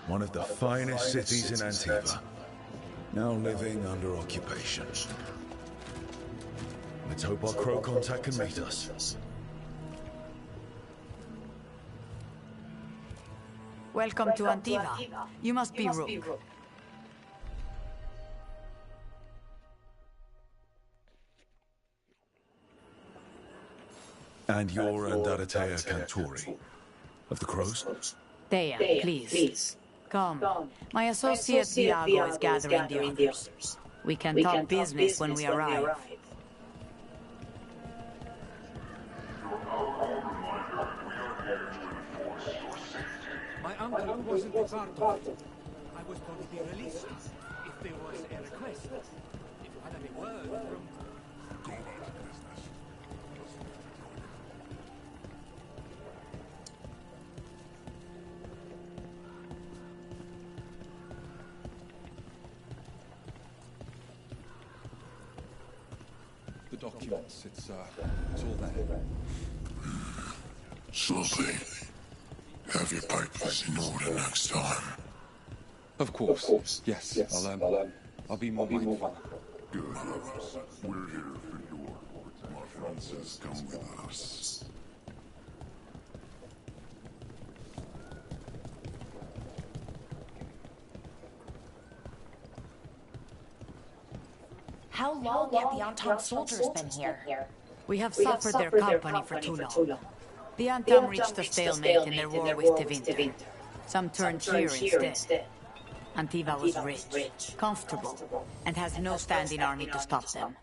one of the finest cities in Antiva, now living under occupation. Let's hope our crow contact can meet us. Welcome to Antiva. You must be Rook. And you're Andaratea Cantori, of the Crows? Thea, please. Come. My associate Diago is gathering the others. We can talk business when we arrive. My uncle wasn't a part of it. I was going to be released if there was a request. If you had any word from... Go about your business. The documents, it's all there. Slowly. Have your papers in order next time. Of course. Yes. I'll be more mindful. Good. We're here for your my friend says come with us. How long have the Anton soldiers been here? We have suffered their company for too long. The Antam reached a stalemate in their war with Tevinter. Some turned here instead. Antiva was rich, comfortable, and has no standing army to stop them.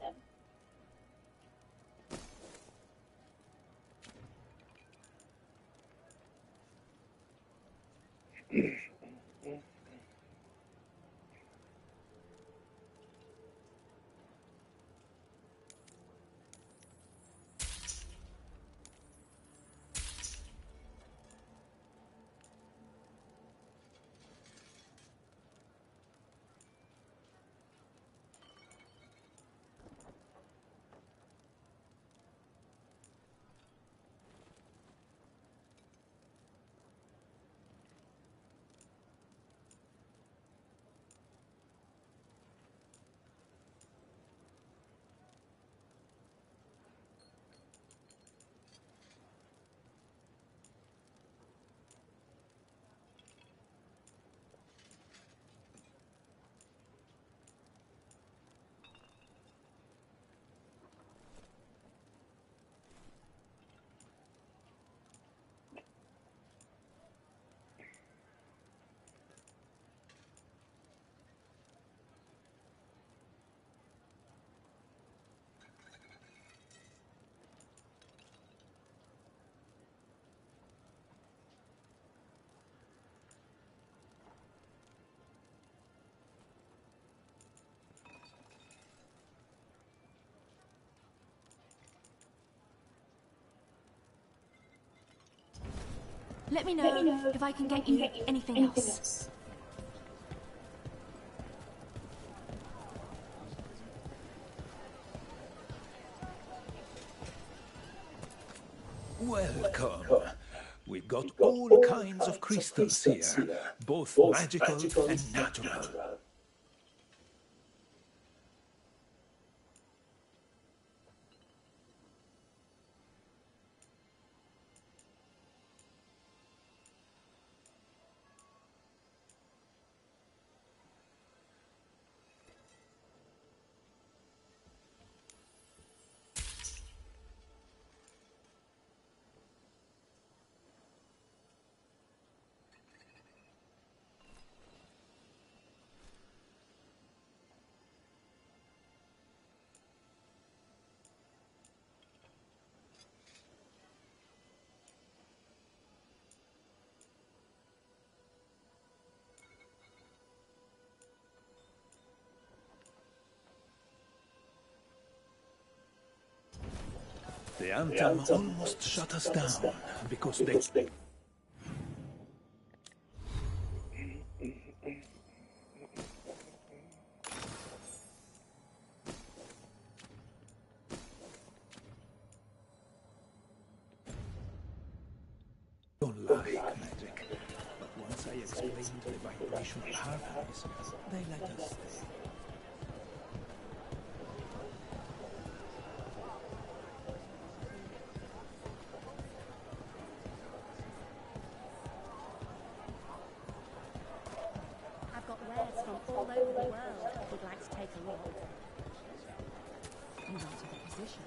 Let me know if I can get you anything else. Welcome. We've got all kinds of crystals here, both magical and natural. The Antam almost shut us down because they... don't like magic, but once I explained the vibration patterns, they let us stay. I've got wares from all over the world if you'd like to take a look. You're not in a position.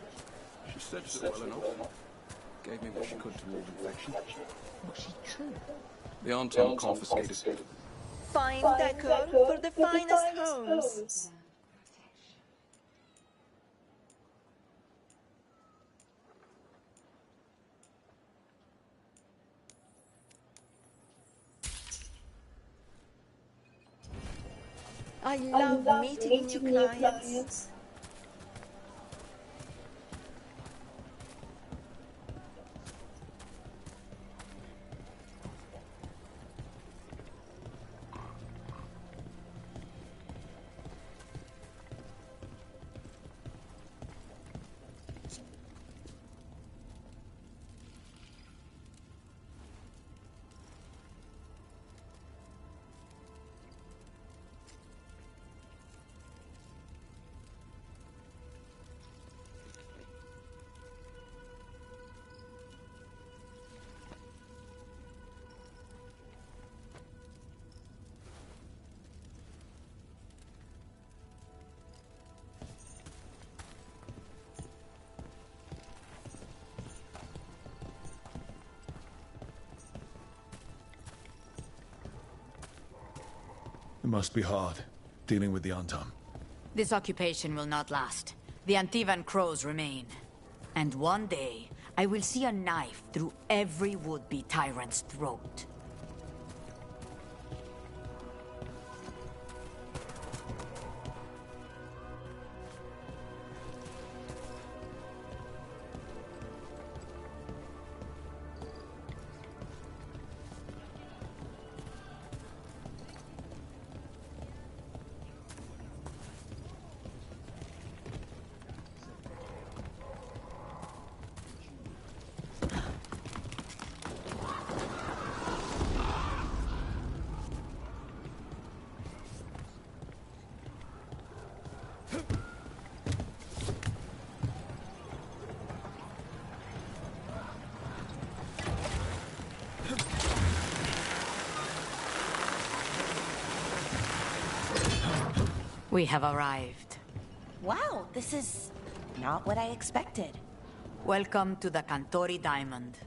She searched it well enough. Gave me what she could to ward infection. What she could. The Anton confiscated. Fine decor for the finest homes. I love meeting new clients. It must be hard, dealing with the Antam. This occupation will not last. The Antivan crows remain. And one day, I will see a knife through every would-be tyrant's throat. We have arrived. Wow, this is not what I expected. Welcome to the Cantori Diamond.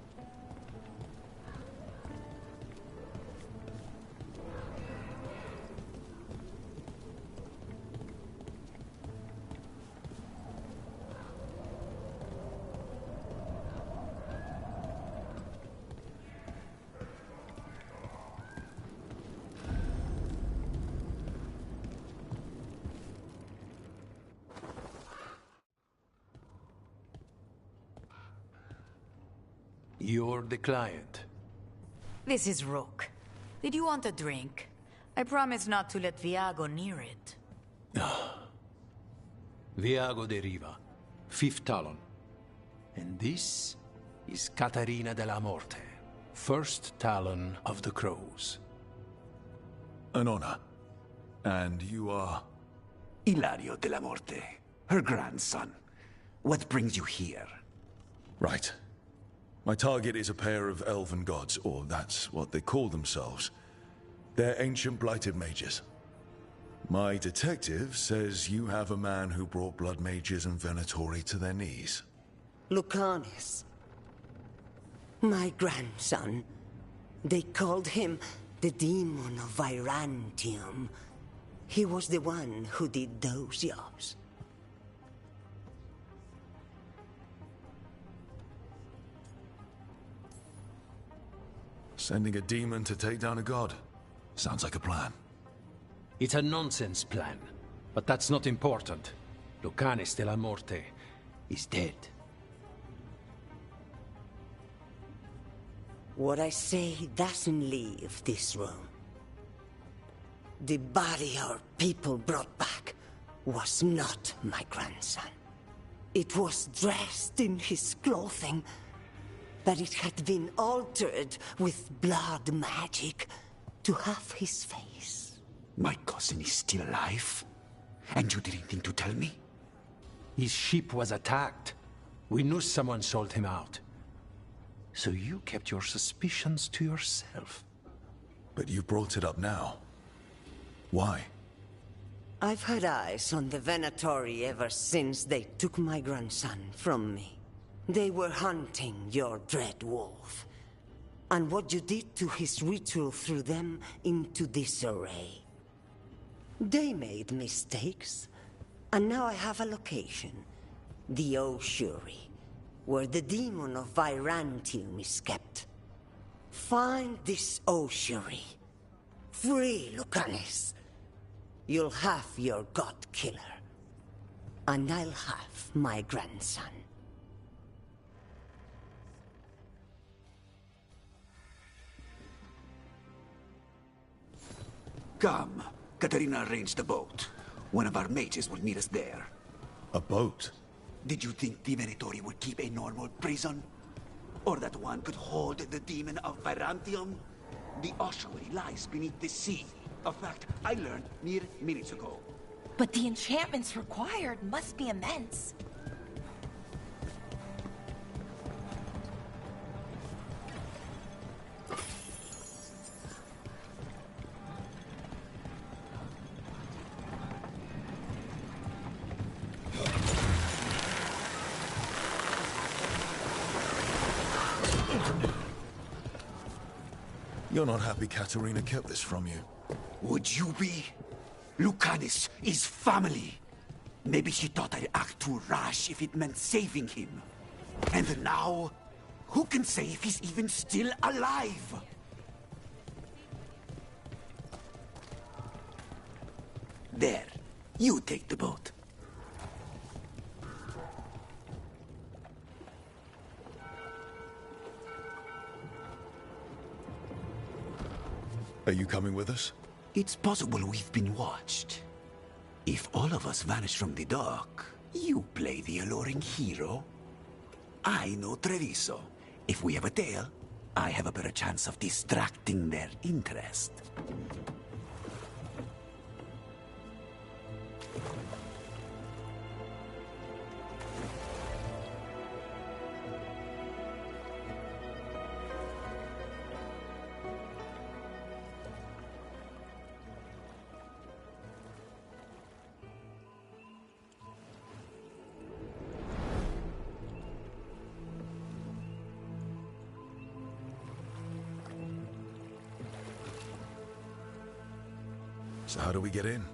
You're the client. This is Rook. Did you want a drink? I promise not to let Viago near it. Viago de Riva, fifth Talon. And this is Catarina de la Morte, first Talon of the Crows. An honor. And you are? Ilario de la Morte, her grandson. What brings you here? Right. My target is a pair of elven gods, or that's what they call themselves. They're ancient blighted mages. My detective says you have a man who brought blood mages and Venatori to their knees. Lucanis. My grandson. They called him the Demon of Virantium. He was the one who did those jobs. Sending a demon to take down a god. Sounds like a plan. It's a nonsense plan, but that's not important. Lucanis de la Morte is dead. What I say doesn't leave this room. The body our people brought back was not my grandson. It was dressed in his clothing, but it had been altered with blood magic to have his face. My cousin is still alive? And you didn't think to tell me? His ship was attacked. We knew someone sold him out. So you kept your suspicions to yourself. But you brought it up now. Why? I've had eyes on the Venatori ever since they took my grandson from me. They were hunting your dread wolf. And what you did to his ritual threw them into disarray. They made mistakes, and now I have a location. The Ossuary, where the demon of Virantium is kept. Find this Ossuary. Free Lucanis. You'll have your god killer. And I'll have my grandson. Come. Katarina arranged a boat. One of our mages will meet us there. A boat? Did you think the Venatori would keep a normal prison? Or that one could hold the demon of Virantium? The ossuary lies beneath the sea. A fact I learned mere minutes ago. But the enchantments required must be immense. You're not happy Katerina kept this from you. Would you be? Lucanis is family. Maybe she thought I'd act too rash if it meant saving him. And now, who can say if he's even still alive? There, you take the boat. Are you coming with us? It's possible we've been watched. If all of us vanish from the dock, you play the alluring hero. I know Treviso. If we have a tail, I have a better chance of distracting their interest. So how do we get in?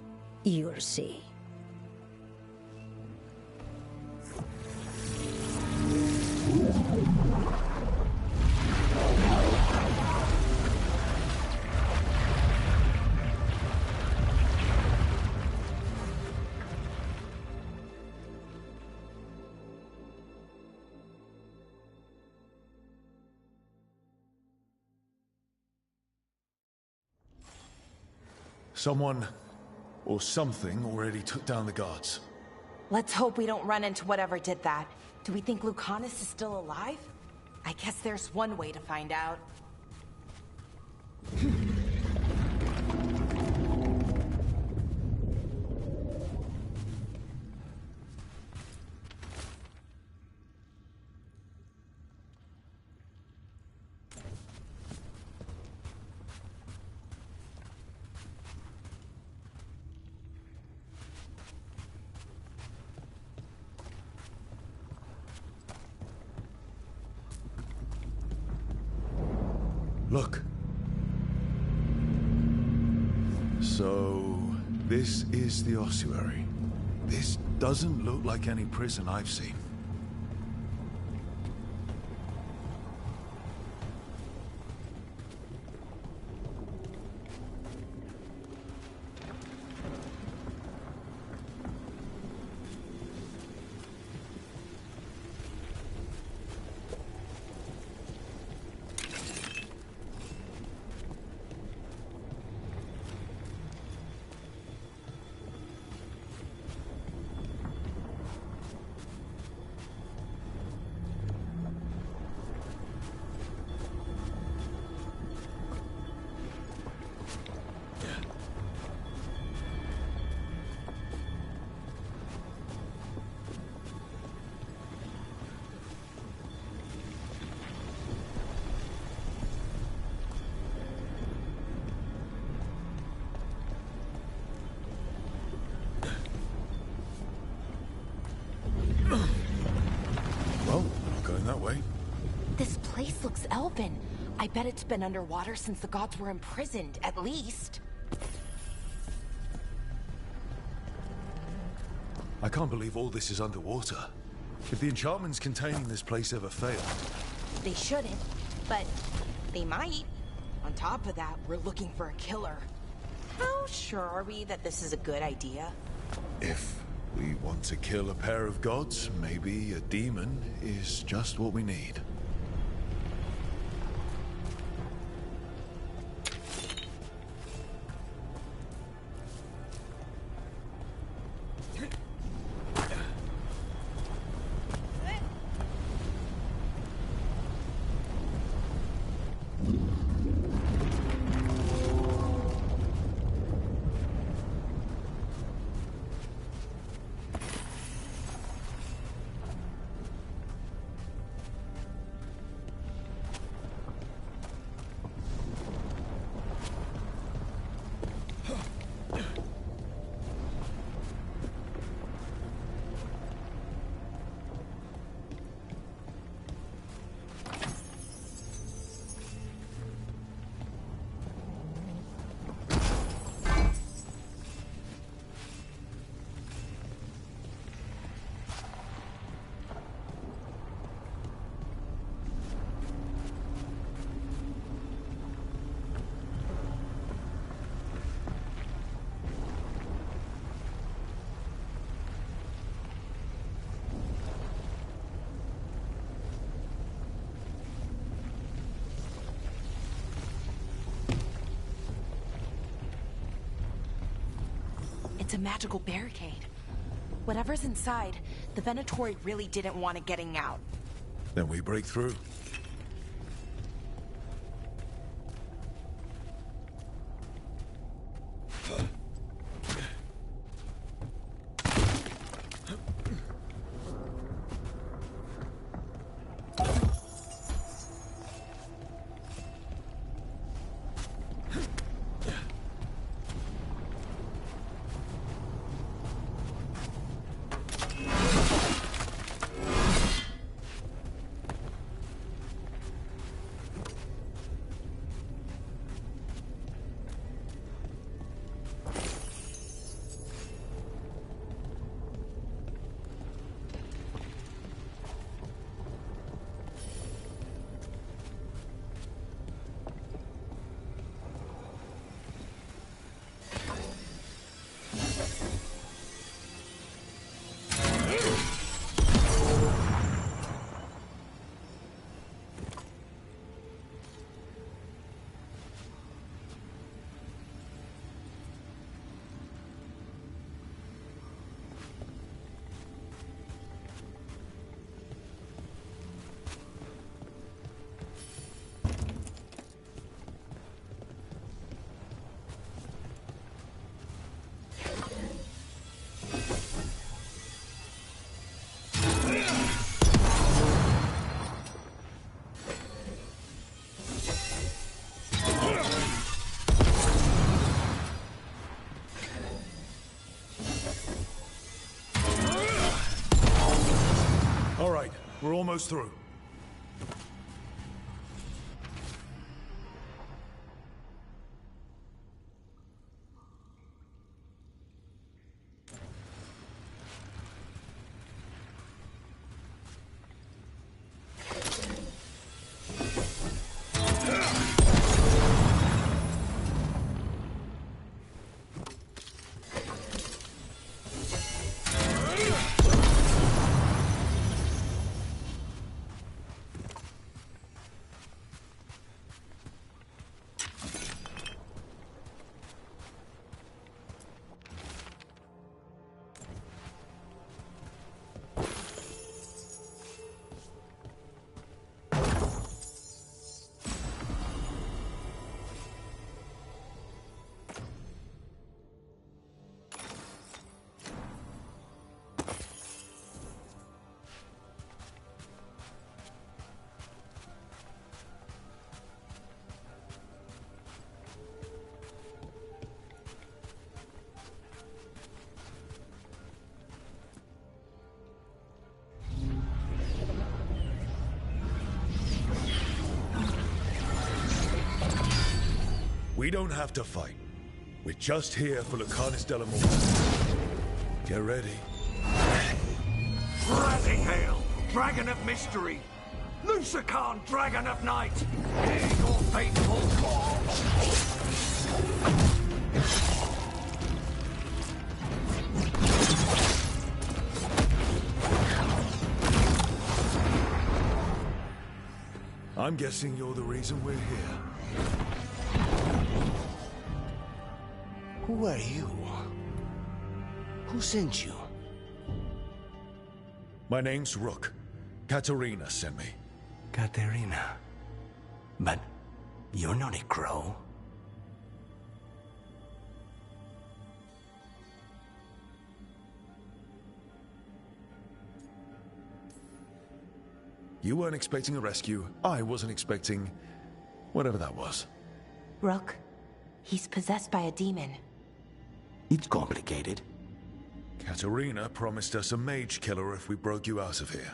You'll see. Someone or something already took down the guards. Let's hope we don't run into whatever did that. Do we think Lucanus is still alive? I guess there's one way to find out. Look. So, this is the ossuary. This doesn't look like any prison I've seen. Elven. I bet it's been underwater since the gods were imprisoned, at least. I can't believe all this is underwater. If the enchantments containing this place ever fail... They shouldn't, but they might. On top of that, we're looking for a killer. How sure are we that this is a good idea? If we want to kill a pair of gods, maybe a demon is just what we need. It's a magical barricade. Whatever's inside, the Venatori really didn't want it getting out. Then we break through. All right, we're almost through. We don't have to fight. We're just here for Lucanus de la Morte. Get ready. Rising Hail, Dragon of Mystery! Lucican, Dragon of Night! Hear your faithful call! I'm guessing you're the reason we're here. Who are you? Who sent you? My name's Rook. Katerina sent me. Katerina. But you're not a crow. You weren't expecting a rescue. I wasn't expecting whatever that was. Rook, he's possessed by a demon. It's complicated. Katerina promised us a mage killer if we broke you out of here.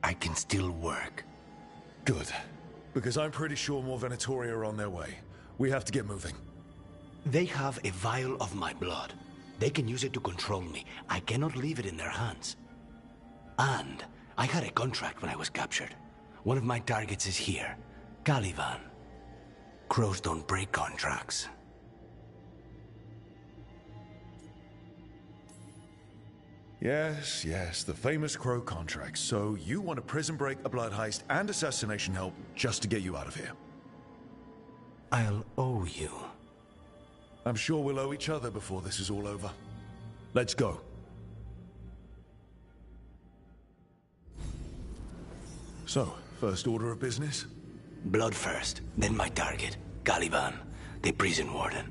I can still work. Good. Because I'm pretty sure more Venatori are on their way. We have to get moving. They have a vial of my blood. They can use it to control me. I cannot leave it in their hands. And I had a contract when I was captured. One of my targets is here. Caliban. Crows don't break contracts. Yes, the famous Crow contract. So you want a prison break, a blood heist, and assassination help just to get you out of here? I'll owe you. I'm sure we'll owe each other before this is all over. Let's go. So, first order of business? Blood first, then my target. Caliban, the prison warden.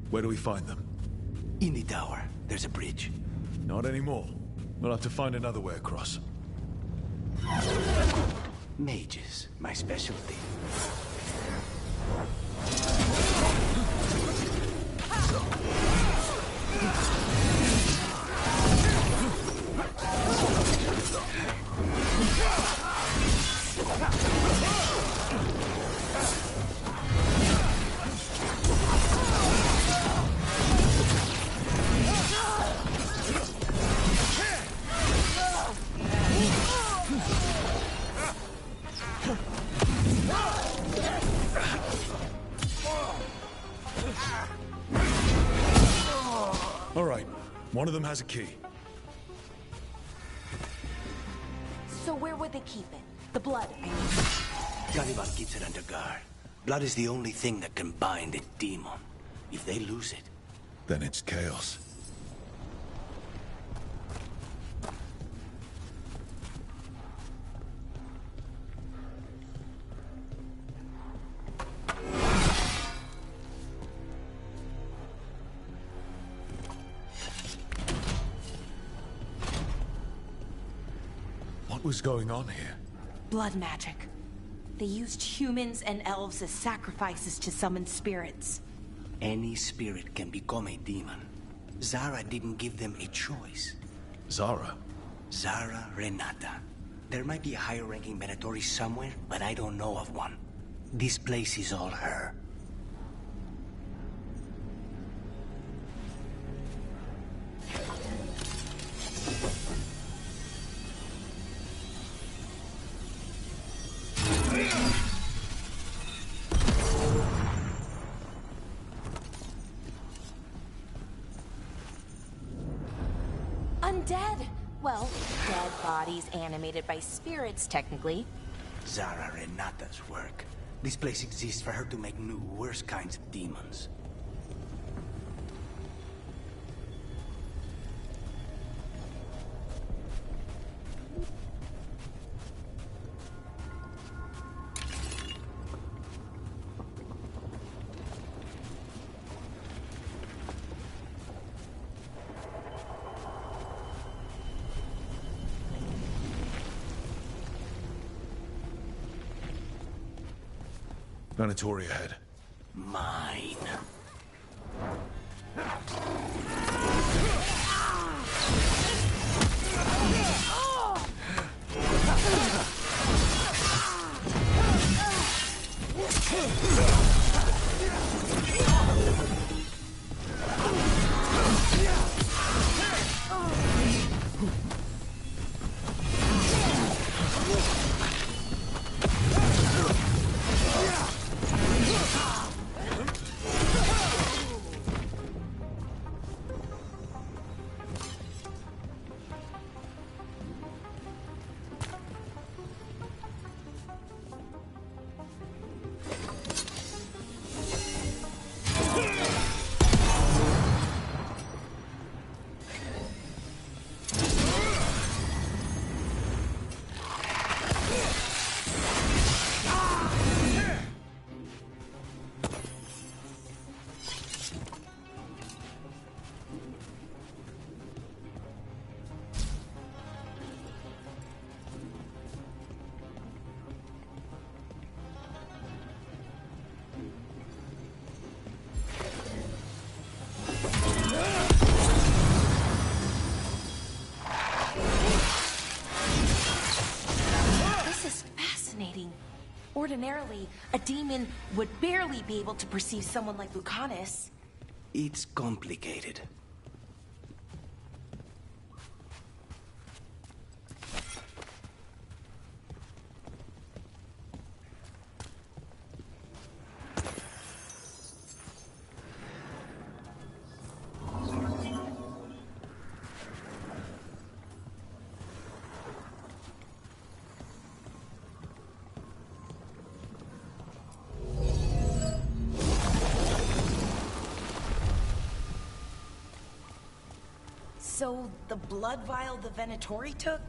Where do we find them? In the tower. There's a bridge. Not anymore. We'll have to find another way across. Mages, my specialty. All right, one of them has a key. So where would they keep it? The blood, I mean. Caliban keeps it under guard. Blood is the only thing that can bind a demon. If they lose it... Then it's chaos. What was going on here? Blood magic. They used humans and elves as sacrifices to summon spirits. Any spirit can become a demon. Zara didn't give them a choice. Zara? Zara Renata. There might be a higher-ranking Venatori somewhere, but I don't know of one. This place is all her. Undead! Well, dead bodies animated by spirits, technically. Zara Renata's work. This place exists for her to make new, worse kinds of demons. Venatori ahead. Mine. ordinarily, a demon would barely be able to perceive someone like Lucanus. It's complicated. So, the blood vial the Venatori took?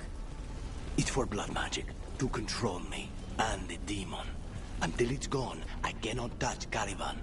It's for blood magic, to control me, and the demon. Until it's gone, I cannot touch Caliban.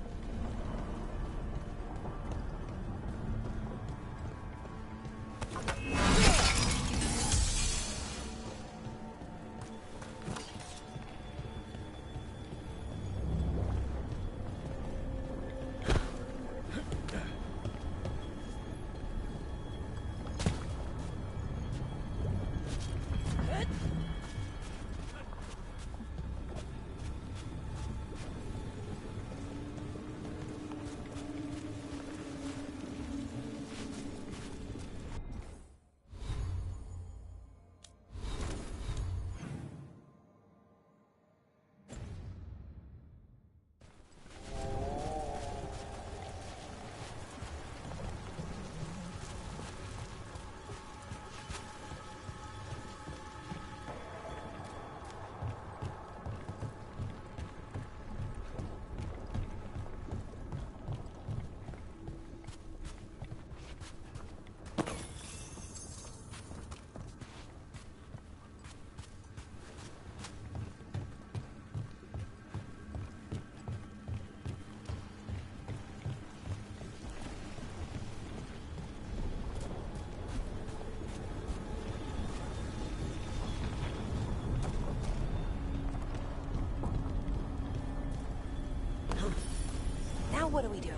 Now what do we do?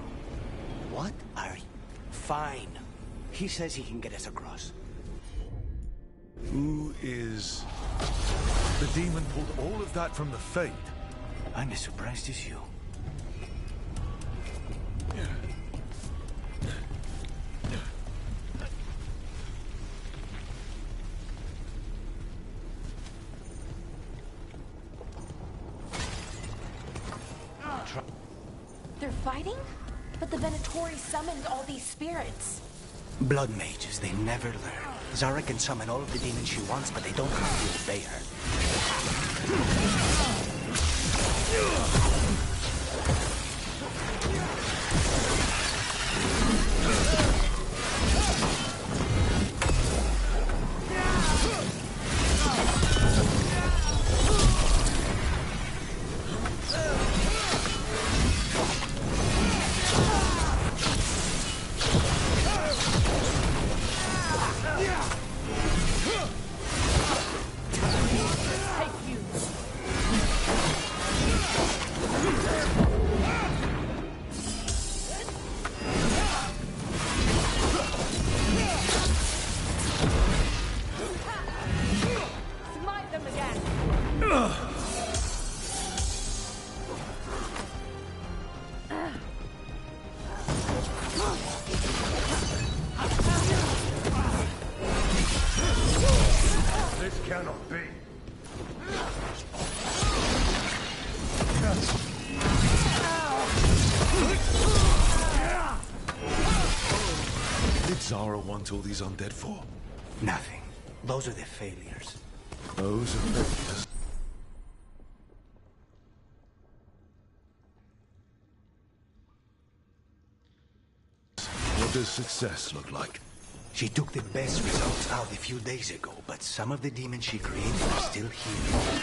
What are you? Fine. He says he can get us across. Who is... The demon pulled all of that from the Fate. I'm as surprised as you. They're fighting? But the Venatori summoned all these spirits. Blood mages, they never learn. Zara can summon all of the demons she wants, but they don't have to obey her. Zara want all these undead for? Nothing. Those are the failures. Those are failures? What does success look like? She took the best results out a few days ago, but some of the demons she created are still here.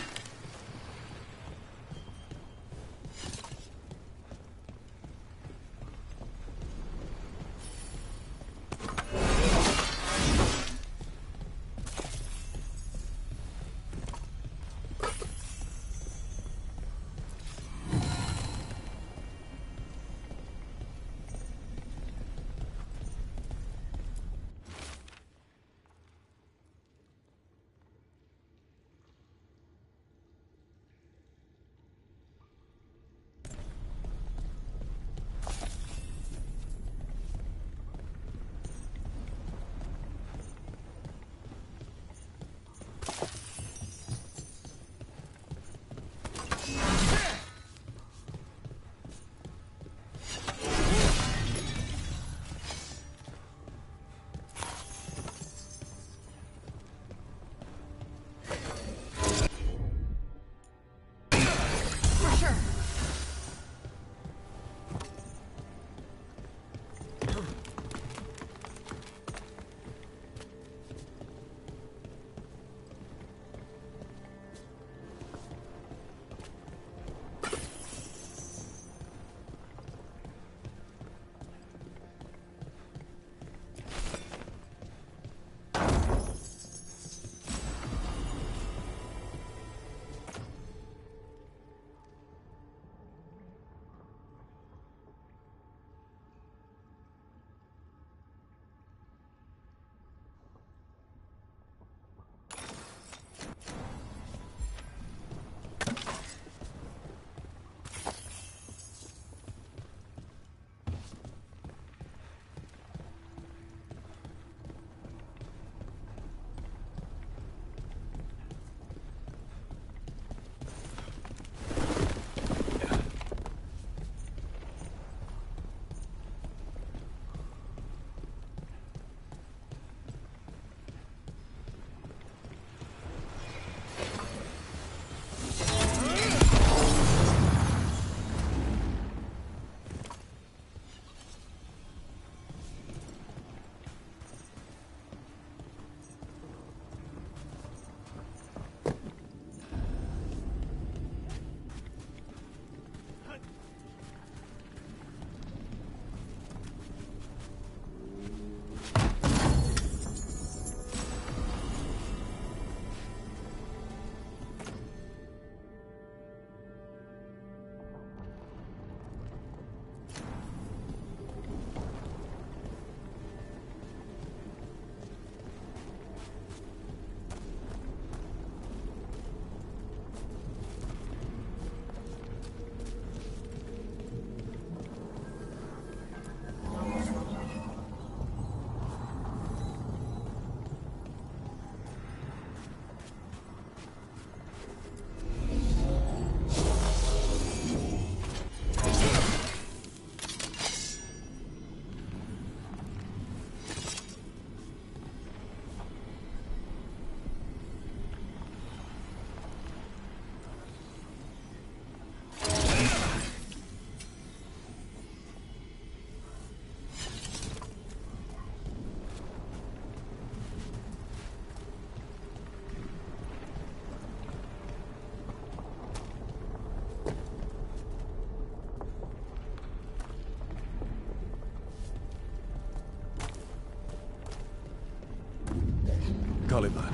Caliban.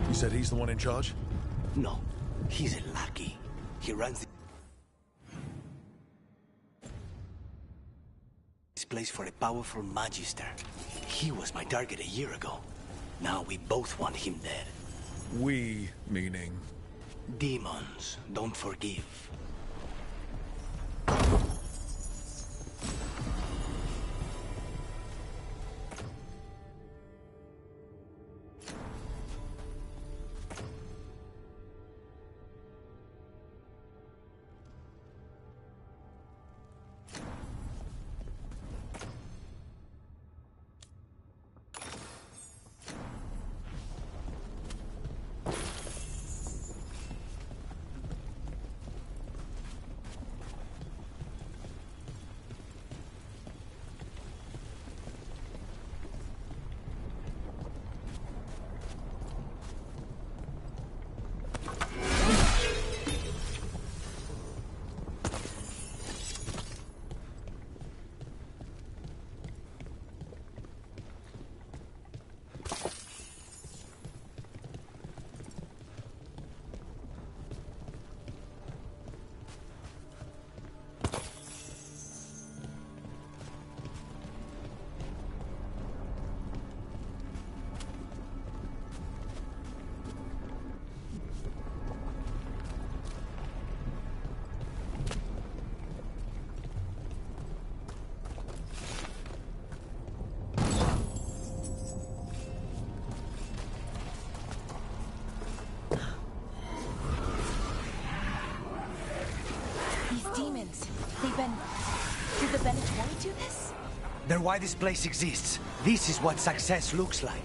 You said he's the one in charge? No, he's a lackey. He runs this place for a powerful magister. He was my target a year ago. Now we both want him dead. We, meaning? Demons don't forgive. Demons. Did the Bennett want to do this? They're why this place exists. This is what success looks like.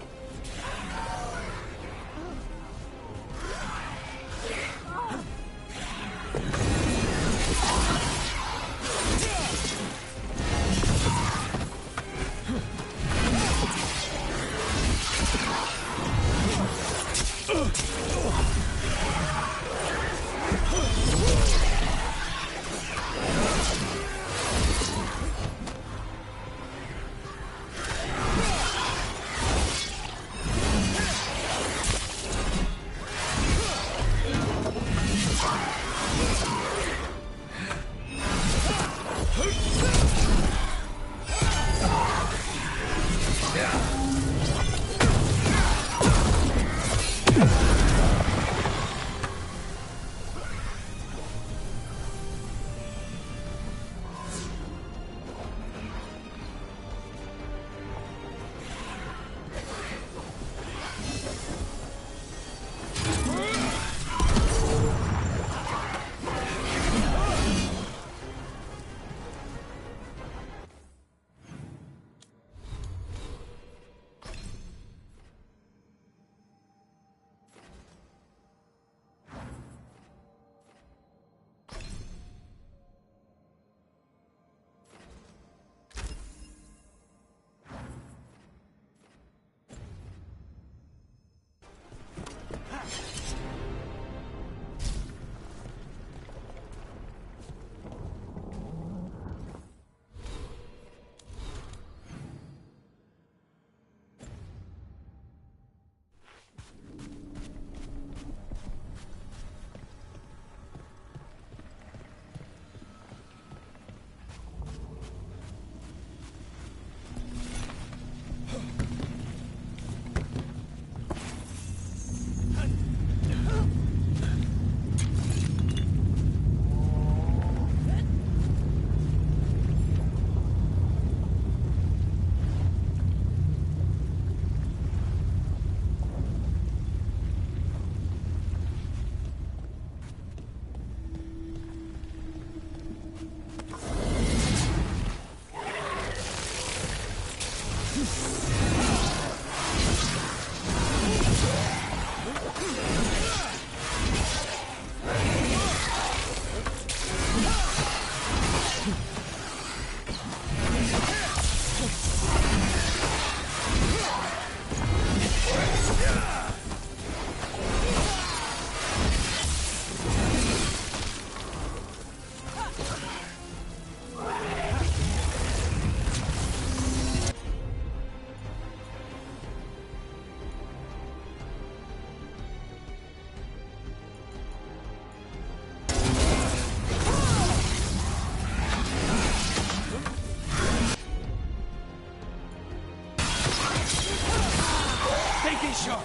sharp.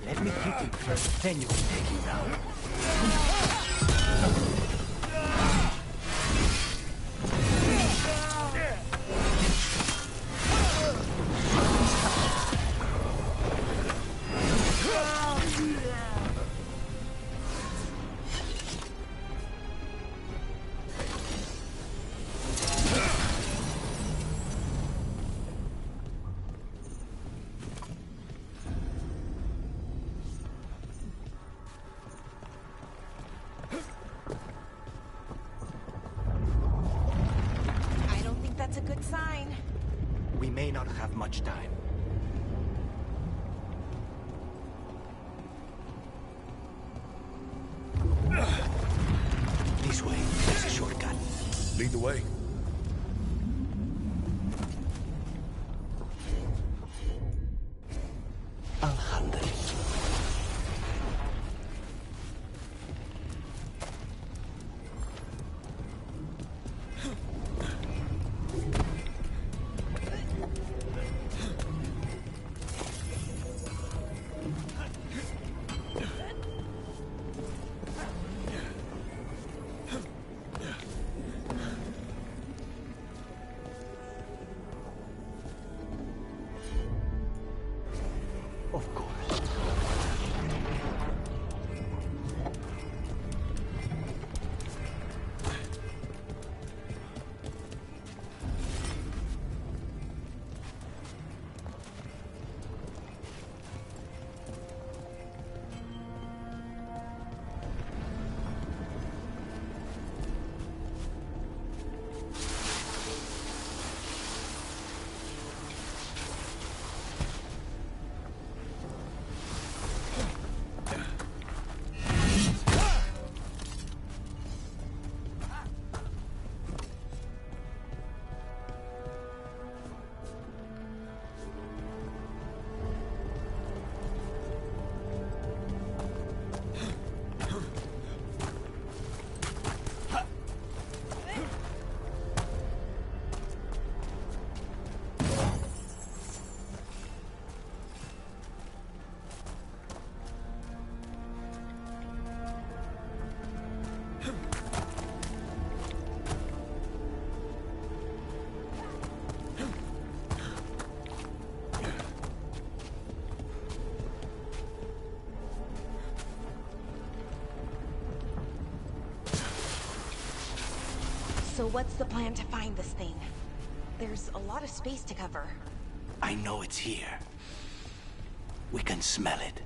Let me hit him first, then you can take him down. That's a good sign. We may not have much time. This way. It's a shortcut. Lead the way. I'll handle it. Of course. So what's the plan to find this thing? There's a lot of space to cover. I know it's here. We can smell it.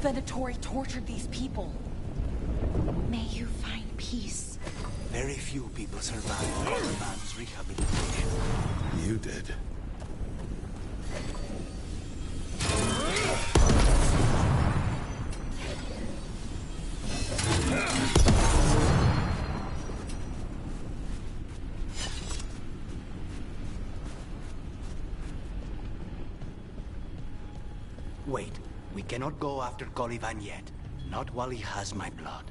Venatori tortured these people. May you find peace. Very few people survive Caliban's rehabilitation. You did. Wait, we cannot go after Caliban yet. Not while he has my blood.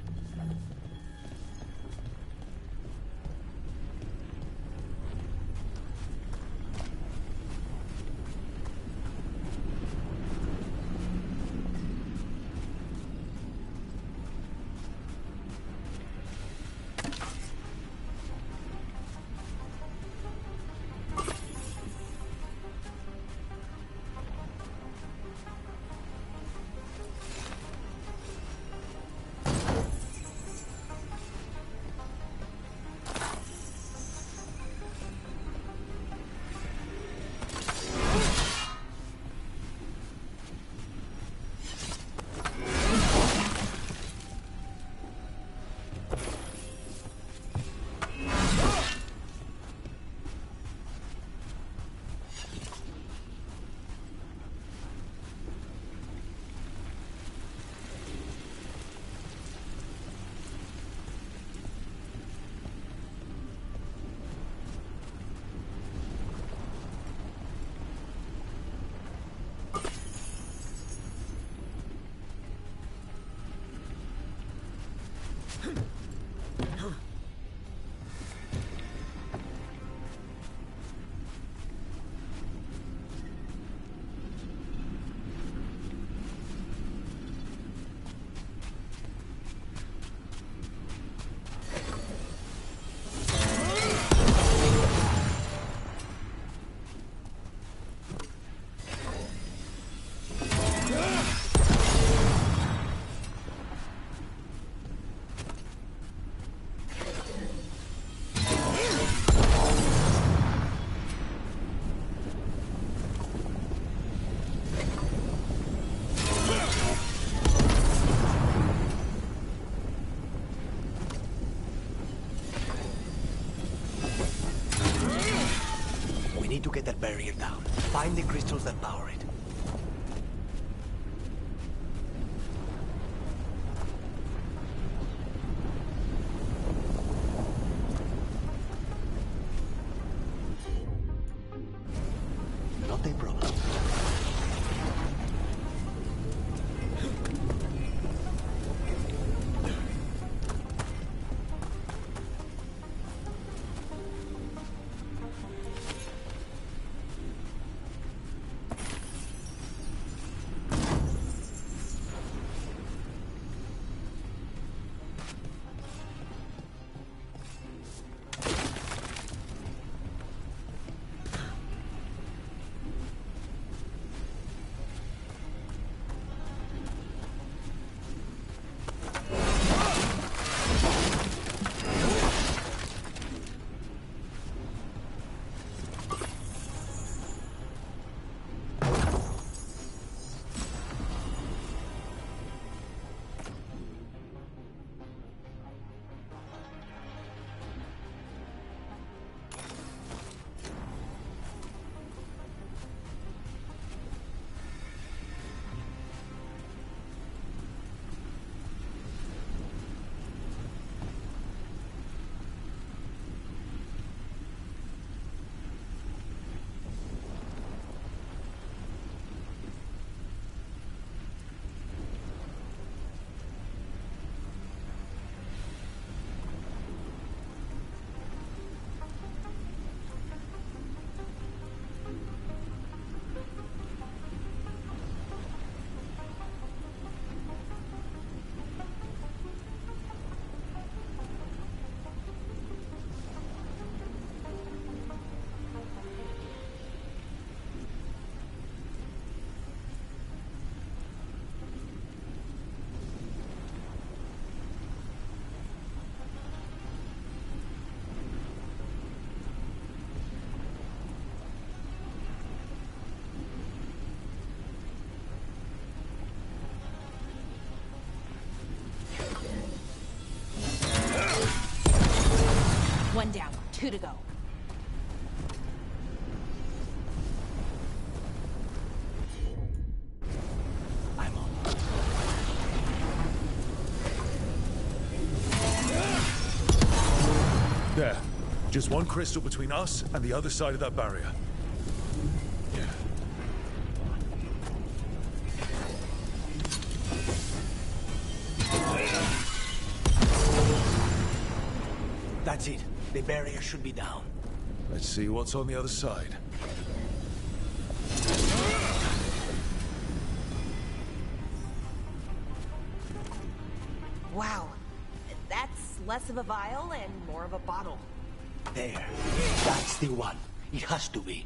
Need to get that barrier down. Find the crystals that power it. Not a problem. 2 to go. I'm on. There. Just one crystal between us and the other side of that barrier. Yeah. That's it. The barrier should be down. Let's see what's on the other side. Wow. That's less of a vial and more of a bottle. There. That's the one. It has to be.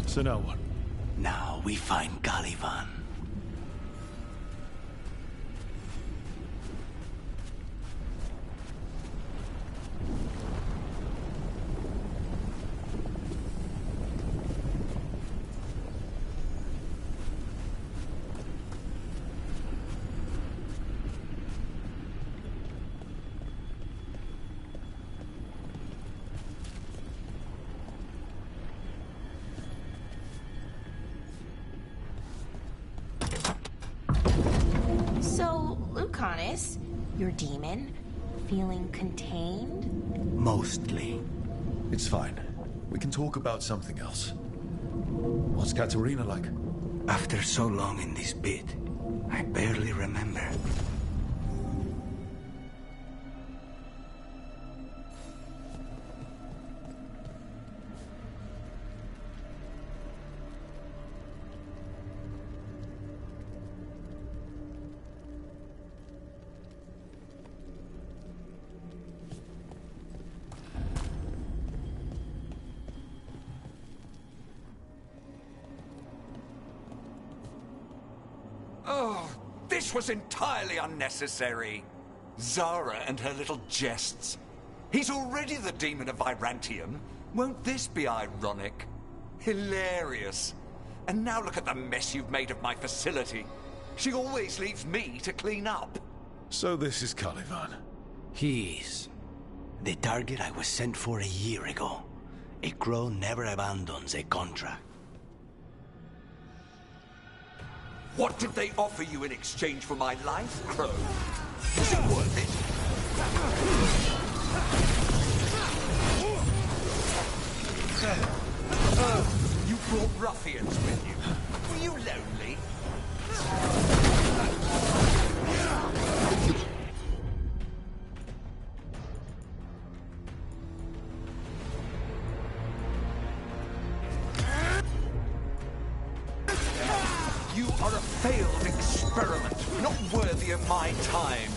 So now what? Now we find Caliban. Your demon? Feeling contained? Mostly. It's fine. We can talk about something else. What's Katerina like? After so long in this bit, I barely remember. This was entirely unnecessary. Zara and her little jests. He's already the demon of Virantium. Won't this be ironic? Hilarious. And now look at the mess you've made of my facility. She always leaves me to clean up. So this is Caliban. He is. The target I was sent for a year ago. A crow never abandons a contract. What did they offer you in exchange for my life, Crow? Was it worth it? You brought ruffians with you. Were you lonely? You are a failed experiment, not worthy of my time.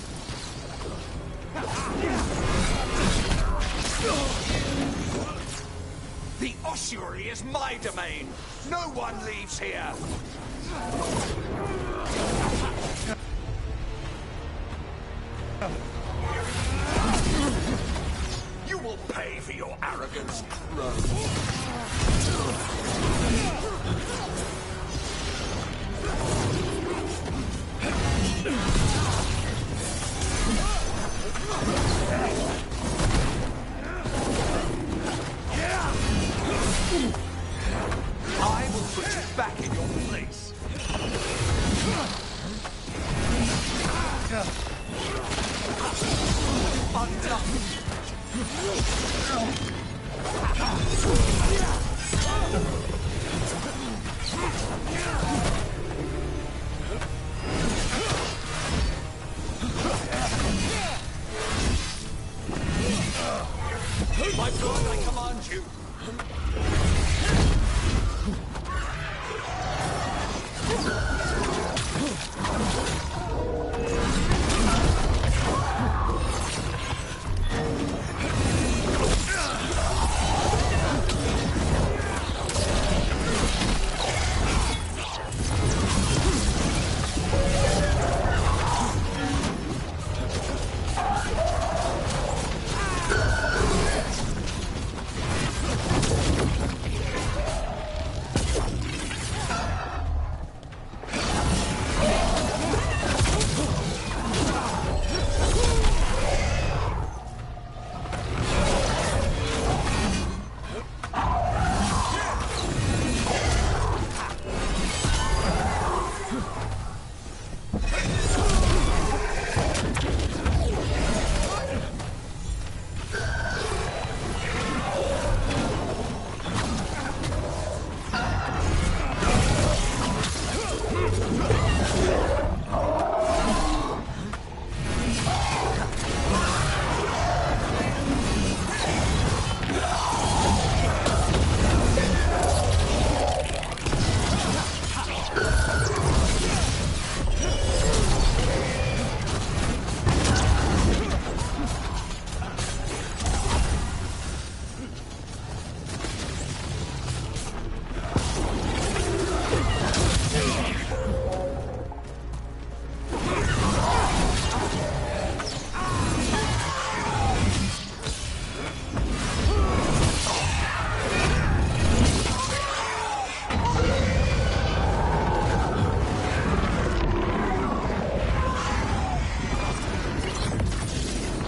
The ossuary is my domain. No one leaves here. You will pay for your arrogance, Crow. I will put you back in your place. My God, I command you.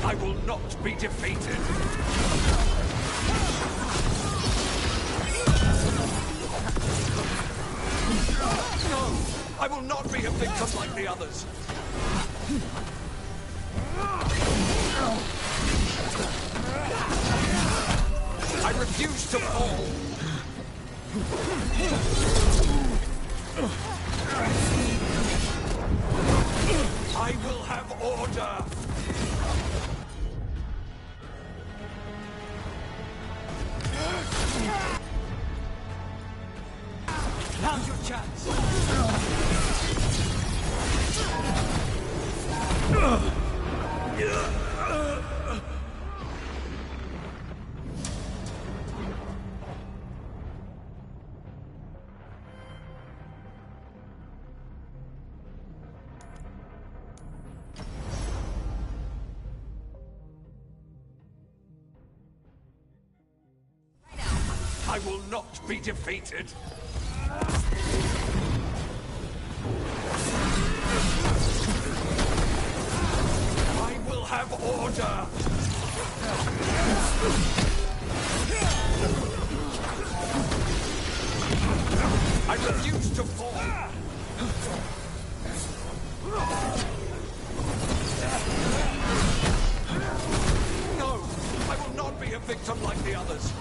I will not be defeated. No, I will not be a victim like the others. I refuse to fall. I will have order. Now's your chance. I will not be defeated. I will have order. I refuse to fall. No, I will not be a victim like the others.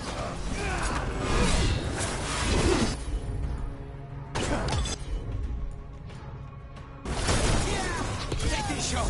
Take this shot.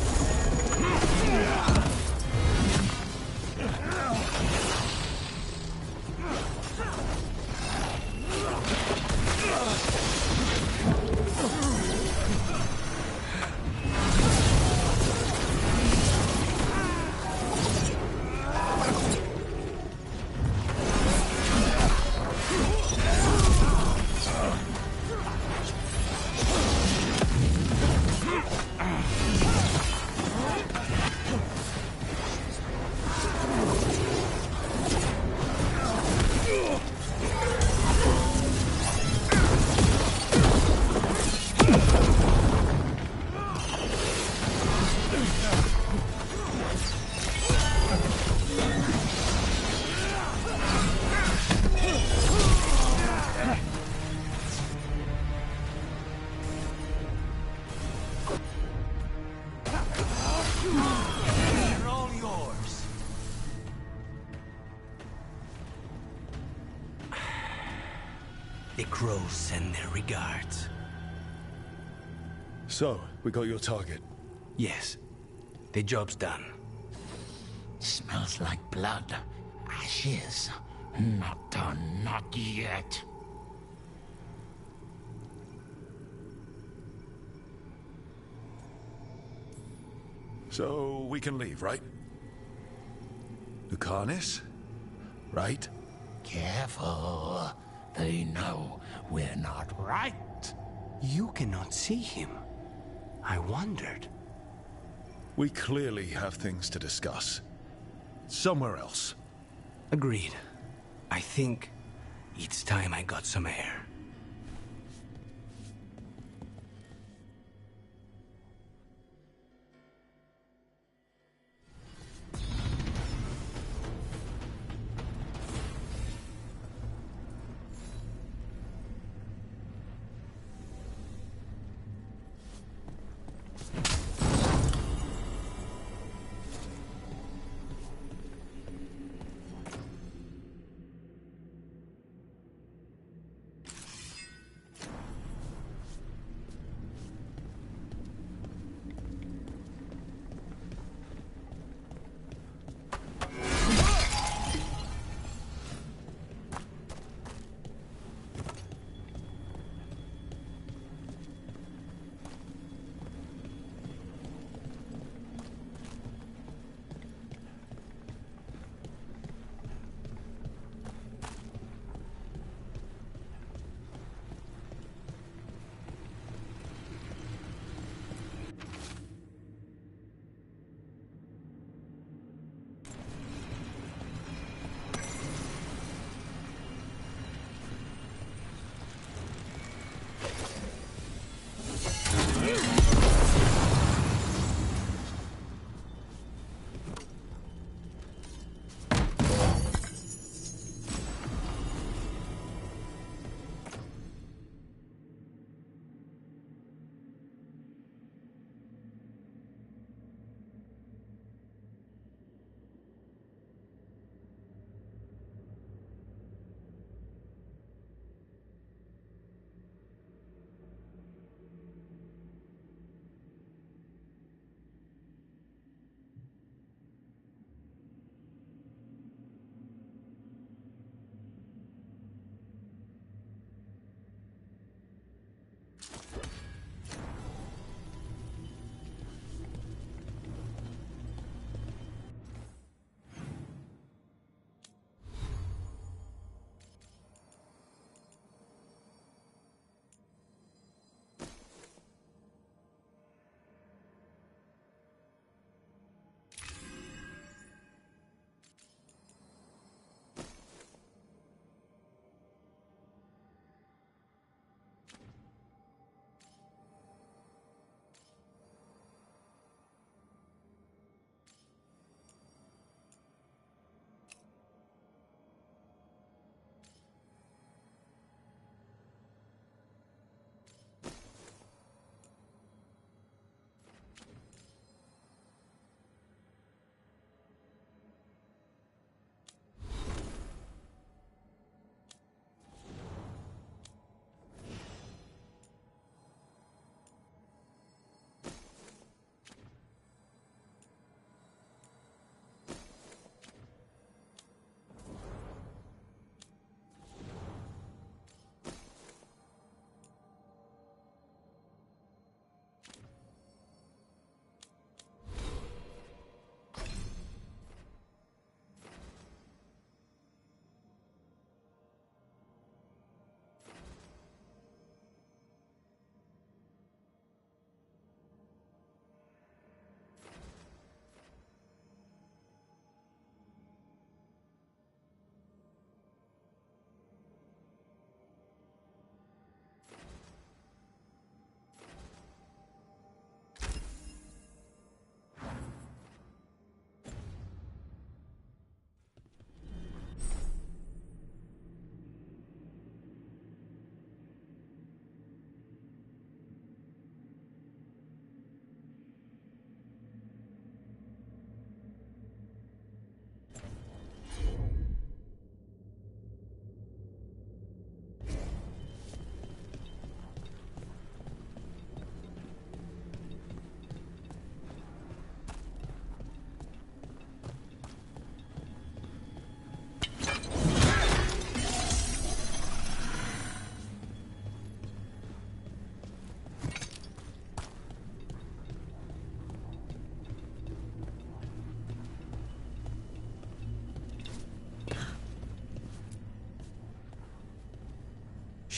crows send their regards. So, we got your target. Yes. The job's done. Smells like blood. Ashes. Not done, not yet. So, we can leave, right? Lucanis? Right? Careful. They know we're not right. You cannot see him. I wondered. We clearly have things to discuss. Somewhere else. Agreed. I think it's time I got some air.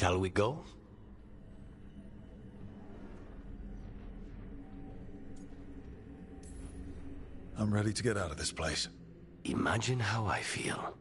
Shall we go? I'm ready to get out of this place. Imagine how I feel.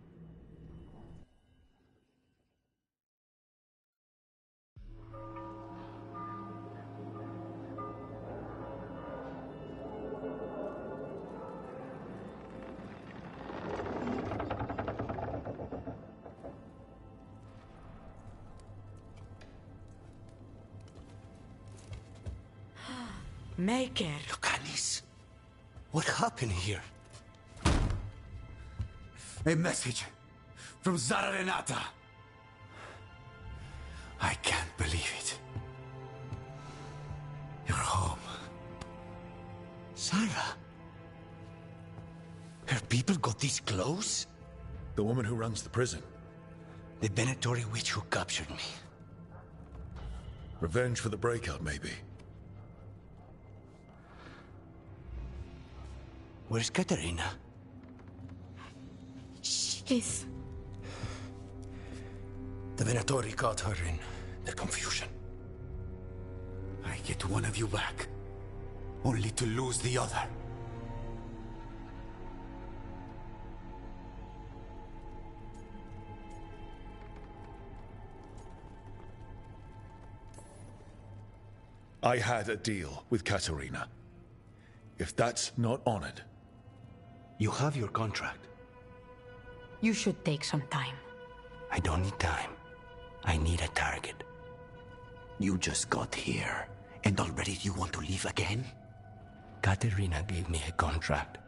Maker. Lucanis, what happened here? A message from Zara Renata. I can't believe it. You're home. Sarah? Her people got this close? The woman who runs the prison. The Venatori witch who captured me. Revenge for the breakout, maybe. Where's Katerina? She's... The Venatori caught her in the confusion. I get one of you back, only to lose the other. I had a deal with Katerina. If that's not honored... You have your contract. You should take some time. I don't need time. I need a target. You just got here, and already you want to leave again? Katerina gave me a contract.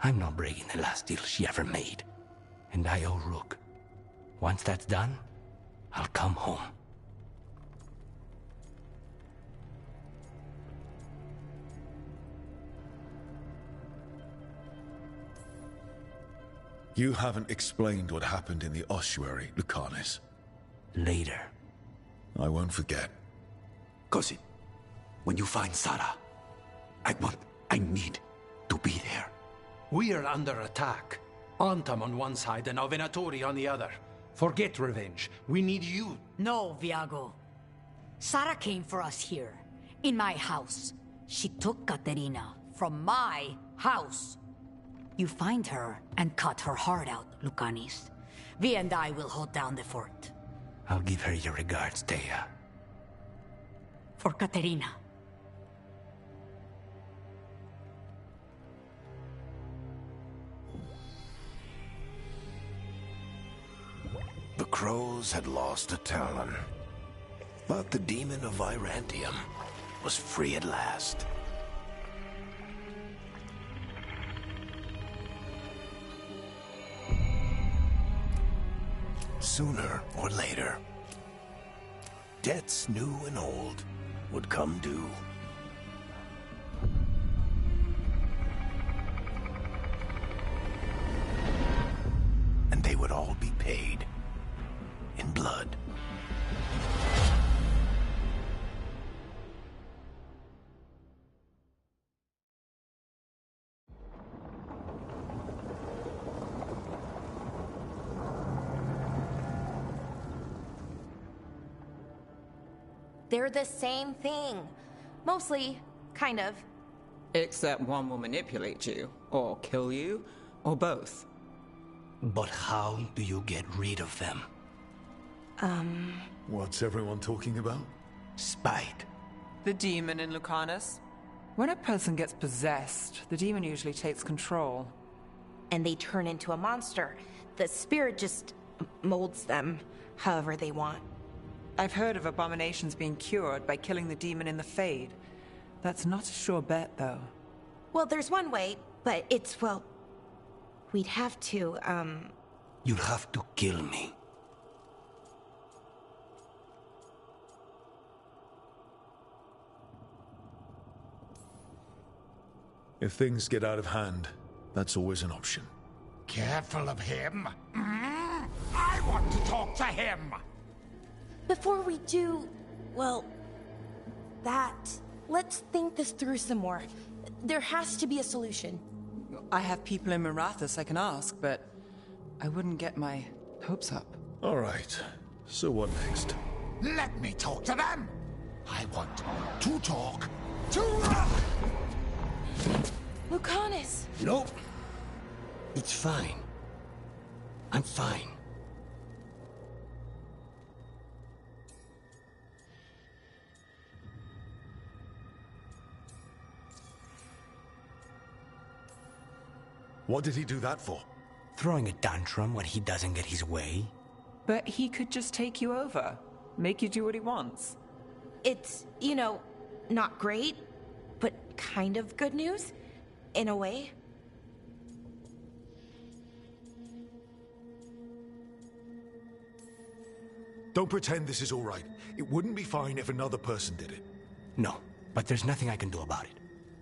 I'm not breaking the last deal she ever made. And I owe Rook. Once that's done, I'll come home. You haven't explained what happened in the ossuary, Lucanis. Later. I won't forget. Cousin, when you find Sarah, I need to be there. We are under attack. Antam on one side and Venatori on the other. Forget revenge. We need you. No, Viago. Sarah came for us here, in my house. She took Katerina from my house. You find her and cut her heart out, Lucanis. Vi and I will hold down the fort. I'll give her your regards, Thea. For Katerina. The Crows had lost a Talon, but the demon of Virantium was free at last. Sooner or later, debts new and old would come due. And they would all be paid in blood. They're the same thing. Mostly, kind of. Except one will manipulate you, or kill you, or both. But how do you get rid of them? What's everyone talking about? Spite. The demon in Lucanus. When a person gets possessed, the demon usually takes control. And they turn into a monster. The spirit just molds them however they want. I've heard of abominations being cured by killing the demon in the Fade. That's not a sure bet, though. Well, there's one way, but it's, well... We'd have to, You'll have to kill me. If things get out of hand, that's always an option. Careful of him. I want to talk to him. Before we do, well, let's think this through some more. There has to be a solution. I have people in Marathas I can ask, but I wouldn't get my hopes up. All right. So what next? Let me talk to them! I want to talk to... Lucanus! Nope. It's fine. I'm fine. What did he do that for? Throwing a tantrum when he doesn't get his way. But he could just take you over, make you do what he wants. It's, you know, not great, but kind of good news, in a way. Don't pretend this is all right. It wouldn't be fine if another person did it. No, but there's nothing I can do about it.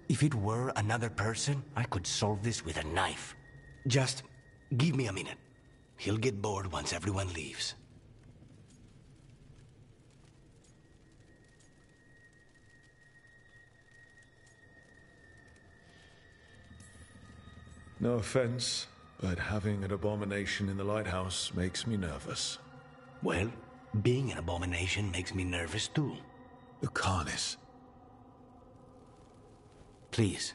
If it were another person, I could solve this with a knife. Just give me a minute. He'll get bored once everyone leaves. No offense, but having an abomination in the lighthouse makes me nervous. Well, being an abomination makes me nervous too. Lucanus. Please.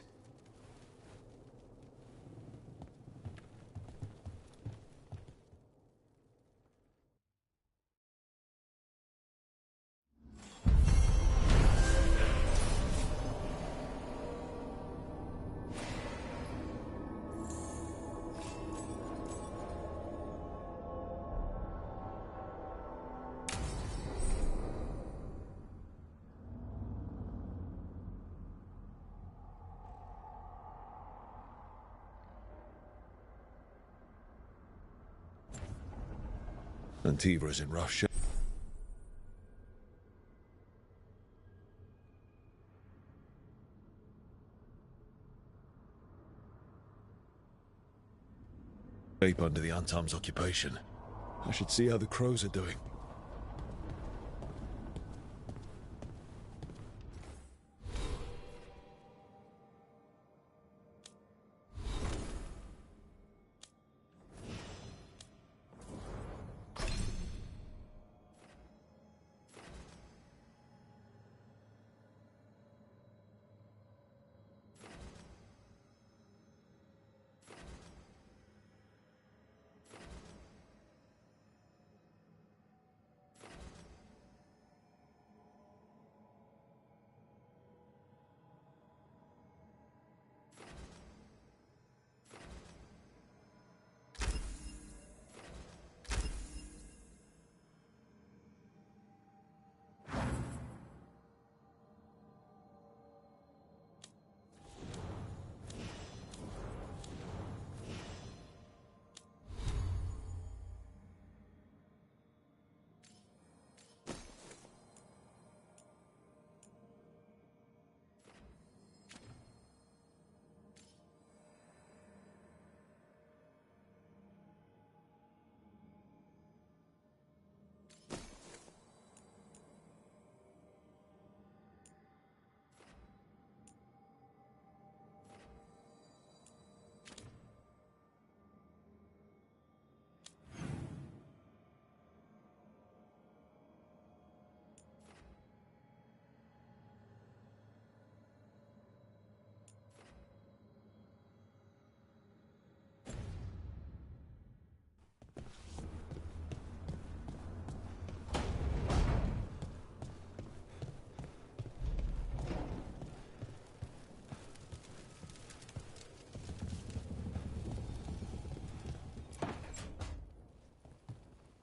Antiva's in rough shape. Under the Antam's occupation. I should see how the crows are doing.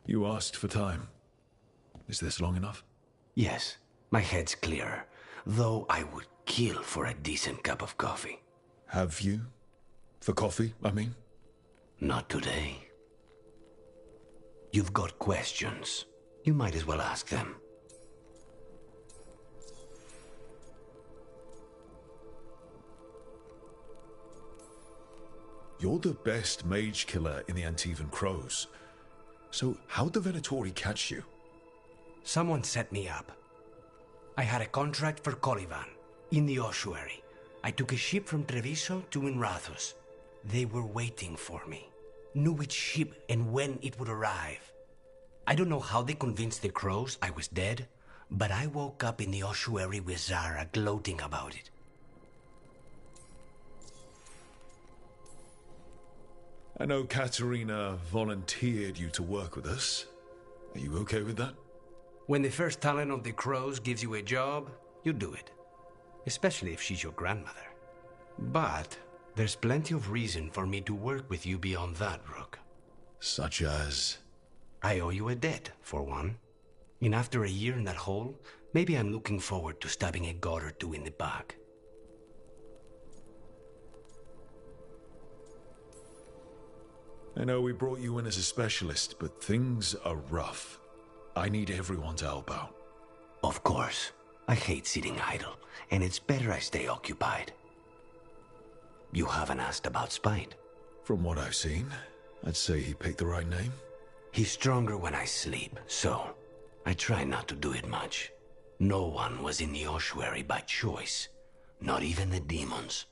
You asked for time. Is this long enough? Yes, my head's clearer. Though I would kill for a decent cup of coffee. Have you? For coffee, I mean? Not today. You've got questions. You might as well ask them. You're the best mage killer in the Antivan Crows. So how'd the Venatori catch you? Someone set me up. I had a contract for Colivan, in the ossuary. I took a ship from Treviso to Inrathus. They were waiting for me. Knew which ship and when it would arrive. I don't know how they convinced the crows I was dead, but I woke up in the ossuary with Zara gloating about it. I know Katerina volunteered you to work with us. Are you okay with that? When the first talent of the crows gives you a job, you do it. Especially if she's your grandmother. But there's plenty of reason for me to work with you beyond that, Rook. Such as? I owe you a debt, for one. And after a year in that hole, maybe I'm looking forward to stabbing a god or two in the back. I know we brought you in as a specialist, but things are rough. I need everyone to help out. Of course. I hate sitting idle, and it's better I stay occupied. You haven't asked about Spite. From what I've seen, I'd say he picked the right name. He's stronger when I sleep, so I try not to do it much. No one was in the ossuary by choice, not even the demons.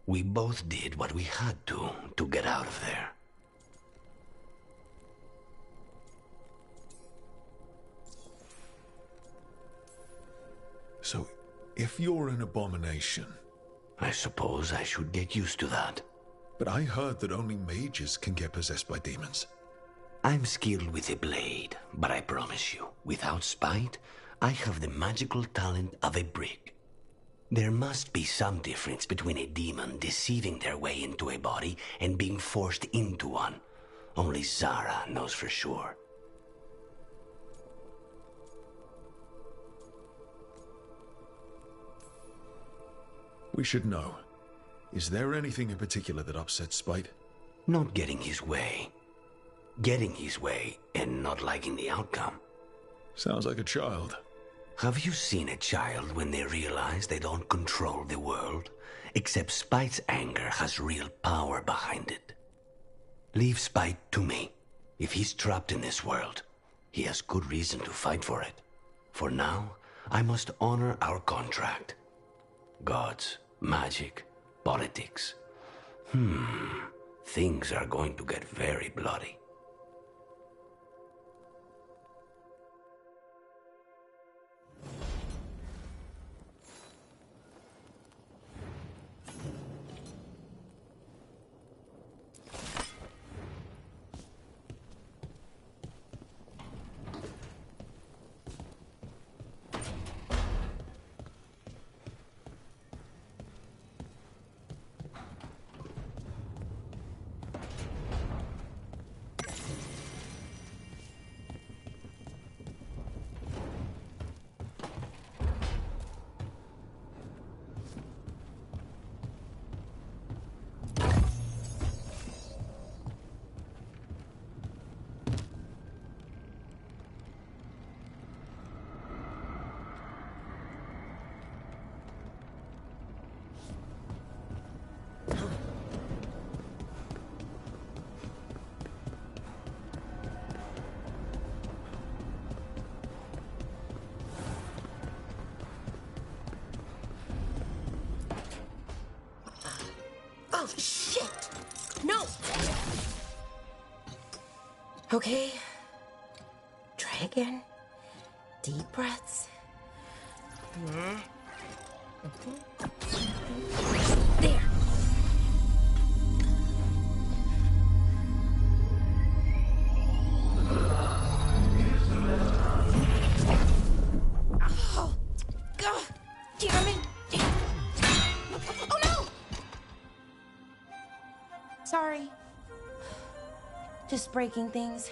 We both did what we had to get out of there. So, if you're an abomination... I suppose I should get used to that. But I heard that only mages can get possessed by demons. I'm skilled with a blade, but I promise you, without Spite, I have the magical talent of a brick. There must be some difference between a demon deceiving their way into a body and being forced into one. Only Zara knows for sure. We should know. Is there anything in particular that upsets Spite? Not getting his way. Getting his way and not liking the outcome. Sounds like a child. Have you seen a child when they realize they don't control the world? Except Spite's anger has real power behind it. Leave Spite to me. If he's trapped in this world, he has good reason to fight for it. For now, I must honor our contract. Gods, magic, politics. Things are going to get very bloody. Oh, shit! No! Okay. Try again. Deep breaths. There. Oh, God damn it! Oh no! Sorry. Just breaking things.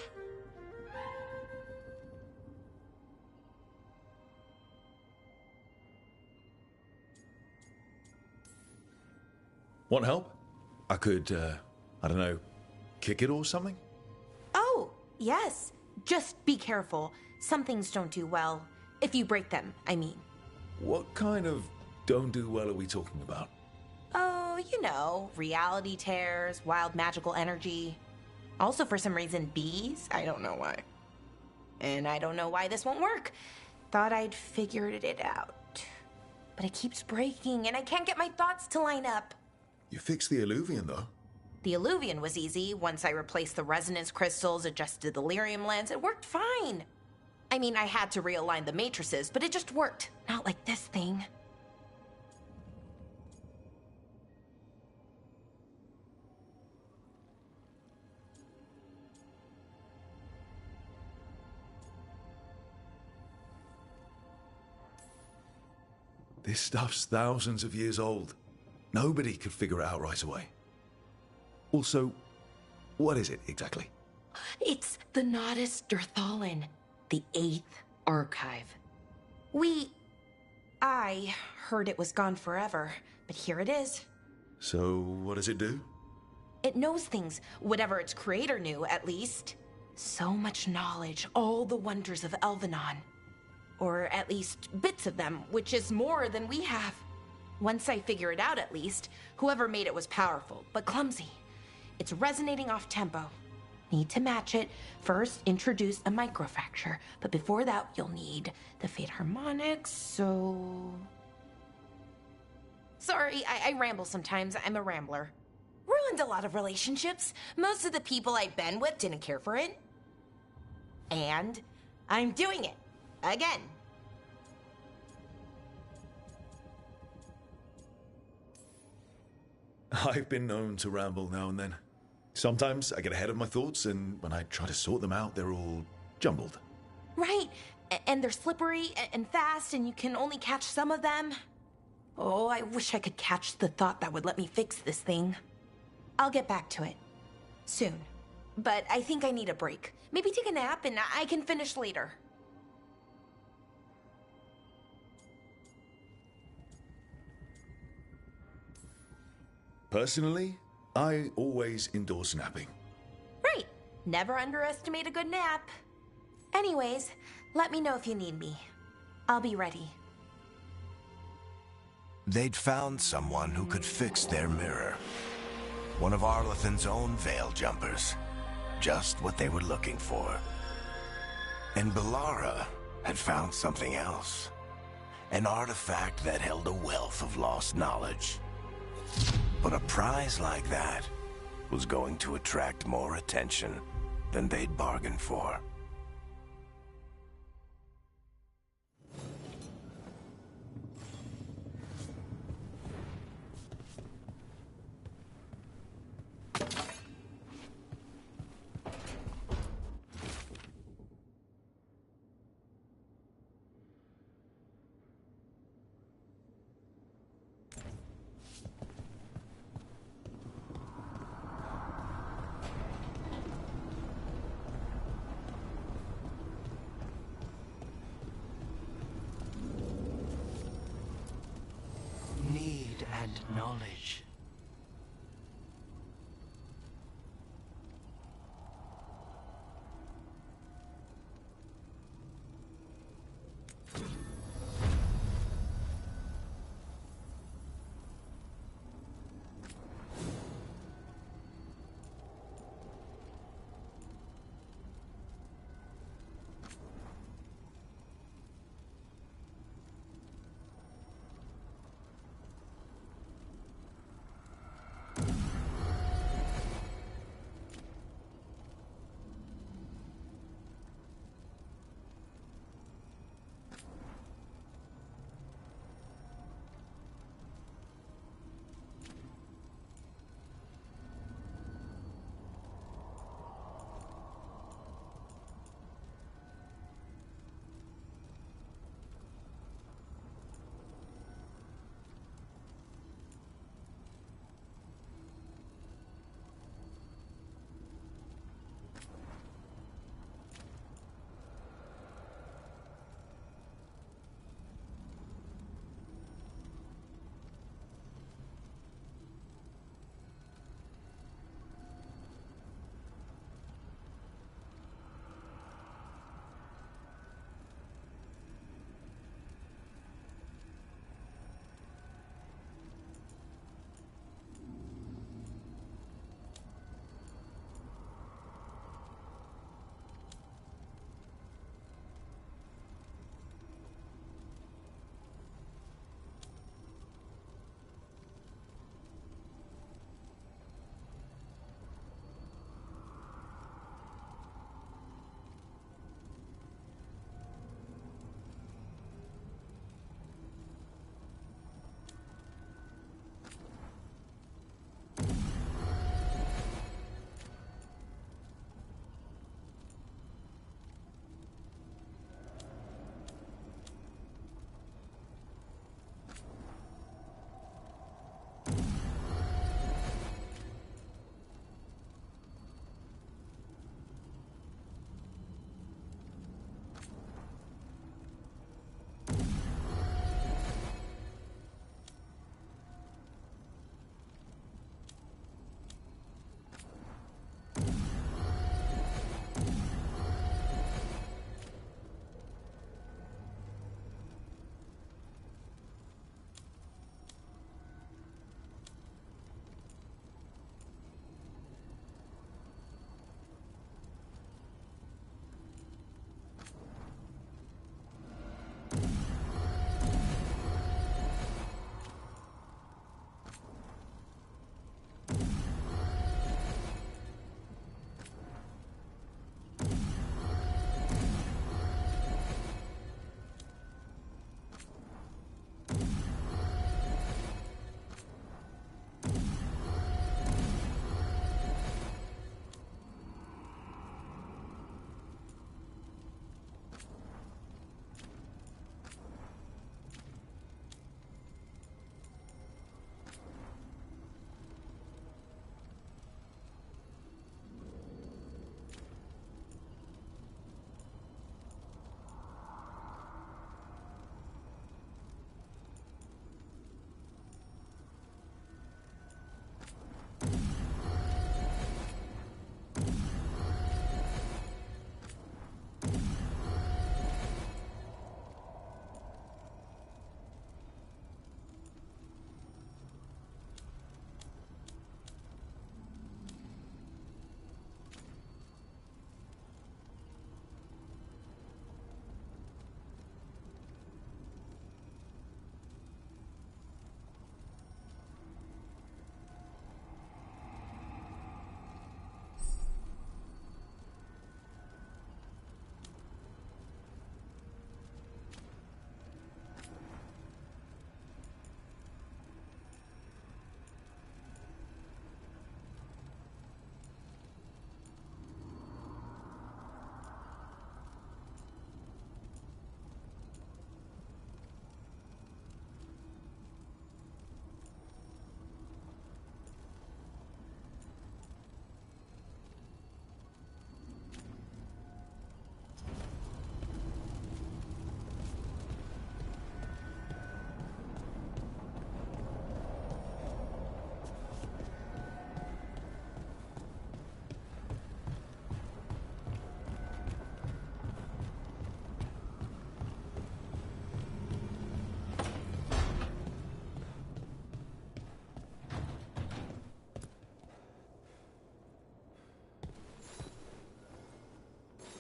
Want help? I could, I don't know, kick it or something? Oh, yes. Just be careful. Some things don't do well. If you break them, I mean. What kind of don't do well are we talking about? Oh, you know, reality tears, wild magical energy. Also, for some reason, bees. I don't know why. And I don't know why this won't work. Thought I'd figured it out. But it keeps breaking, and I can't get my thoughts to line up. You fixed the Illuvian, though. The Illuvian was easy. Once I replaced the resonance crystals, adjusted the lyrium lens, it worked fine. I mean, I had to realign the matrices, but it just worked. Not like this thing. This stuff's thousands of years old. Nobody could figure it out right away. Also, what is it exactly? It's the Nodus Dirthalin, the 8th archive. I heard it was gone forever, but here it is. So, what does it do? It knows things, whatever its creator knew, at least. So much knowledge, all the wonders of Elvenon. Or at least bits of them, which is more than we have. Once I figure it out, at least, whoever made it was powerful, but clumsy. It's resonating off tempo. Need to match it. First, introduce a microfracture, but before that, you'll need the Fate harmonics, so... Sorry, I ramble sometimes. I'm a rambler. Ruined a lot of relationships. Most of the people I've been with didn't care for it. And I'm doing it. Again. I've been known to ramble now and then. Sometimes I get ahead of my thoughts, and when I try to sort them out, they're all jumbled. Right. And they're slippery and fast, and you can only catch some of them. Oh, I wish I could catch the thought that would let me fix this thing. I'll get back to it. Soon. But I think I need a break. Maybe take a nap, and I can finish later. Personally, I always endorse napping. Right. Never underestimate a good nap. Anyways, let me know if you need me. I'll be ready. They'd found someone who could fix their mirror. One of Arlethan's own Veil Jumpers. Just what they were looking for. And Bellara had found something else. An artifact that held a wealth of lost knowledge. But a prize like that was going to attract more attention than they'd bargained for. Need and knowledge.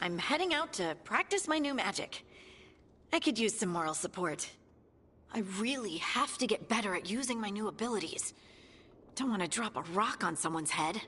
I'm heading out to practice my new magic. I could use some moral support. I really have to get better at using my new abilities. Don't want to drop a rock on someone's head.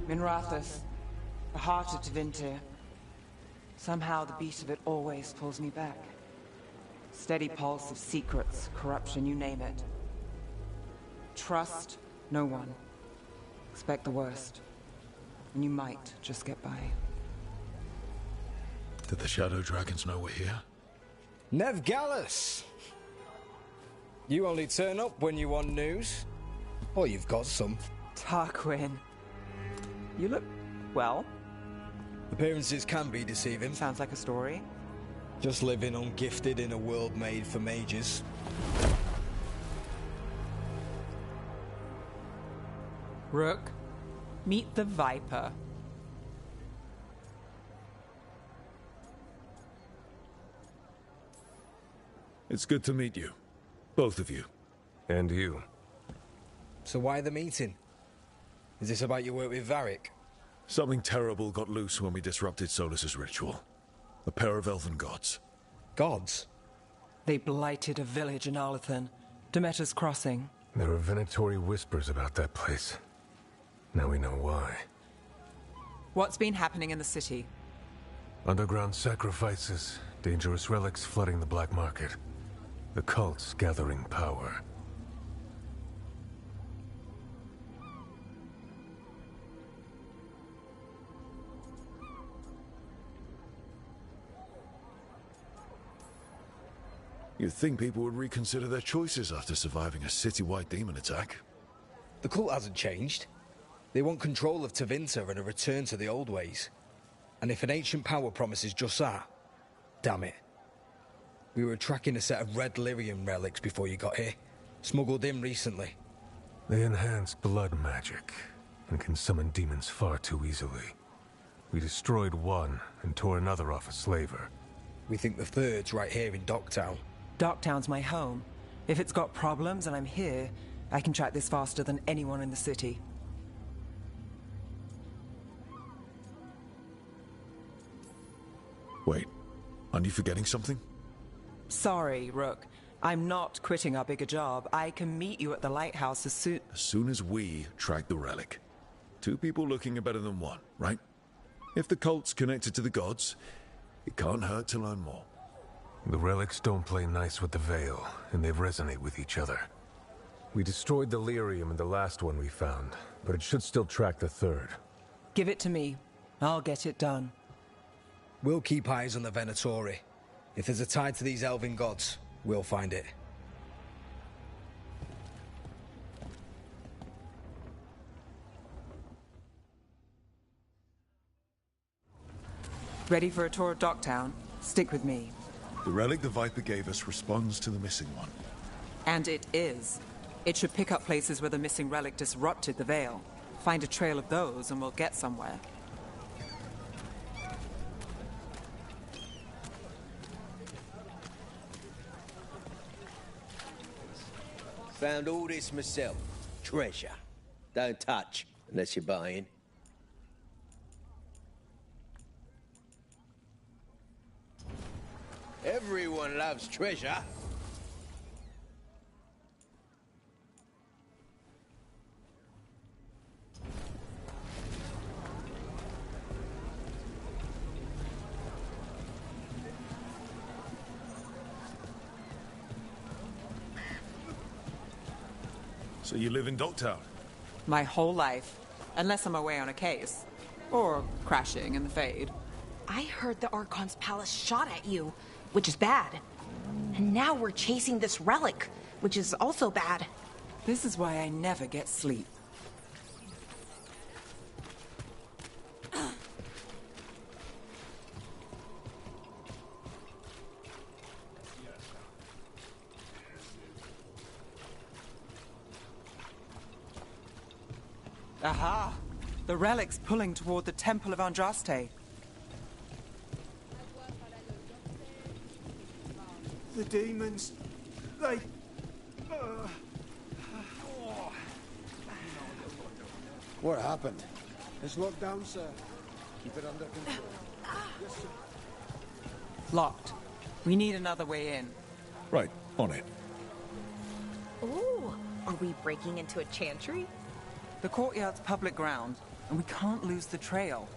Minrathous, the heart of Tevinter. Somehow the beat of it always pulls me back. Steady pulse of secrets, corruption, you name it. Trust no one. Expect the worst. And you might just get by. Did the Shadow Dragons know we're here? Nev Gallus! You only turn up when you want news. Or you've got some. Tarquin. You look... well. Appearances can be deceiving. Sounds like a story. Just living ungifted in a world made for mages. Rook, meet the Viper. It's good to meet you. Both of you. And you. So why the meeting? Is this about your work with Varric? Something terrible got loose when we disrupted Solus's ritual. A pair of elven gods. Gods? They blighted a village in Arlethan. Demeter's Crossing. There were venatory whispers about that place. Now we know why. What's been happening in the city? Underground sacrifices, dangerous relics flooding the black market. The cults gathering power. You'd think people would reconsider their choices after surviving a citywide demon attack. The cult hasn't changed. They want control of Tevinter and a return to the old ways. And if an ancient power promises just that, damn it. We were tracking a set of red lyrium relics before you got here. Smuggled in recently. They enhance blood magic and can summon demons far too easily. We destroyed one and tore another off a slaver. We think the third's right here in Docktown. Docktown's my home. If it's got problems and I'm here, I can track this faster than anyone in the city. Wait, aren't you forgetting something? Sorry, Rook. I'm not quitting our bigger job. I can meet you at the lighthouse as soon as we track the relic. Two people looking are better than one, right? If the cult's connected to the gods, it can't hurt to learn more. The relics don't play nice with the Veil, and they resonate with each other. We destroyed the lyrium in the last one we found, but it should still track the third. Give it to me. I'll get it done. We'll keep eyes on the Venatori. If there's a tie to these elven gods, we'll find it. Ready for a tour of Docktown? Stick with me. The relic the Viper gave us responds to the missing one. And it is. It should pick up places where the missing relic disrupted the Veil. Find a trail of those and we'll get somewhere. Found all this myself. Treasure. Don't touch, unless you're buying. Everyone loves treasure. So you live in Docktown? My whole life. Unless I'm away on a case. Or crashing in the Fade. I heard the Archon's palace shot at you, which is bad. And now we're chasing this relic, which is also bad. This is why I never get sleep. Aha! The relic's pulling toward the Temple of Andraste. The demons, they... What happened? It's locked down, sir. Keep it under control. Yes, sir. Locked. We need another way in. Right, on it. Ooh, are we breaking into a chantry? The courtyard's public ground. and we can't lose the trail.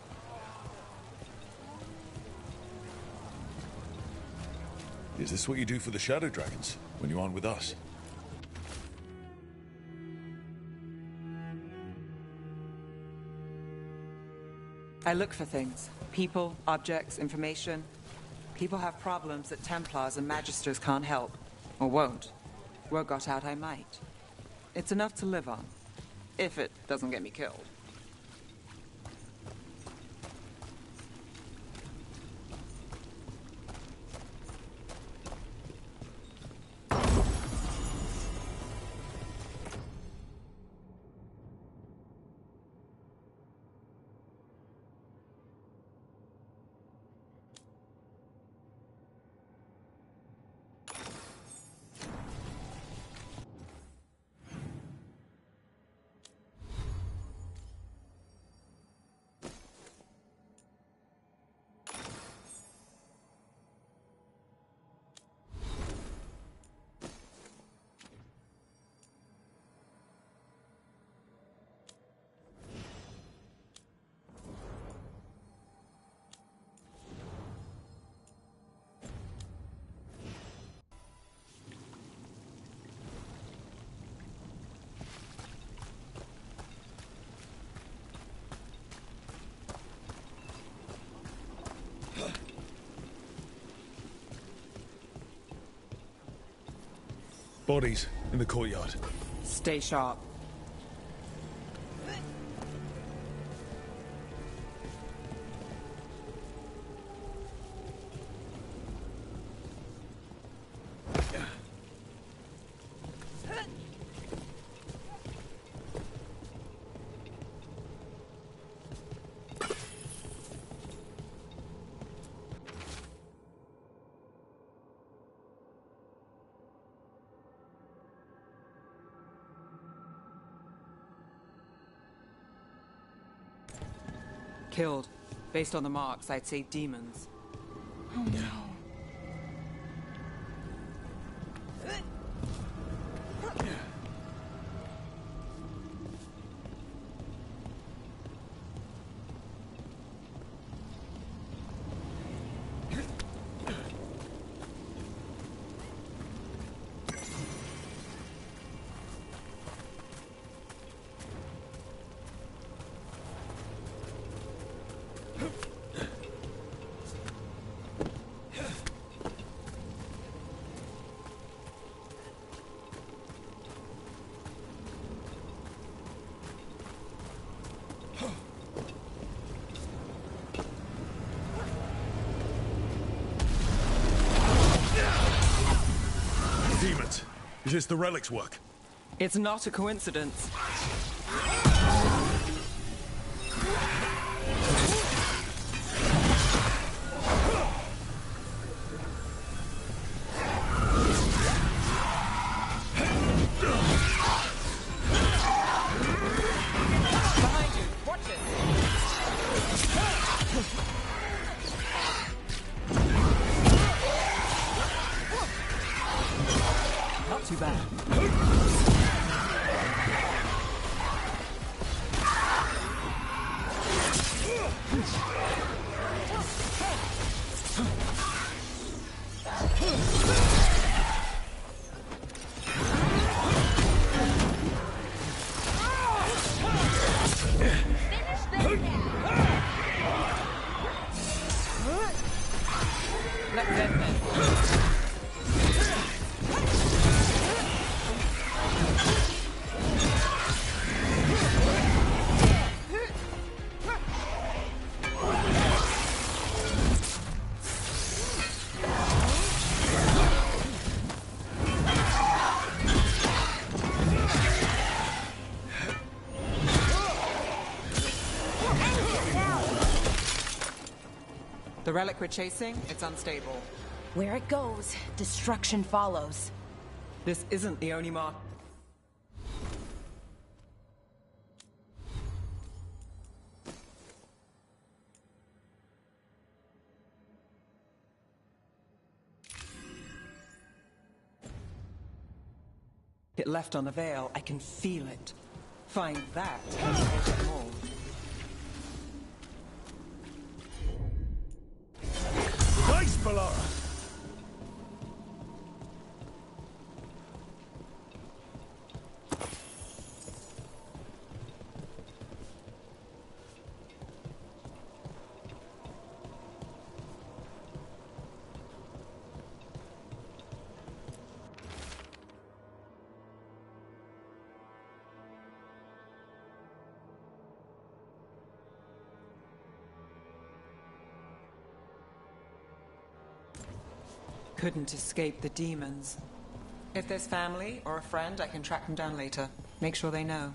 Is this what you do for the Shadow Dragons, when you aren't with us? I look for things. People, objects, information. People have problems that Templars and Magisters can't help. Or won't. Word got out I might. It's enough to live on. If it doesn't get me killed. Bodies in the courtyard. Stay sharp. Killed. Based on the marks, I'd say demons. Oh no. Demons. Is this the relic's work? It's not a coincidence. Not too bad. The relic we're chasing, it's unstable. Where it goes, destruction follows. This isn't the only mark. It left on the veil. I can feel it. Find that and we'll get them all. Balara. Couldn't escape the demons. If there's family or a friend, I can track them down later. Make sure they know.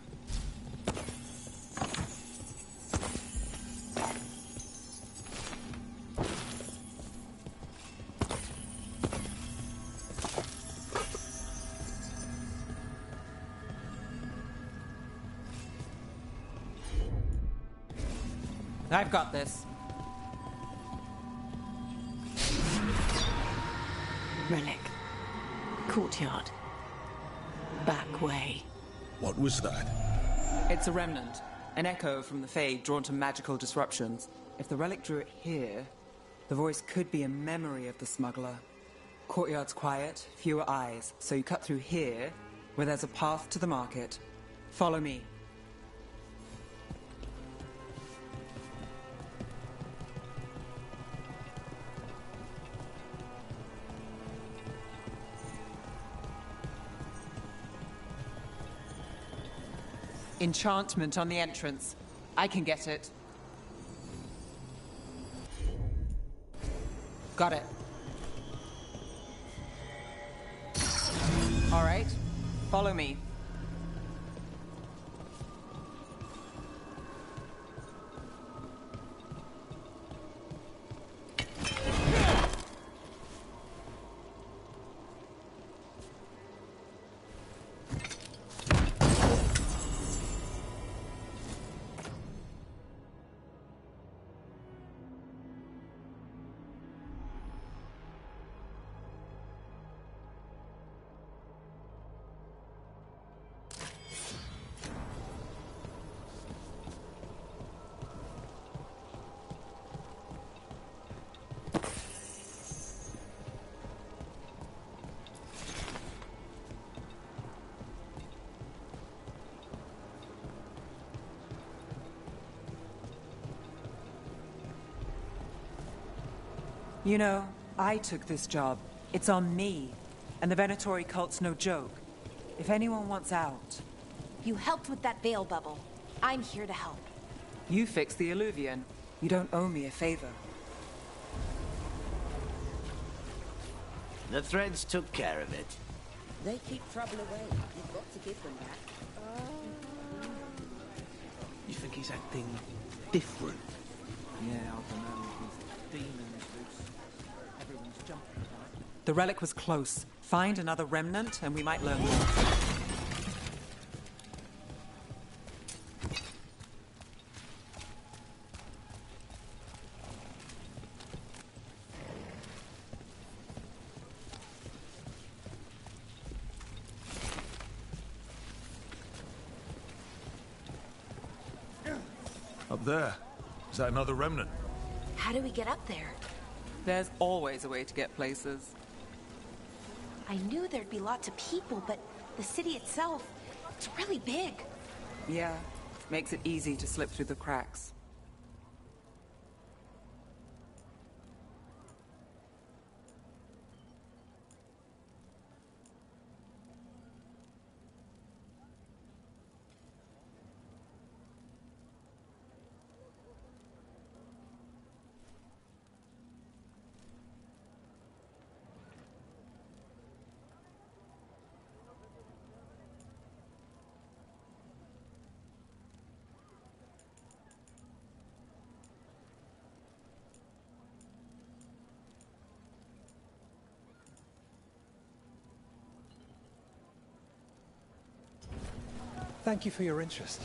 I've got this. Relic. Courtyard. Back way. What was that? It's a remnant. An echo from the Fade drawn to magical disruptions. If the relic drew it here, the voice could be a memory of the smuggler. Courtyard's quiet, fewer eyes, so you cut through here, where there's a path to the market. Follow me. Enchantment on the entrance. I can get it. Got it. All right. Follow me. You know, I took this job. It's on me. And the Venatori cult's no joke. If anyone wants out... You helped with that veil bubble. I'm here to help. You fixed the Illuvian. You don't owe me a favor. The threads took care of it. They keep trouble away. You've got to give them back. You think he's acting different? Yeah, I don't know. These demons loose. Everyone's jumping. The relic was close. Find another remnant and we might learn more. Up there. Is that another remnant? How do we get up there? There's always a way to get places. I knew there'd be lots of people, but the city itself, it's really big. Yeah, makes it easy to slip through the cracks. Thank you for your interest.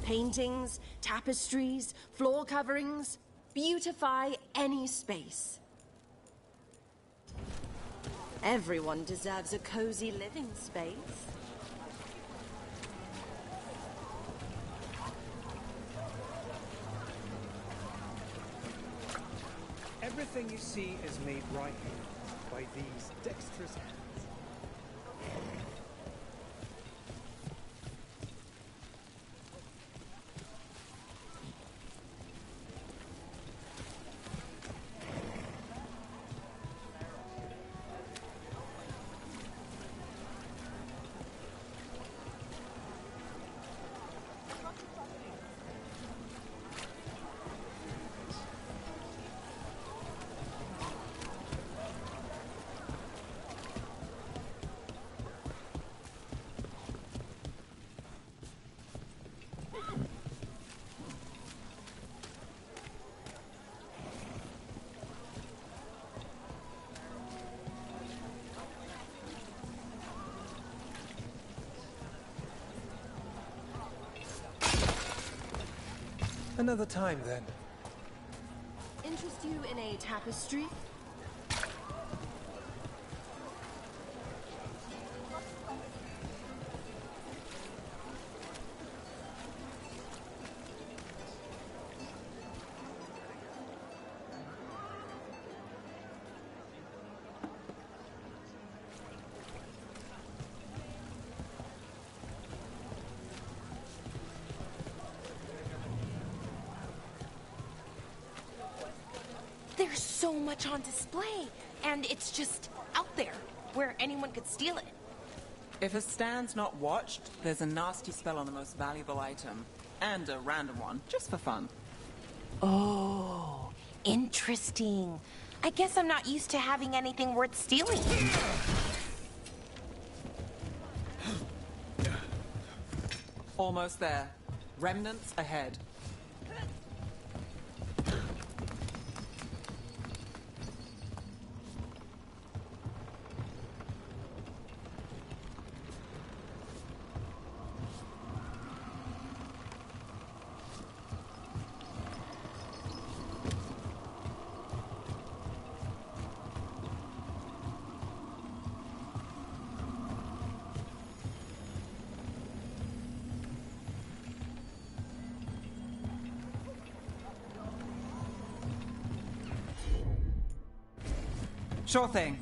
Paintings, tapestries, floor coverings. Beautify any space. Everyone deserves a cozy living space. Everything you see is made right here by these dexterous hands. Another time, then. Interest you in a tapestry? There's so much on display, and it's just out there, where anyone could steal it. If a stand's not watched, there's a nasty spell on the most valuable item. And a random one, just for fun. Oh, interesting. I guess I'm not used to having anything worth stealing. Almost there. Remnants ahead. Sure thing.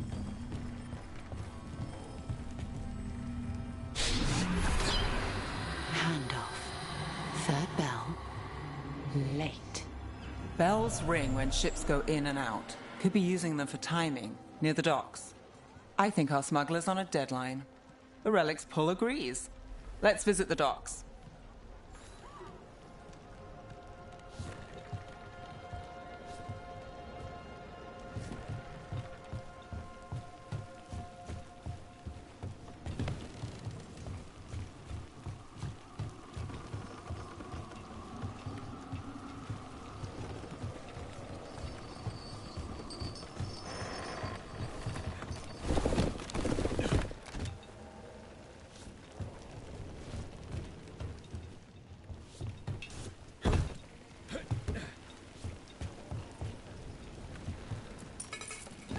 Handoff. Third bell. Late. Bells ring when ships go in and out. Could be using them for timing, near the docks. I think our smuggler's on a deadline. The Relic's pull agrees. Let's visit the docks.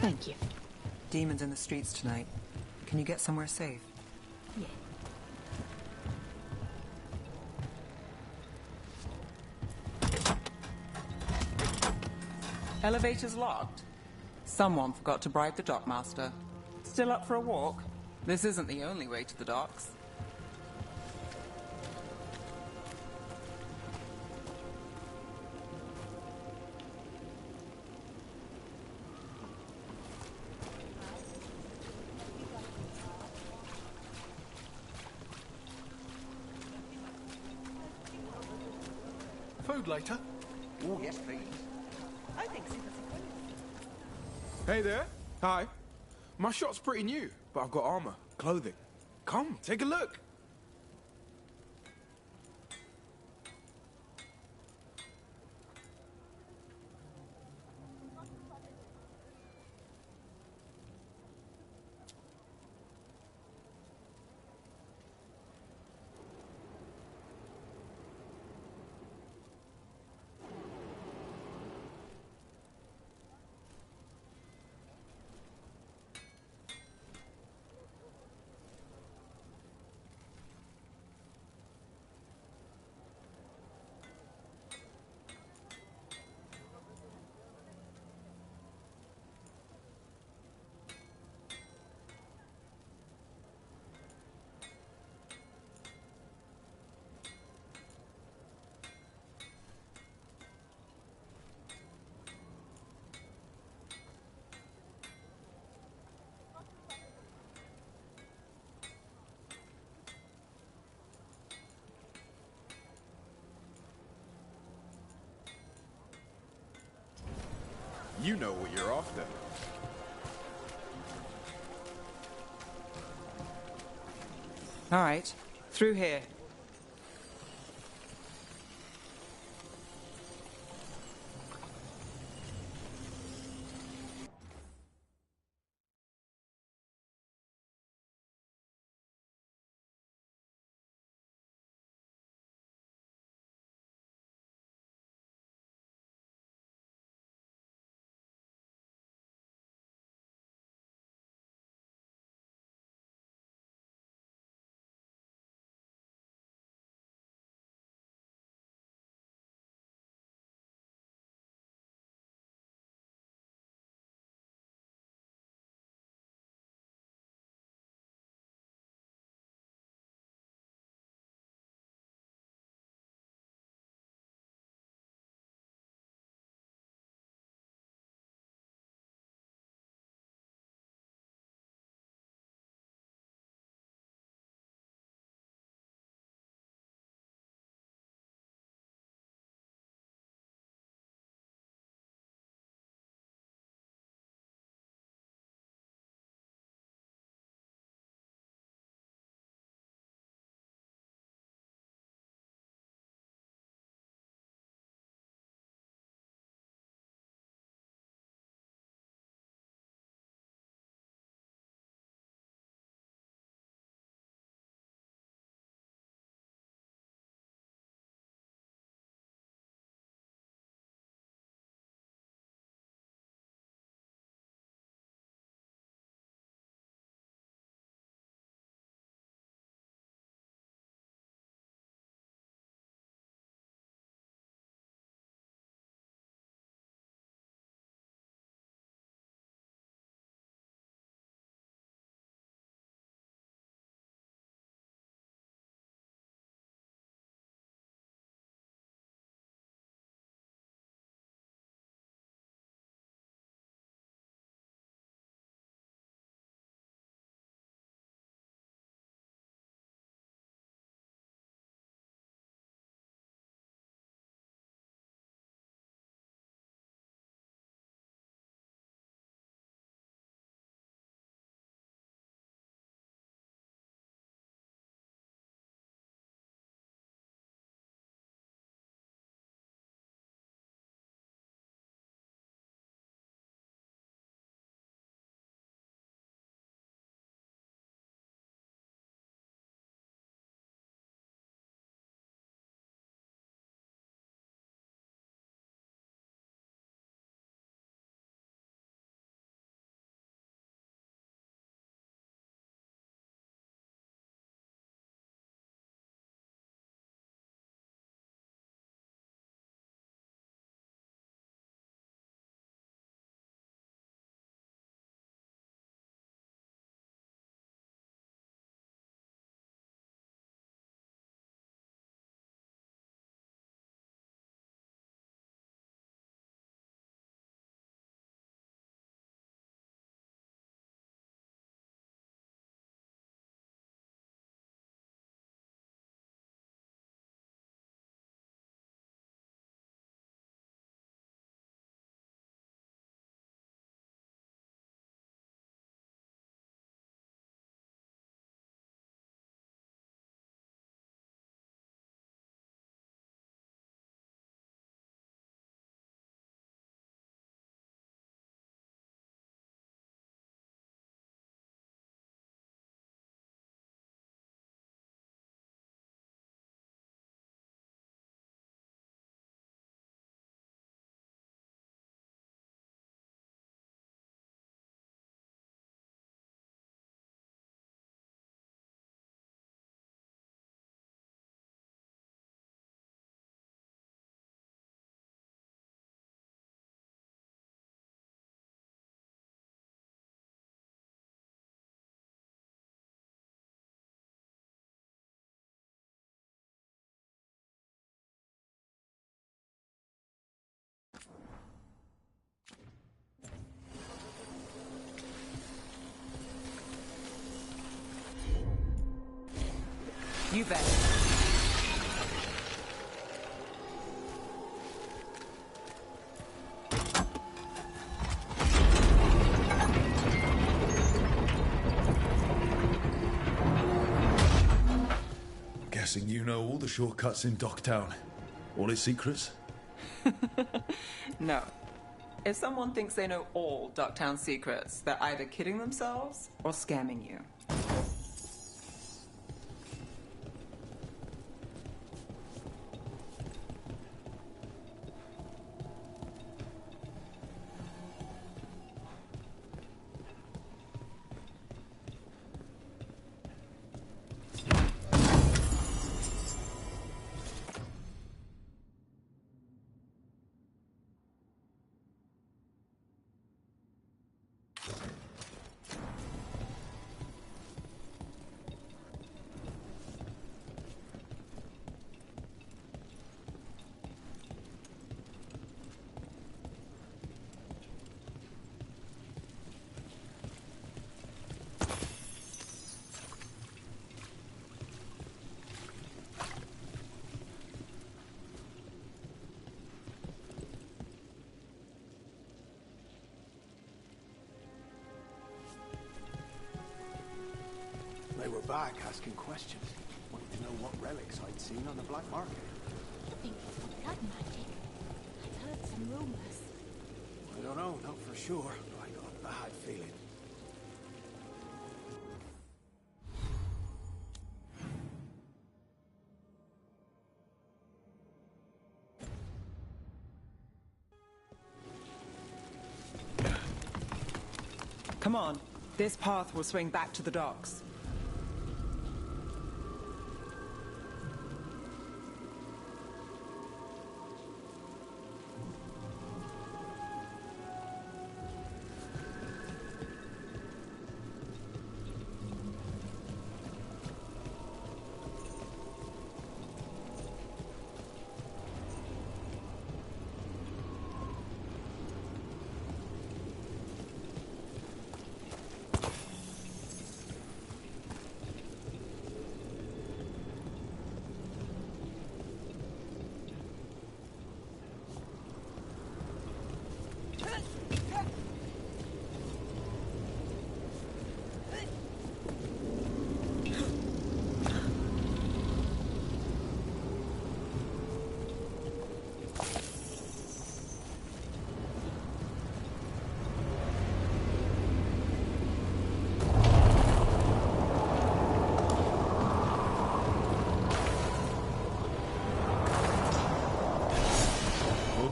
Thank you. Demons in the streets tonight. Can you get somewhere safe? Yeah. Elevator's locked. Someone forgot to bribe the dockmaster. Still up for a walk? This isn't the only way to the docks. Food later? Oh, yes, please. I think so. Hey there. Hi. My shop's pretty new, but I've got armor, clothing. Come, take a look. You know what you're after. All right, through here. You bet. guessing you know all the shortcuts in Docktown. All its secrets? No. If someone thinks they know all Ducktown secrets, they're either kidding themselves or scamming you. They were back asking questions. Wanted to know what relics I'd seen on the black market. I think it's blood magic. I've heard some rumors. I don't know, not for sure, but I got a bad feeling. Come on. This path will swing back to the docks.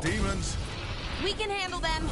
Demons. We can handle them.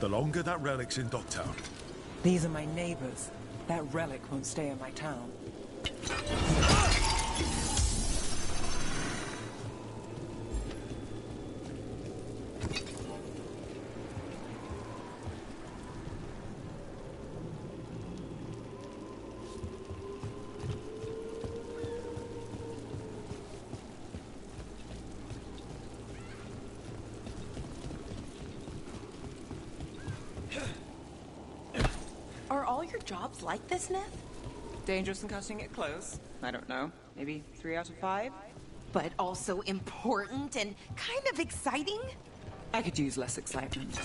The longer that relic's in Docktown. These are my neighbors. That relic won't stay in my town. Are all your jobs like this, Neth? Dangerous and cutting it close. I don't know. Maybe 3 out of 5? But also important and kind of exciting? I could use less excitement.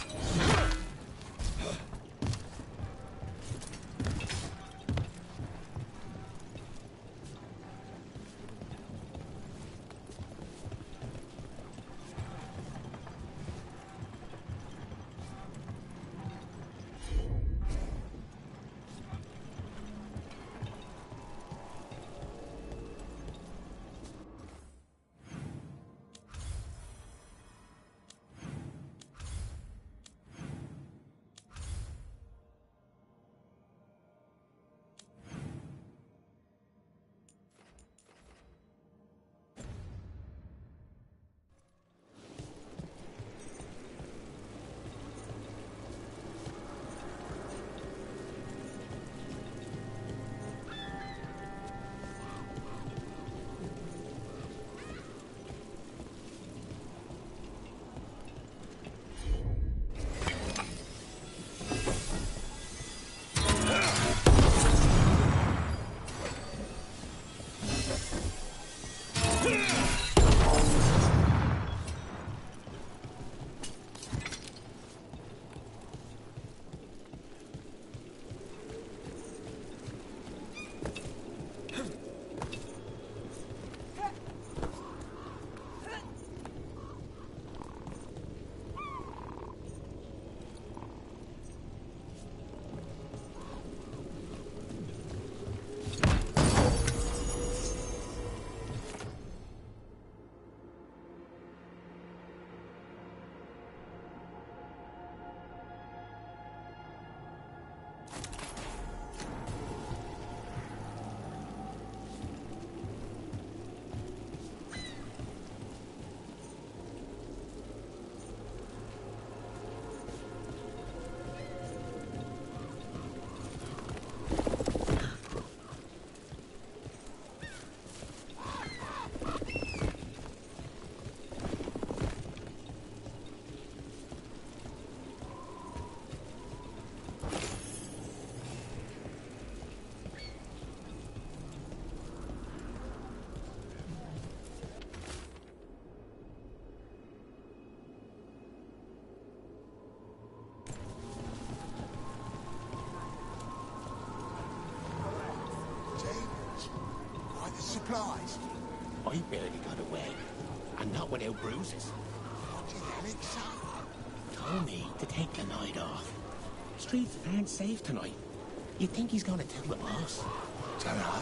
supplies? I barely got away, and not without bruises. What do you think, son? Told me to take the night off. Streets aren't safe tonight. You think he's gonna tell the boss? Dunno.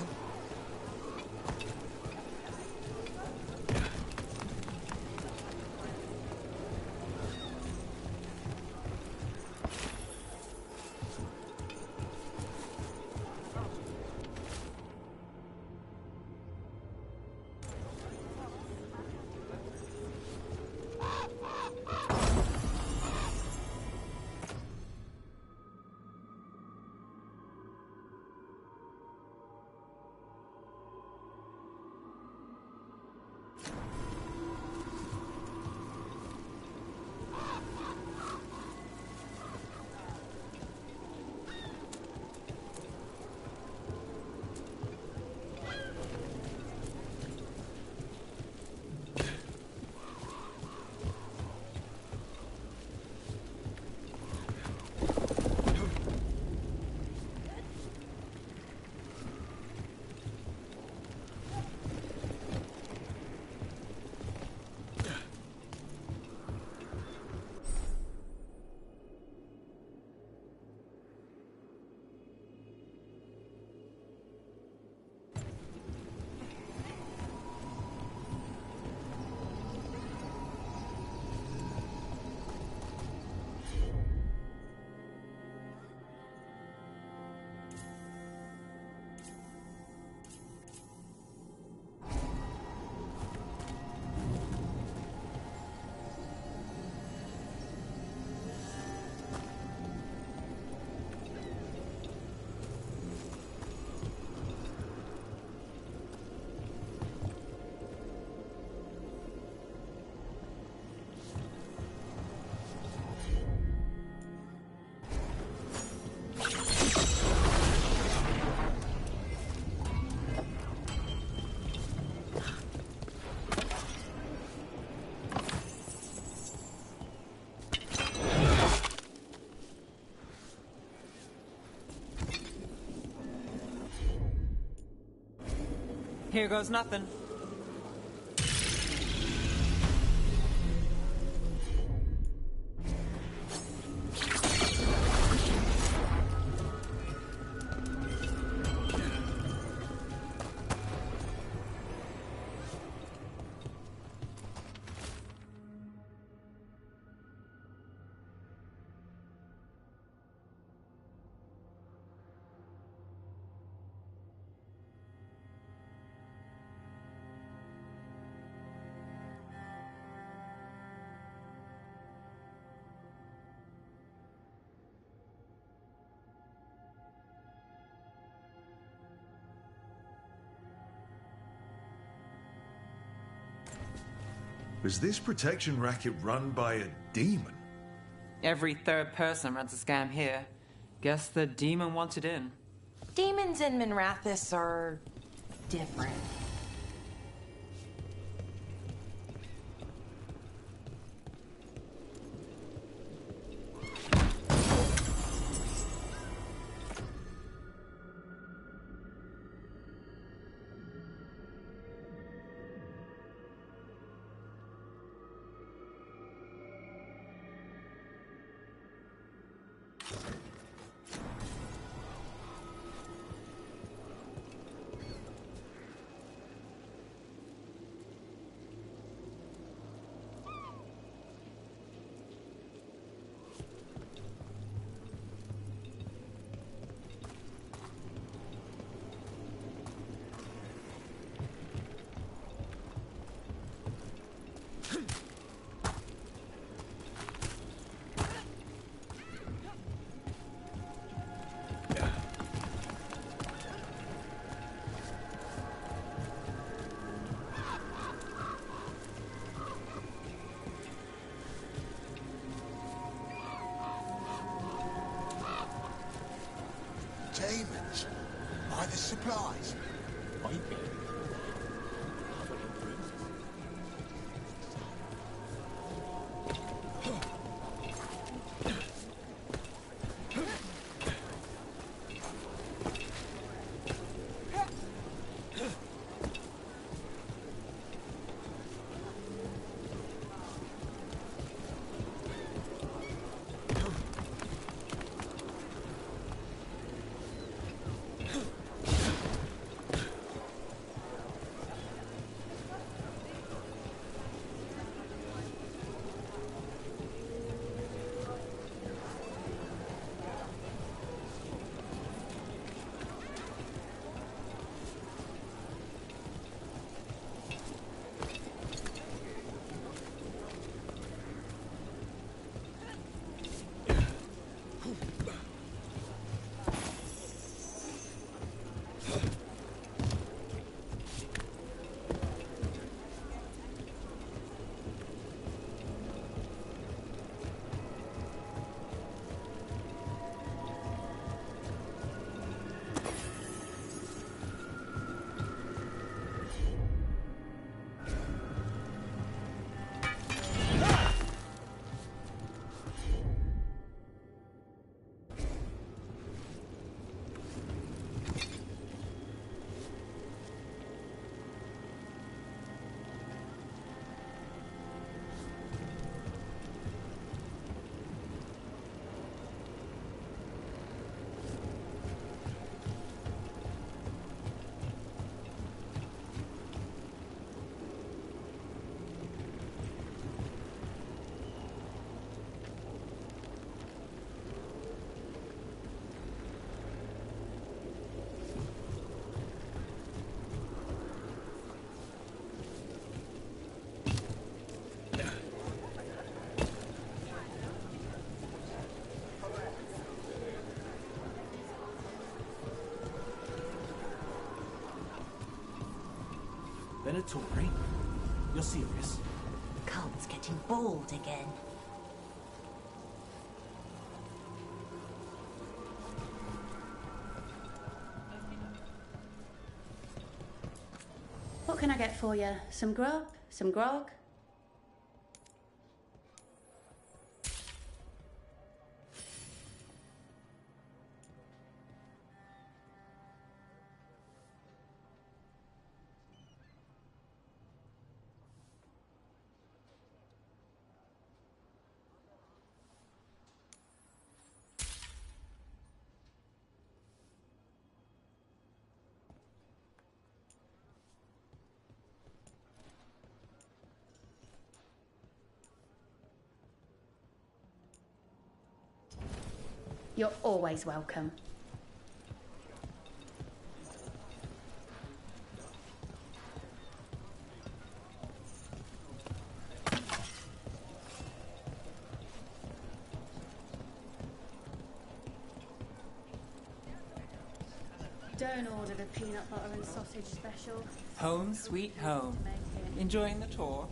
Here goes nothing. Was this protection racket run by a demon? Every third person runs a scam here. Guess the demon wanted in. Demons in Minrathous are different. Demons? By the supplies? I barely got away, not without bruises. Venatori? You're serious? Cult's getting bold again. What can I get for you? Some grub? Some grog? You're always welcome. Don't order the peanut butter and sausage special. Home sweet home. Enjoying the tour?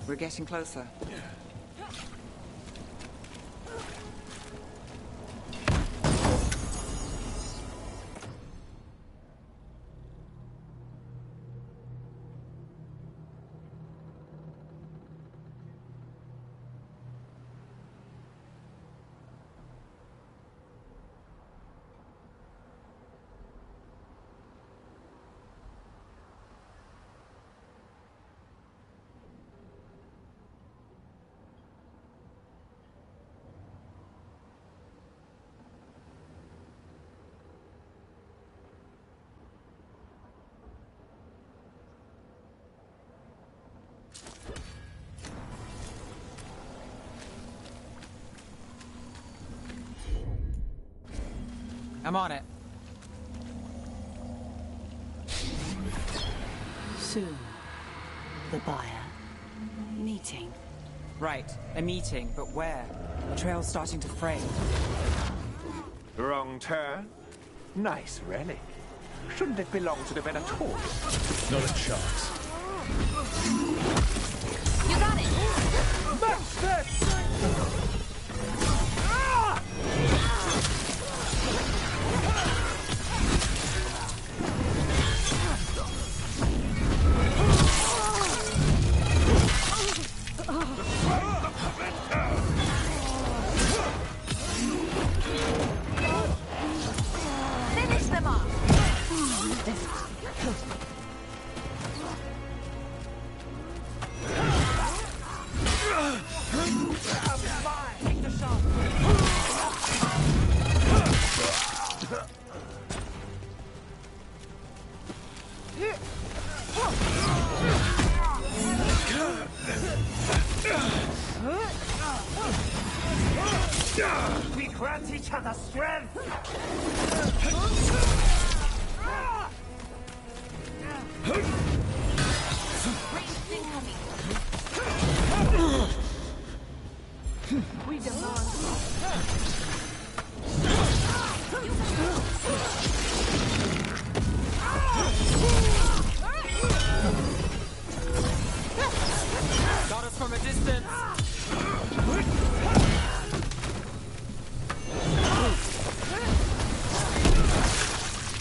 We're getting closer. I'm on it. Soon, the buyer. Meeting. Right, a meeting, but where? The trail's starting to fray. Wrong turn. Nice relic. Shouldn't it belong to the Venatori? Not a chance. You got it! Match that! Finish them off! We grant each other strength! Ranged incoming.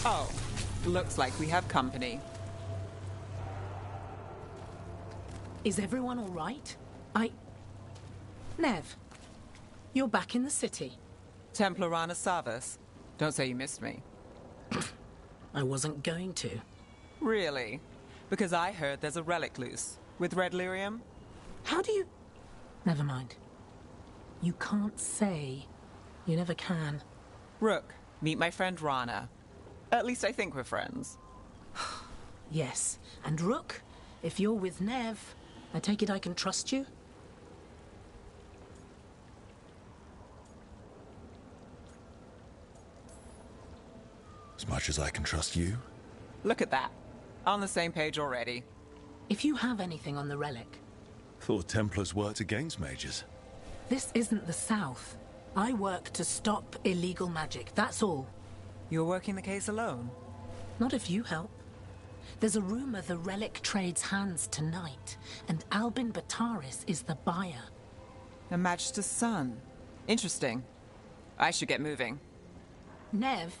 Oh, looks like we have company. Is everyone all right? Nev, you're back in the city. Templar Rana Savas. Don't say you missed me. I wasn't going to. Really? Because I heard there's a relic loose. With red lyrium? How do you... Never mind. You can't say. You never can. Rook, meet my friend Rana. At least I think we're friends. Yes. And Rook, if you're with Nev, I take it I can trust you? As much as I can trust you. Look at that. On the same page already. If you have anything on the relic... Thought Templars worked against mages. This isn't the South. I work to stop illegal magic, that's all. You're working the case alone? Not if you help. There's a rumor the relic trades hands tonight, and Albin Bataris is the buyer. A Magister's son. Interesting. I should get moving. Nev...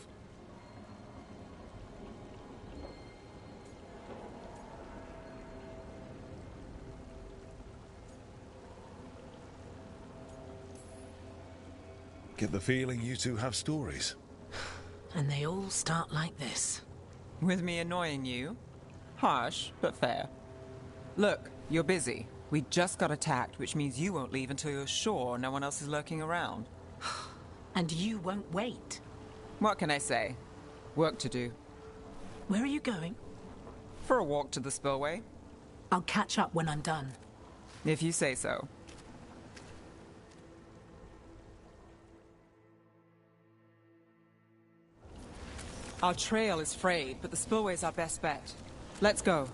Get the feeling you two have stories. And they all start like this. With me annoying you? Harsh, but fair. Look, you're busy. We just got attacked, which means you won't leave until you're sure no one else is lurking around. And you won't wait. What can I say? Work to do. Where are you going? For a walk to the spillway. I'll catch up when I'm done. If you say so. Our trail is frayed, but the spillway's our best bet. Let's go.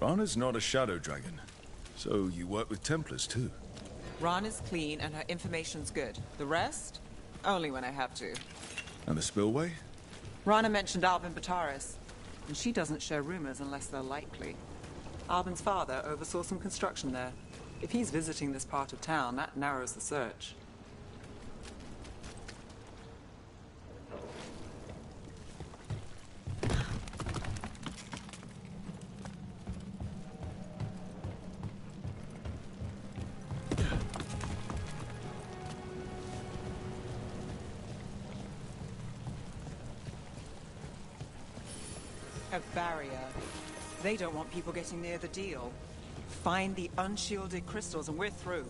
Rana's not a shadow dragon, so you work with Templars too. Rana's clean and her information's good. The rest? Only when I have to. And the spillway? Rana mentioned Albin Bataris, and she doesn't share rumors unless they're likely. Albin's father oversaw some construction there. If he's visiting this part of town, that narrows the search. A barrier. They don't want people getting near the deal. Find the unshielded crystals and we're through.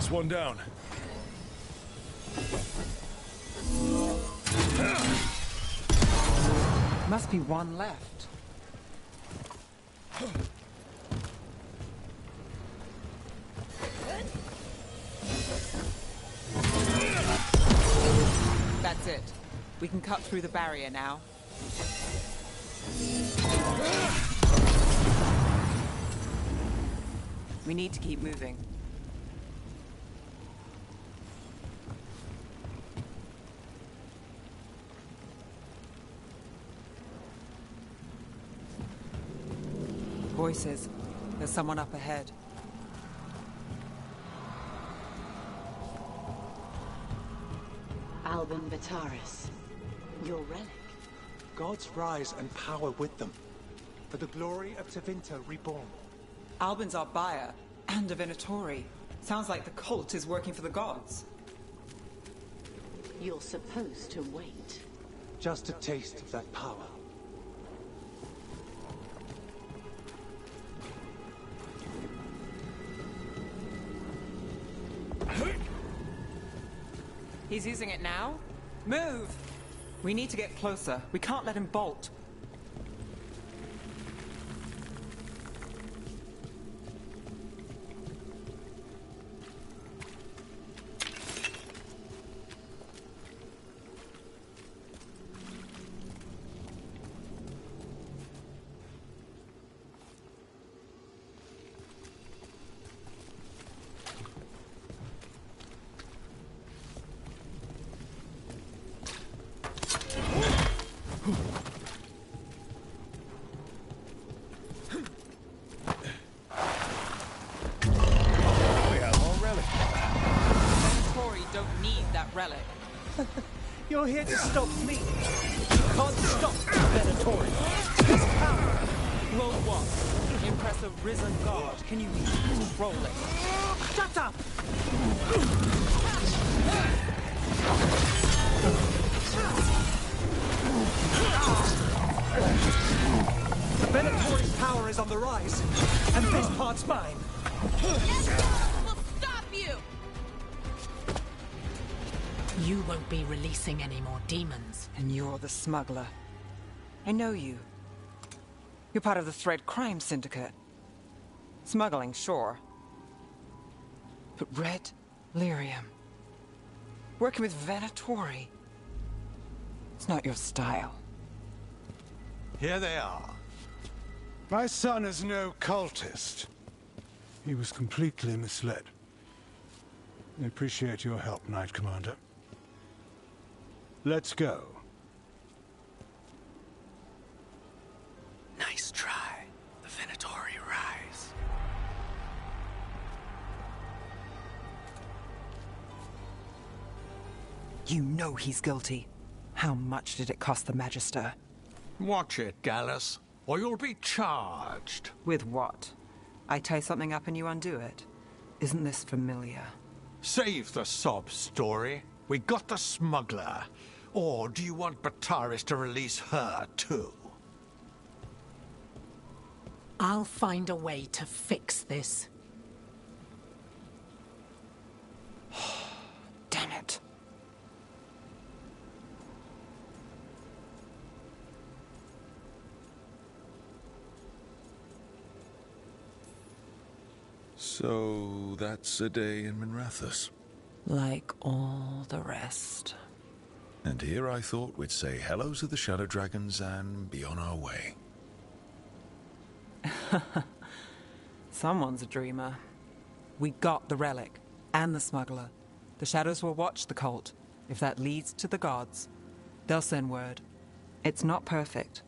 That's one down. Must be one left. That's it. We can cut through the barrier now. We need to keep moving. Voices. There's someone up ahead. Alban Bataris. Your relic. Gods rise and power with them. For the glory of Tevinter reborn. Alban's our buyer, and a Venatori. Sounds like the cult is working for the gods. You're supposed to wait. Just a taste of that power. He's using it now? Move! We need to get closer. We can't let him bolt. Relic. You're here to stop me. You can't stop Venatori. His power. Will what? Impress a risen god. Can you control it? Shut up! The Venatori's power is on the rise, and this part's mine. We'll stop you! You won't be releasing any more demons. And you're the smuggler. I know you. You're part of the Thread Crime Syndicate. Smuggling, sure. But Red Lyrium. Working with Venatori. It's not your style. Here they are. My son is no cultist. He was completely misled. I appreciate your help, Knight Commander. Let's go. Nice try. The Venatori rise. You know he's guilty. How much did it cost the Magister? Watch it, Gallus, or you'll be charged. With what? I tie something up and you undo it. Isn't this familiar? Save the sob story. We got the smuggler. Or do you want Bataris to release her, too? I'll find a way to fix this. Damn it. So that's a day in Minrathous. Like all the rest. And here I thought we'd say hello to the Shadow Dragons and be on our way. Someone's a dreamer. We got the relic and the smuggler. The Shadows will watch the cult. If that leads to the gods, they'll send word. It's not perfect,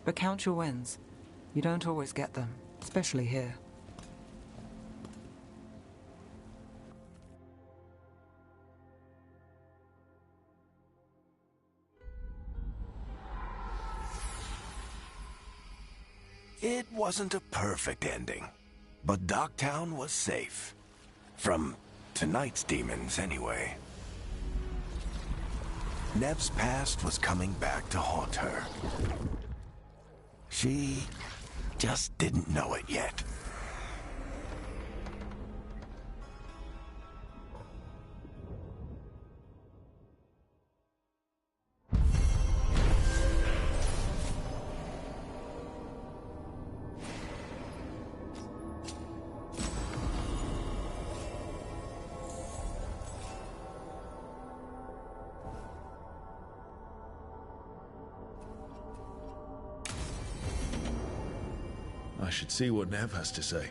but count your wins. You don't always get them, especially here. It wasn't a perfect ending, but Docktown was safe. From tonight's demons, anyway. Nev's past was coming back to haunt her. She just didn't know it yet. should see what Nev has to say.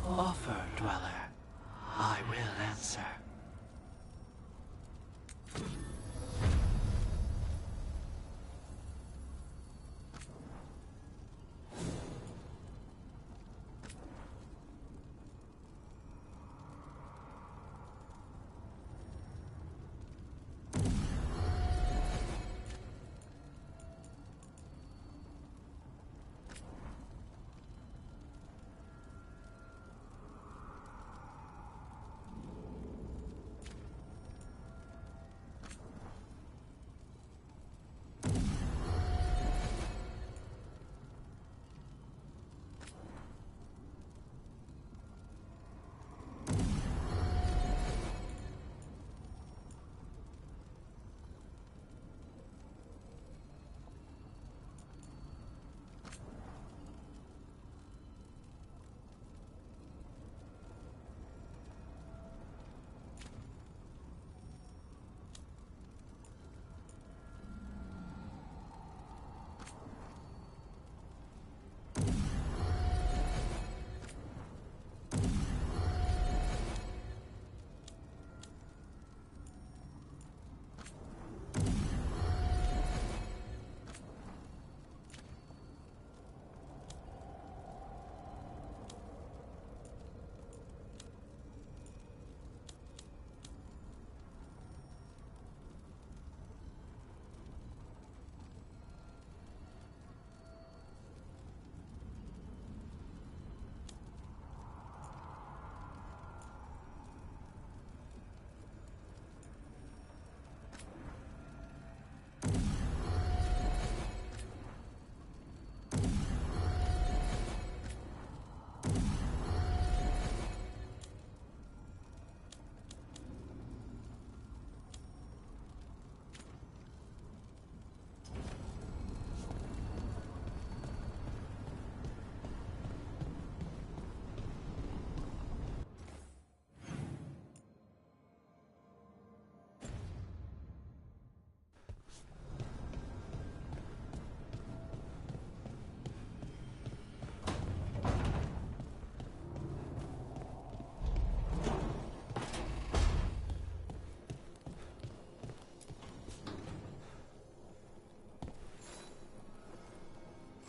Offer, Dweller. I will answer.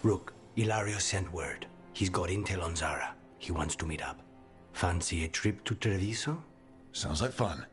Rook, Ilario sent word. He's got intel on Zara. He wants to meet up. Fancy a trip to Treviso? Sounds like fun.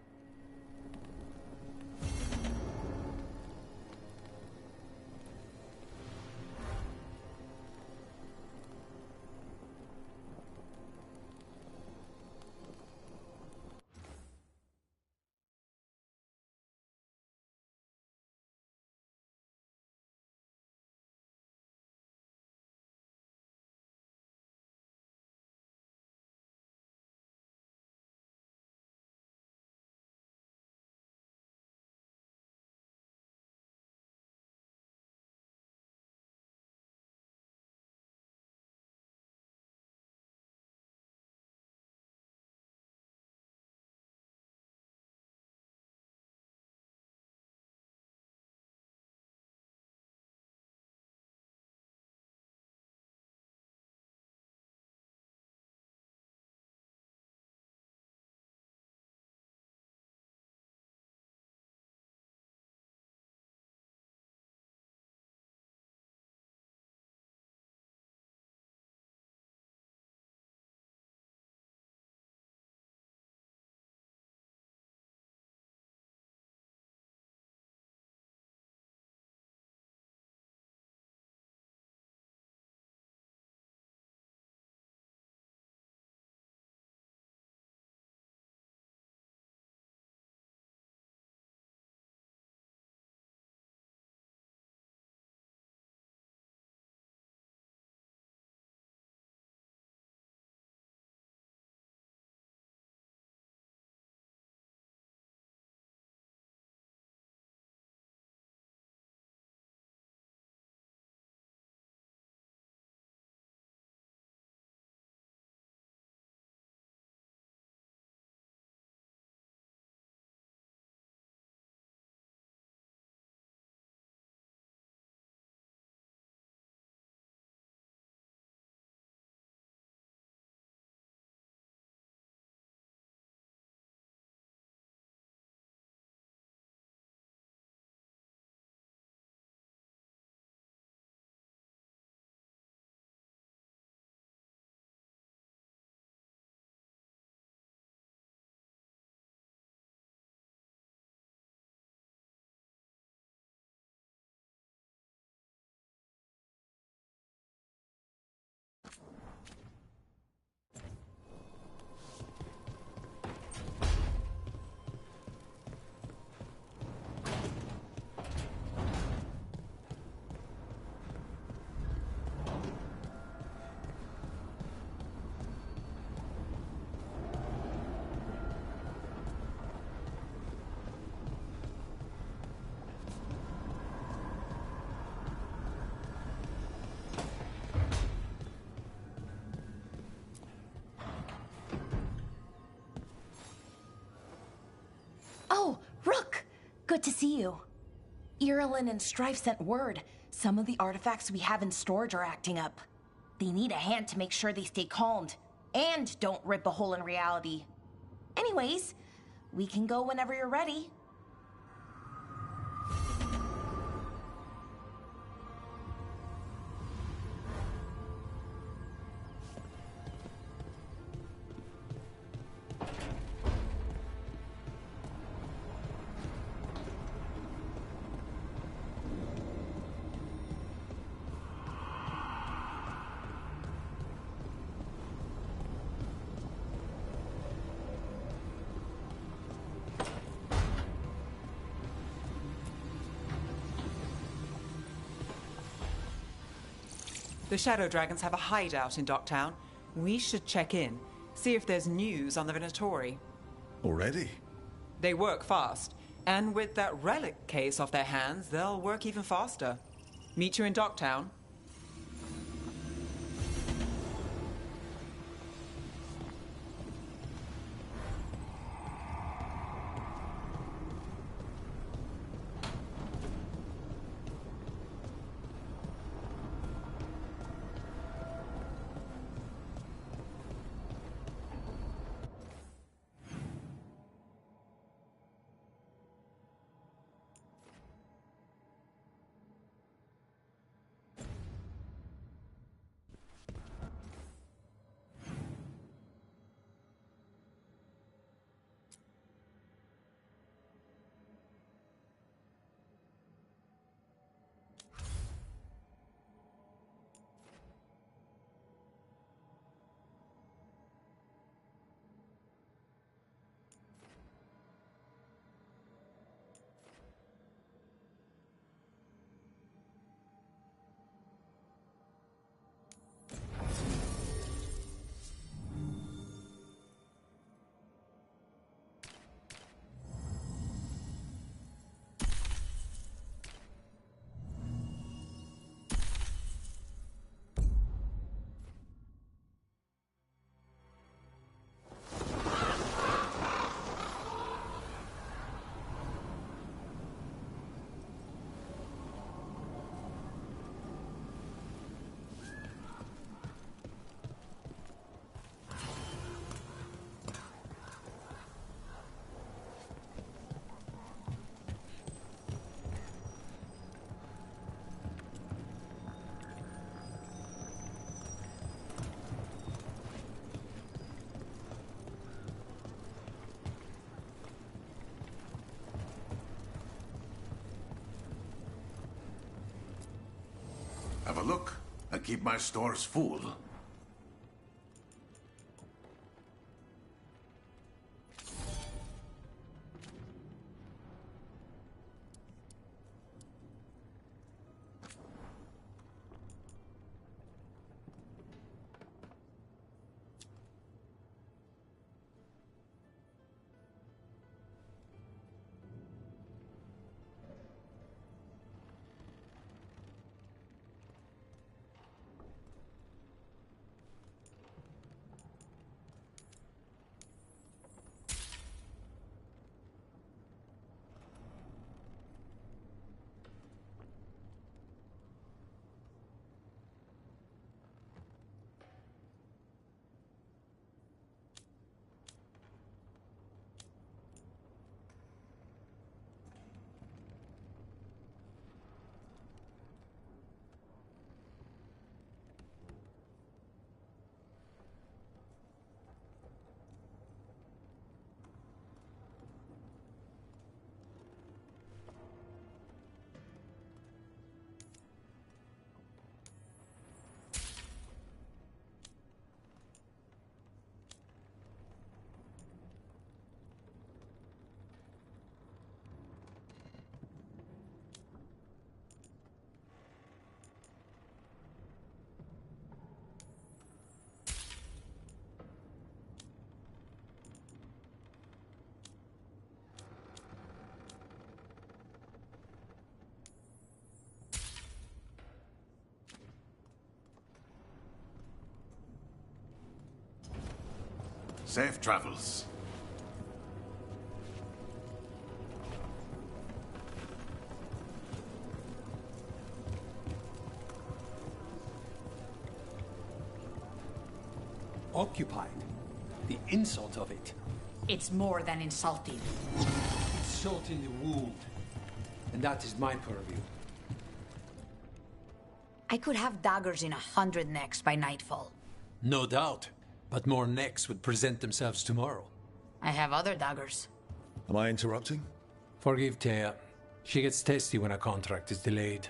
Oh, Rook! Good to see you. Irulan and Strife sent word. Some of the artifacts we have in storage are acting up. They need a hand to make sure they stay calmed. And don't rip a hole in reality. Anyways, we can go whenever you're ready. The Shadow Dragons have a hideout in Docktown. We should check in, see if there's news on the Venatori. Already? They work fast, and with that relic case off their hands, they'll work even faster. Meet you in Docktown. Have a look and keep my stores full. Safe travels. Occupied. The insult of it. It's more than insulting. It's salt in the wound. And that is my purview. I could have daggers in 100 necks by nightfall. No doubt. But more necks would present themselves tomorrow. I have other daggers. Am I interrupting? Forgive Thea. She gets testy when a contract is delayed.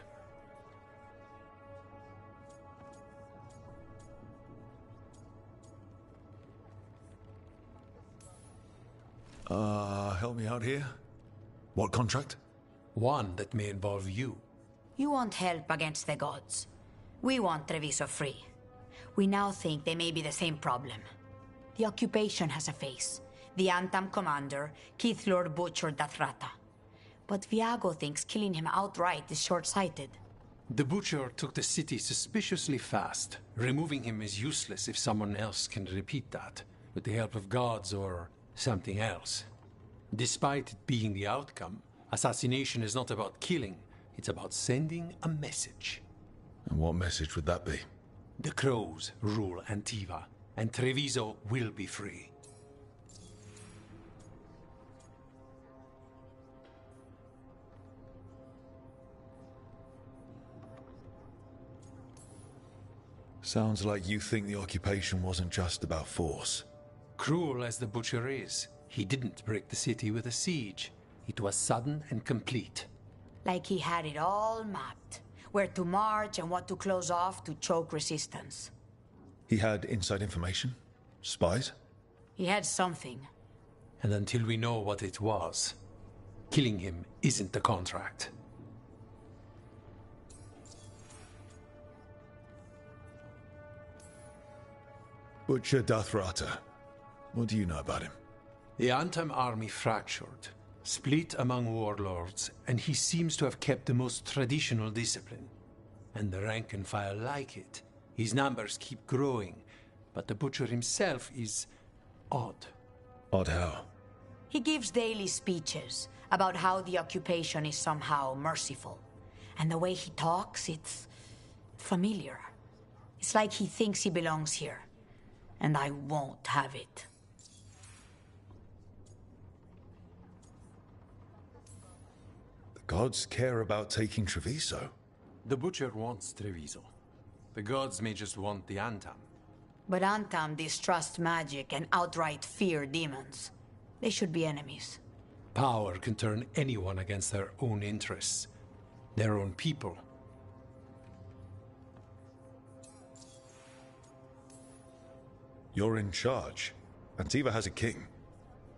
Help me out here. What contract? One that may involve you. You want help against the gods. We want Treviso free. We now think they may be the same problem. The occupation has a face. The Antam commander, Keith Lord Butcher Dathrata. But Viago thinks killing him outright is short-sighted. The Butcher took the city suspiciously fast. Removing him is useless if someone else can repeat that, with the help of gods or something else. Despite it being the outcome, assassination is not about killing, it's about sending a message. And what message would that be? The Crows rule Antiva, and Treviso will be free. Sounds like you think the occupation wasn't just about force. Cruel as the Butcher is, he didn't break the city with a siege. It was sudden and complete. Like he had it all mapped. Where to march and what to close off to choke resistance. He had inside information? Spies? He had something. And until we know what it was, killing him isn't the contract. Butcher Dathrata. What do you know about him? The Antam army fractured, split among warlords, and he seems to have kept the most traditional discipline. And the rank and file like it. His numbers keep growing, but the Butcher himself is odd. Odd how? He gives daily speeches about how the occupation is somehow merciful. And the way he talks, it's familiar. It's like he thinks he belongs here. And I won't have it. The gods care about taking Treviso. The Butcher wants Treviso. The gods may just want the Antam. But Antam distrust magic and outright fear demons. They should be enemies. Power can turn anyone against their own interests, their own people. You're in charge. Antiva has a king.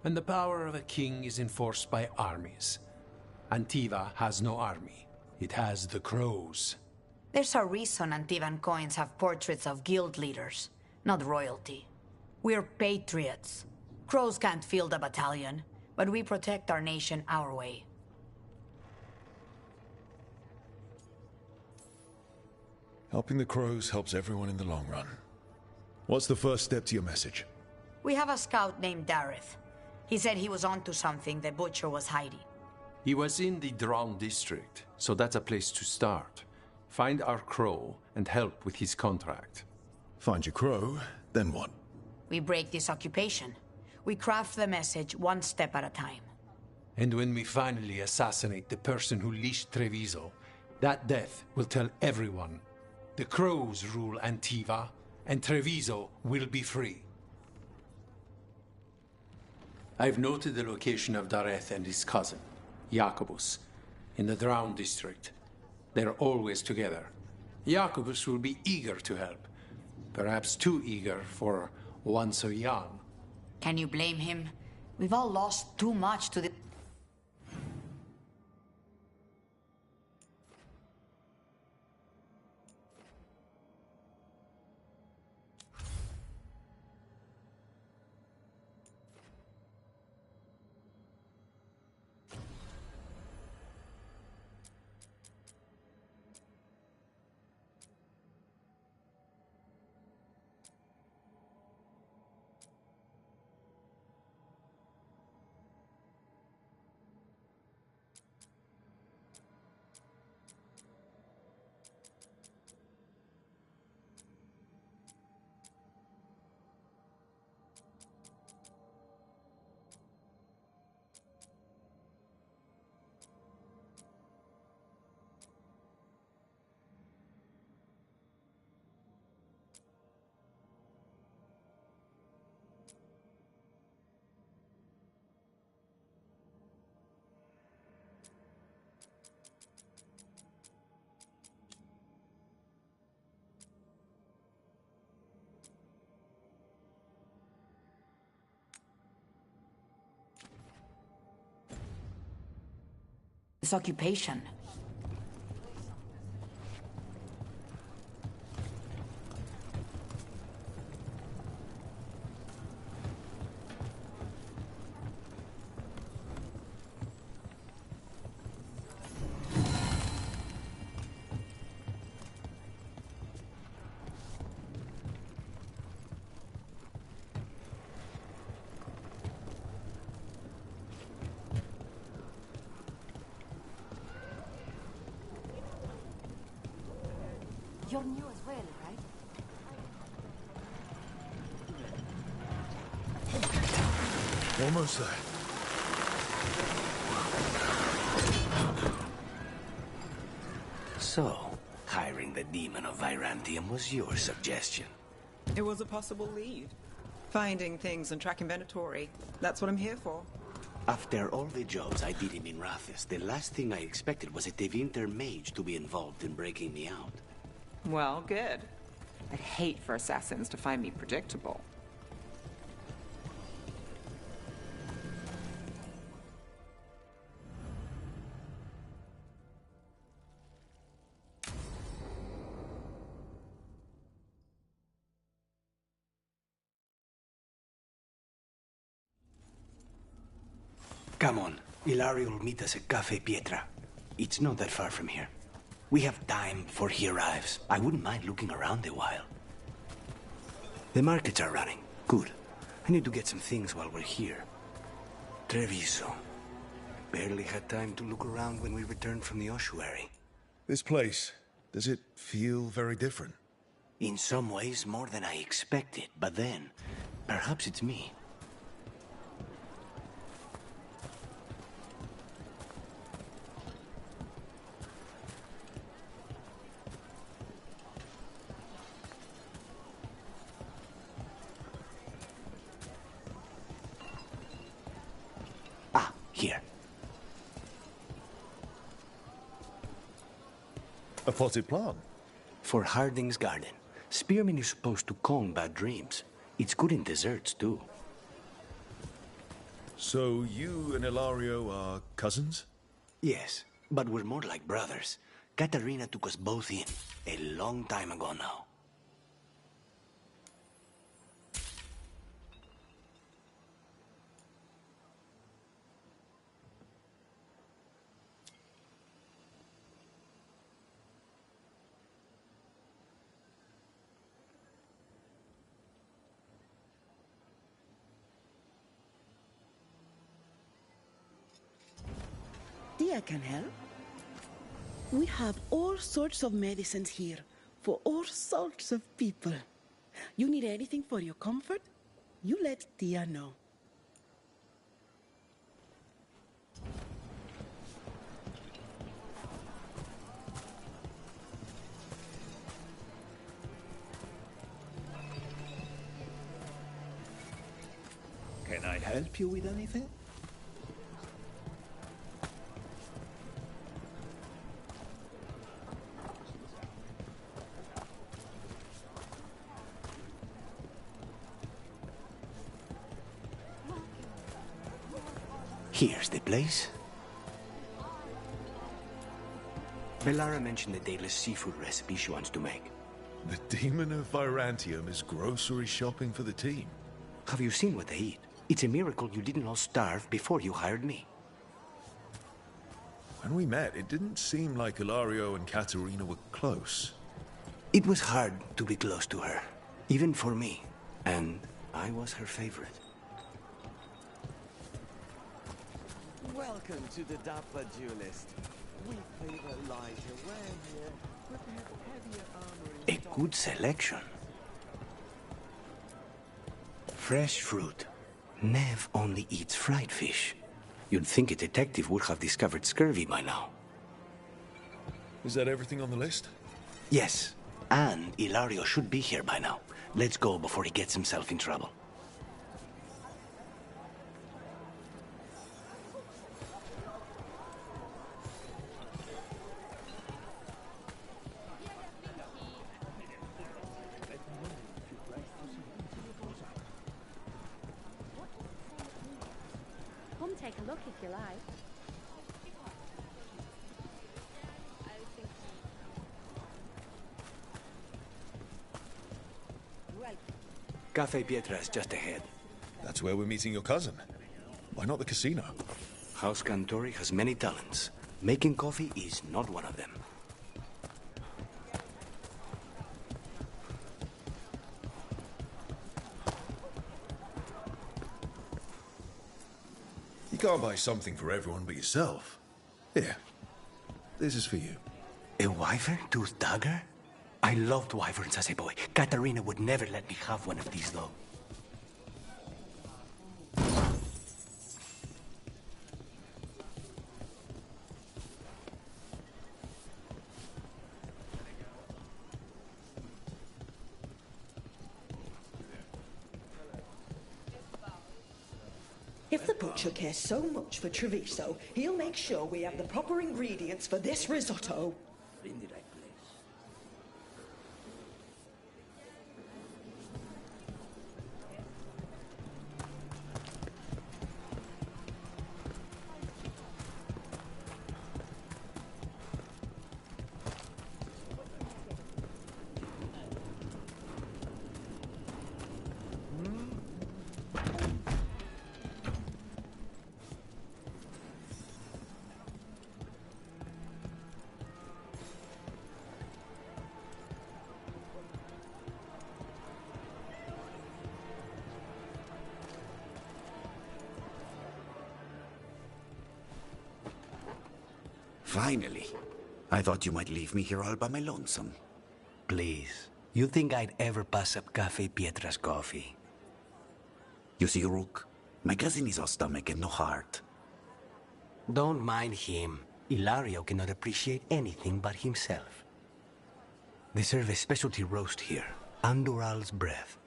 And the power of a king is enforced by armies. Antiva has no army. It has the crows. There's a reason Antivan coins have portraits of guild leaders, not royalty. We're patriots. Crows can't field a battalion, but we protect our nation our way. Helping the crows helps everyone in the long run. What's the first step to your message? We have a scout named Dareth. He said he was onto something the Butcher was hiding. He was in the Drown district, so that's a place to start. Find our crow and help with his contract. Find your crow, then what? We break this occupation. We craft the message one step at a time. And when we finally assassinate the person who leashed Treviso, that death will tell everyone. The crows rule Antiva, and Treviso will be free. I've noted the location of Dareth and his cousin, Jacobus, in the Drown district. They're always together. Jacobus will be eager to help. Perhaps too eager for one so young. Can you blame him? We've all lost too much to the... This occupation. You're new as well, right? Almost there. So, hiring the demon of Virantium was your suggestion. It was a possible lead. Finding things and tracking Venatori. That's what I'm here for. After all the jobs I did in Minrathis, the last thing I expected was a Tevinter mage to be involved in breaking me out. Well, good. I'd hate for assassins to find me predictable. Come on. Ilario will meet us at Cafe Pietra. It's not that far from here. We have time before he arrives. I wouldn't mind looking around a while. The markets are running. Good. I need to get some things while we're here. Treviso. Barely had time to look around when we returned from the ossuary. This place, does it feel very different? In some ways, more than I expected. But then, perhaps it's me. Here. A potted plant? For Harding's garden. Spearmint is supposed to calm bad dreams. It's good in desserts, too. So you and Ilario are cousins? Yes, but we're more like brothers. Katarina took us both in, a long time ago now. Tia can help. We have all sorts of medicines here for all sorts of people. You need anything for your comfort? You let Tia know. Can I help you with anything? Here's the place. Belara mentioned the dayless seafood recipe she wants to make. The Demon of Virantium is grocery shopping for the team. Have you seen what they eat? It's a miracle you didn't all starve before you hired me. When we met, it didn't seem like Ilario and Katerina were close. It was hard to be close to her, even for me. And I was her favorite. Welcome to the Dapper Duelist. We favor lighter wear here, but we have heavier armor in A good selection. Fresh fruit. Nev only eats fried fish. You'd think a detective would have discovered scurvy by now. Is that everything on the list? Yes, and Ilario should be here by now. Let's go before he gets himself in trouble. Come take a look if you like. Cafe Pietra is just ahead. That's where we're meeting your cousin. Why not the casino? House Cantori has many talents. Making coffee is not one of them. You can't buy something for everyone but yourself. Here, this is for you. A wyvern tooth dagger? I loved wyverns as a boy. Katarina would never let me have one of these, though. If the butcher cares so much for Treviso, he'll make sure we have the proper ingredients for this risotto. In the right place. Finally. I thought you might leave me here all by my lonesome. Please. You think I'd ever pass up Cafe Pietra's coffee? You see, Rook, my cousin is all stomach and no heart. Don't mind him. Ilario cannot appreciate anything but himself. They serve a specialty roast here, Andoral's breath.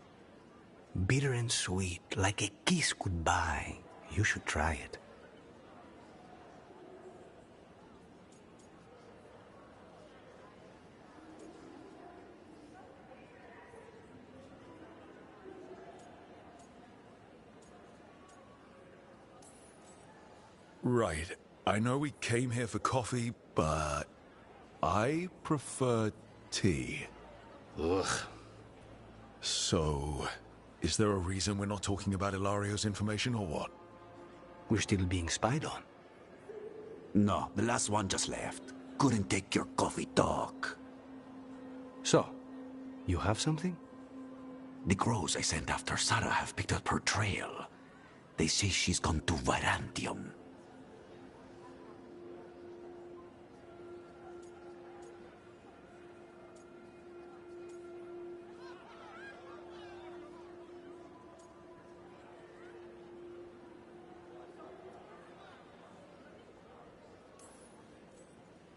Bitter and sweet, like a kiss goodbye. You should try it. Right. I know we came here for coffee, but I prefer tea. Ugh. So, is there a reason we're not talking about Hilario's information or what? We're still being spied on. No, the last one just left. Couldn't take your coffee talk. So, you have something? The crows I sent after Sarah have picked up her trail. They say she's gone to Varantium.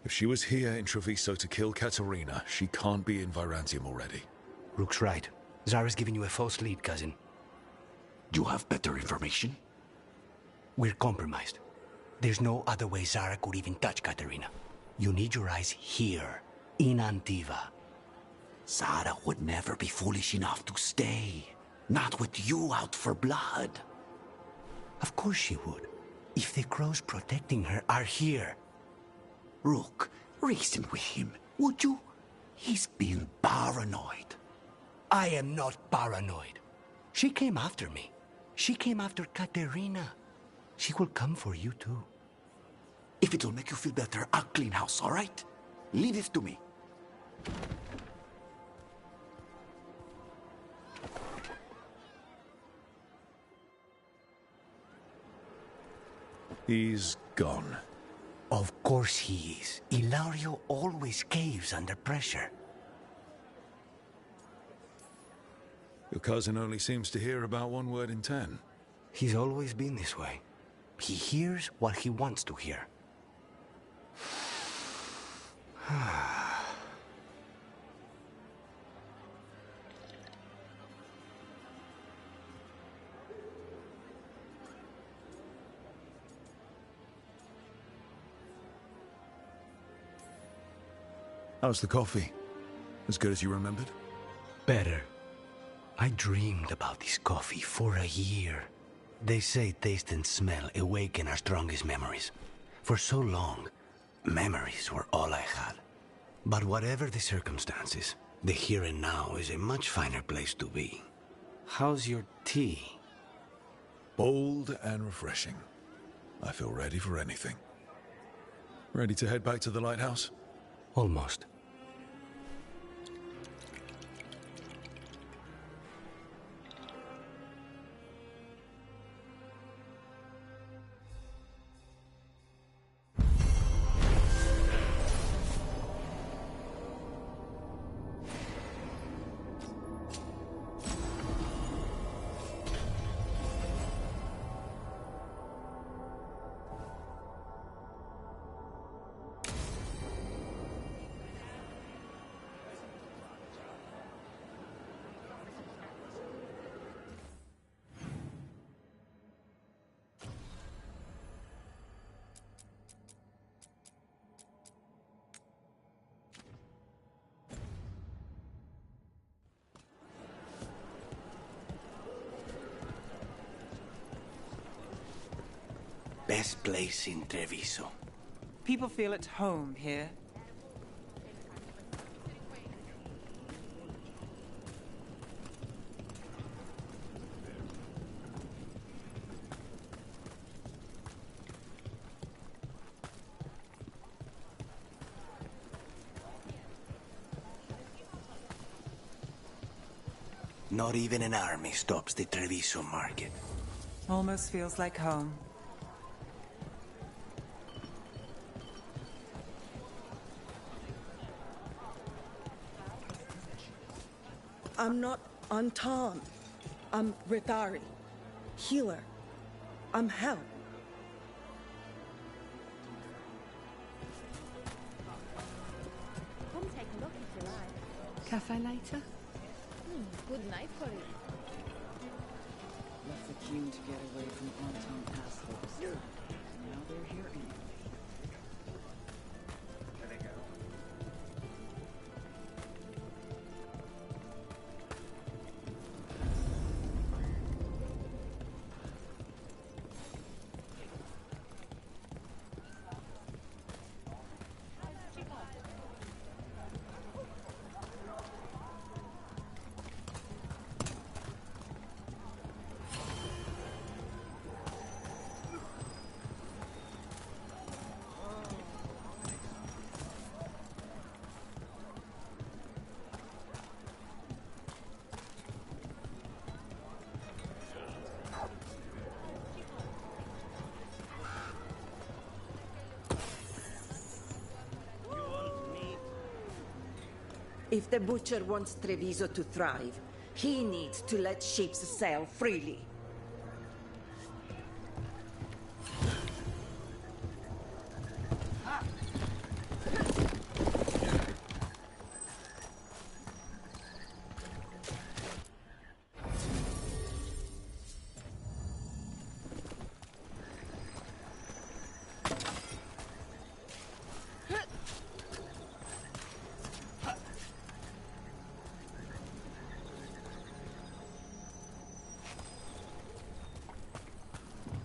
If she was here in Treviso to kill Katerina, she can't be in Virantium already. Rook's right. Zara's giving you a false lead, cousin. You have better information? We're compromised. There's no other way Zara could even touch Katerina. You need your eyes here, in Antiva. Zara would never be foolish enough to stay. Not with you out for blood. Of course she would. If the crows protecting her are here. Rook, reason with him, would you? He's being paranoid. I am not paranoid. She came after me. She came after Katerina. She will come for you too. If it'll make you feel better, I'll clean house, all right? Leave this to me. He's gone. Of course he is. Hilario always caves under pressure. Your cousin only seems to hear about one word in 10. He's always been this way. He hears what he wants to hear. How's the coffee? As good as you remembered? Better. I dreamed about this coffee for a year. They say taste and smell awaken our strongest memories. For so long, memories were all I had. But whatever the circumstances, the here and now is a much finer place to be. How's your tea? Bold and refreshing. I feel ready for anything. Ready to head back to the lighthouse? Almost. Best place in Treviso. People feel at home here. Not even an army stops the Treviso market. Almost feels like home. I'm not Anton. I'm Rithari. Healer. I'm Hel. Come take a look if you like. Cafe later? Good night for you. Left the queue to get away from Anton assholes. Now they're here anyway. If the Butcher wants Treviso to thrive, he needs to let ships sail freely.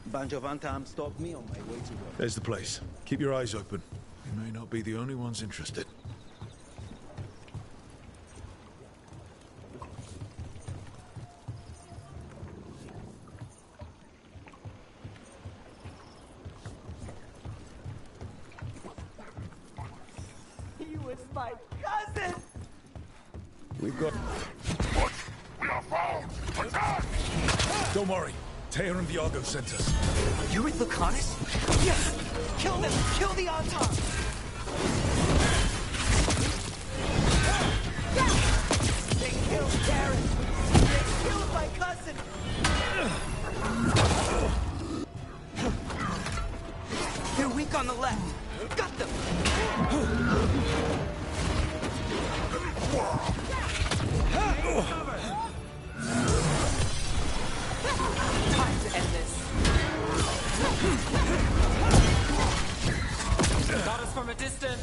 Banjo Van Tam stopped me on my way to work. There's the place. Keep your eyes open. You may not be the only ones interested. He was my cousin! We've got... What? We are found! Attack! Don't worry. Teher and Viago sent us. Are you with Lucanus? Yes! Kill them! Kill the Antar! They killed Darren! They killed my cousin! They're weak on the left! Got them! Time to end this. Got us from a distance.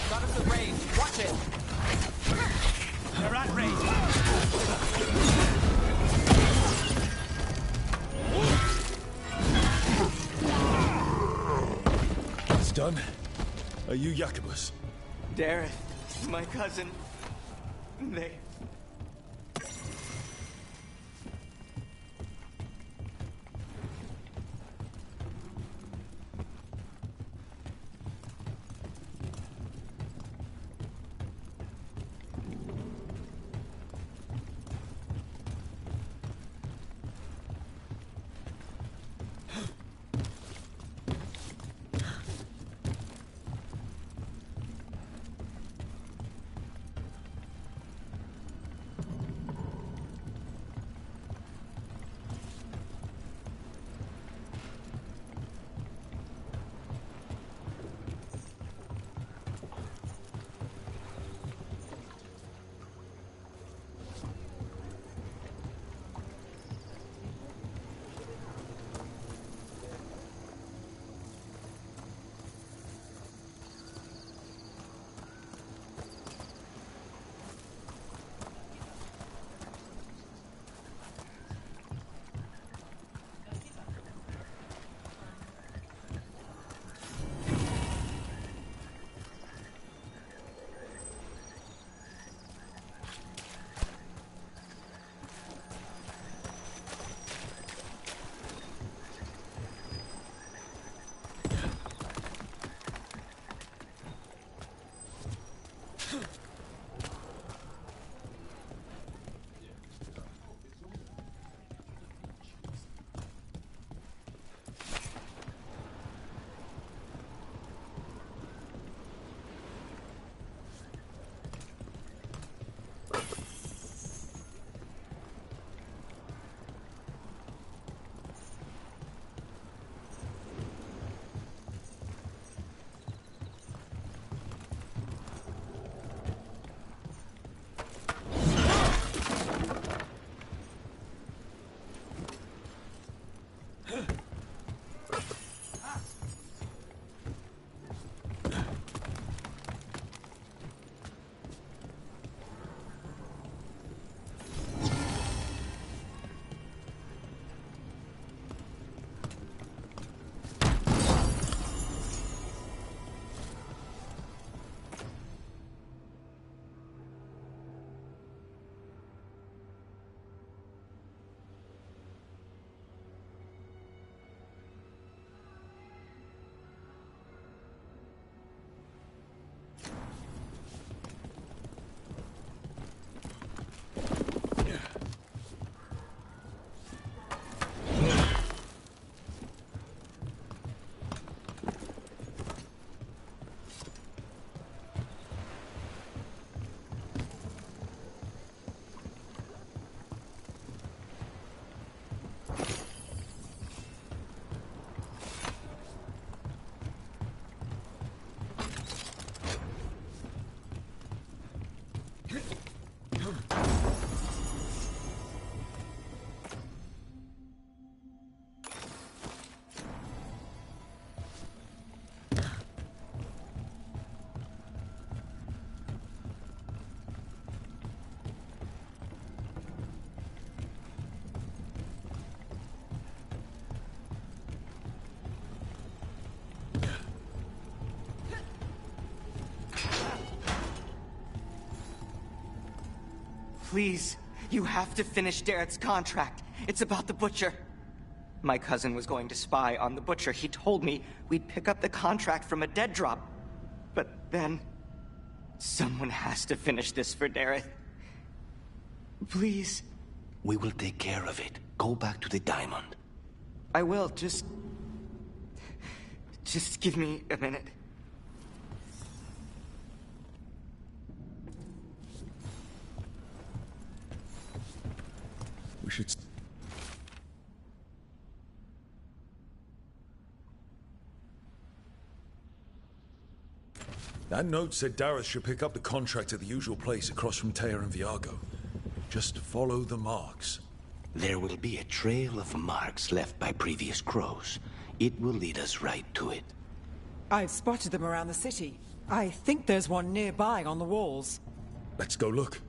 Got us at range. Watch it. They're at range. It's done. Are you Jacobus? Darren, my cousin. They... Please, you have to finish Dareth's contract. It's about the Butcher. My cousin was going to spy on the Butcher. He told me we'd pick up the contract from a dead drop. But then... someone has to finish this for Dareth. Please. We will take care of it. Go back to the diamond. I will, just give me a minute. We should... That note said Dareth should pick up the contract at the usual place across from Teir and Viago. Just follow the marks. There will be a trail of marks left by previous crows. It will lead us right to it. I've spotted them around the city. I think there's one nearby on the walls. Let's go look.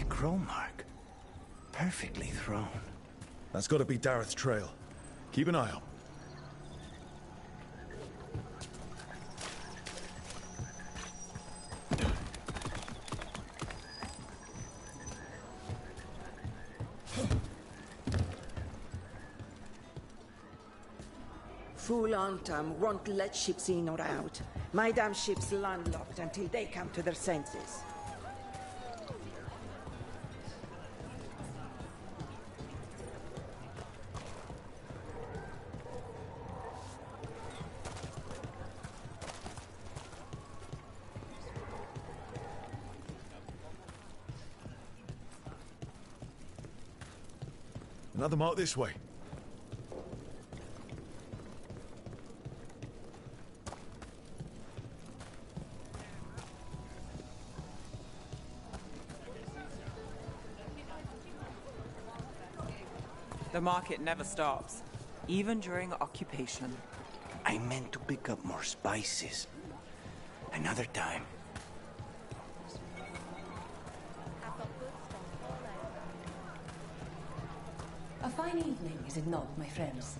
Crow mark. Perfectly thrown. That's got to be Dareth's trail. Keep an eye out. Fool Antam won't let ships in or out. My damn ship's landlocked until they come to their senses. Another mark this way. The market never stops, even during occupation. I meant to pick up more spices. Another time. A fine evening, is it not, my friends?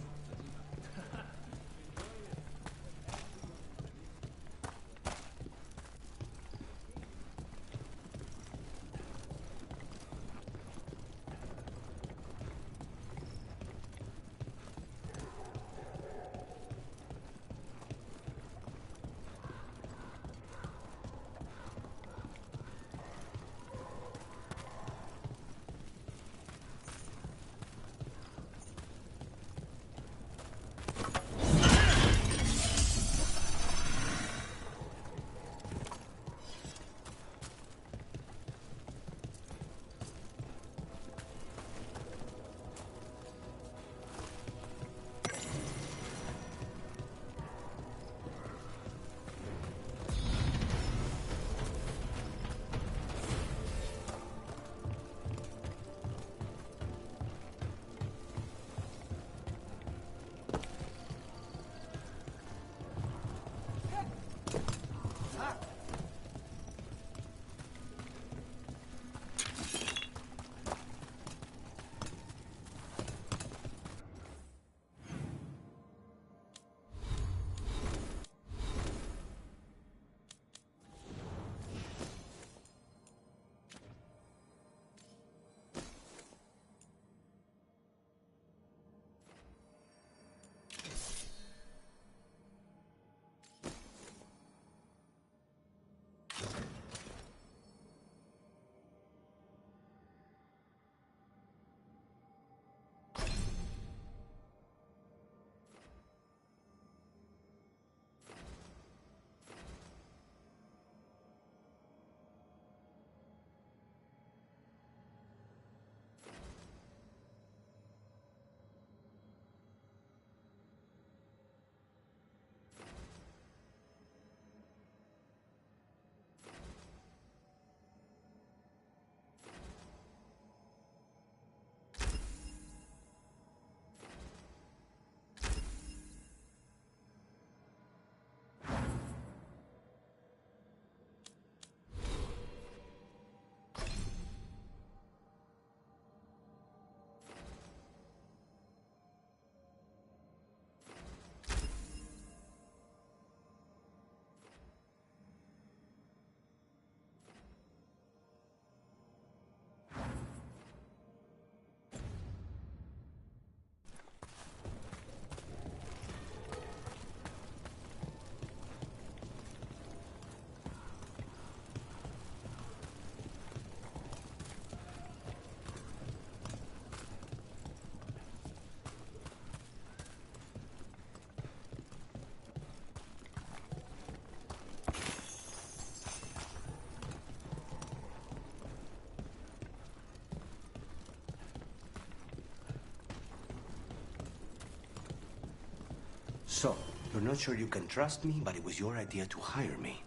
So, you're not sure you can trust me, but it was your idea to hire me.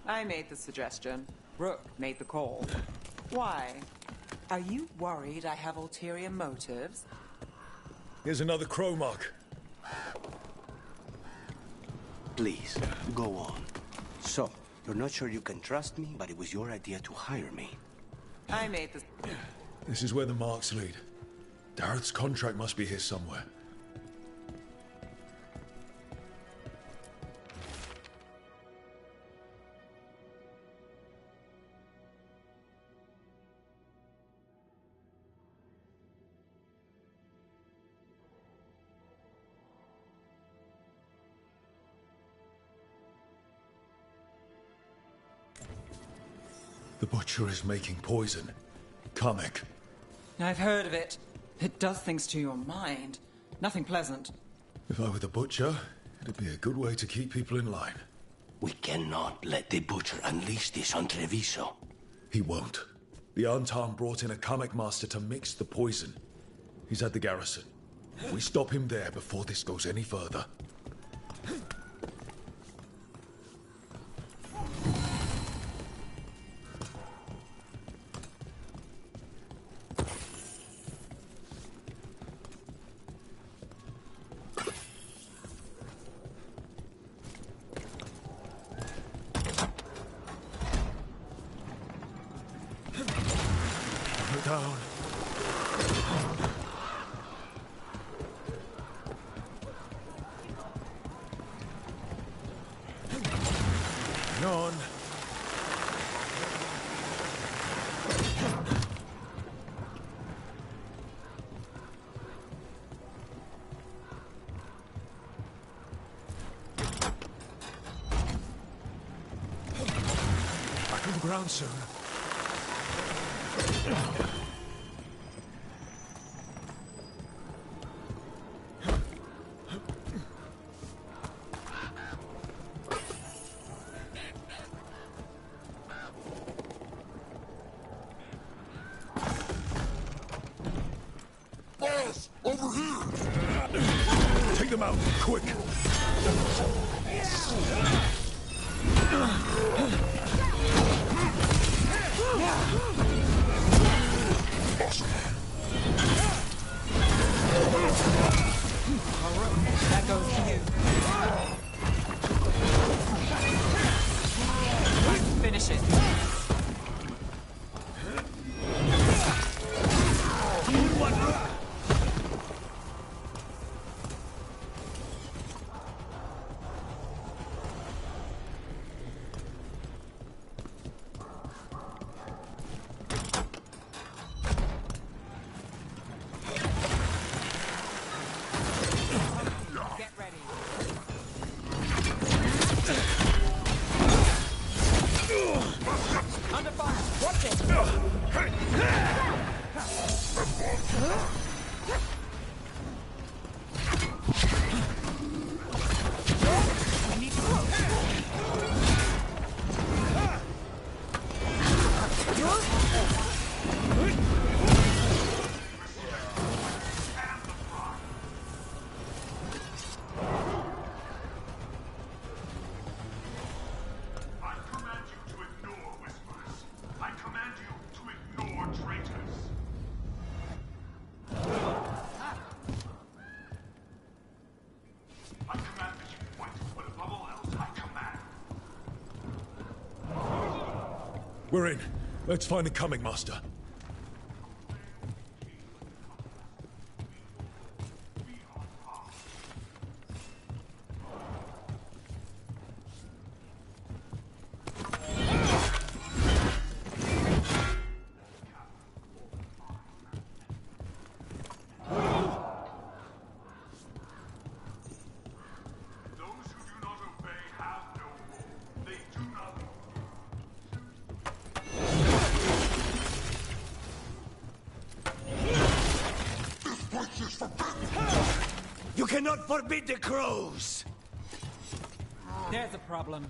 I made the suggestion. Rook made the call. Why? Are you worried I have ulterior motives? Here's another crow mark. Please, go on. So, you're not sure you can trust me, but it was your idea to hire me. I made the... This is where the marks lead. Dareth's contract must be here somewhere. The Butcher is making poison. Kamek. I've heard of it. It does things to your mind. Nothing pleasant. If I were the Butcher, it'd be a good way to keep people in line. We cannot let the Butcher unleash this on Treviso. He won't. The Antan brought in a Kamek master to mix the poison. He's at the garrison. We stop him there before this goes any further. Down. Hang on. Back on the ground soon. Boss, over here! Take them out, quick! That goes to you. Finish it. We're in. Let's find the Kamek master. You cannot forbid the crows! There's a problem.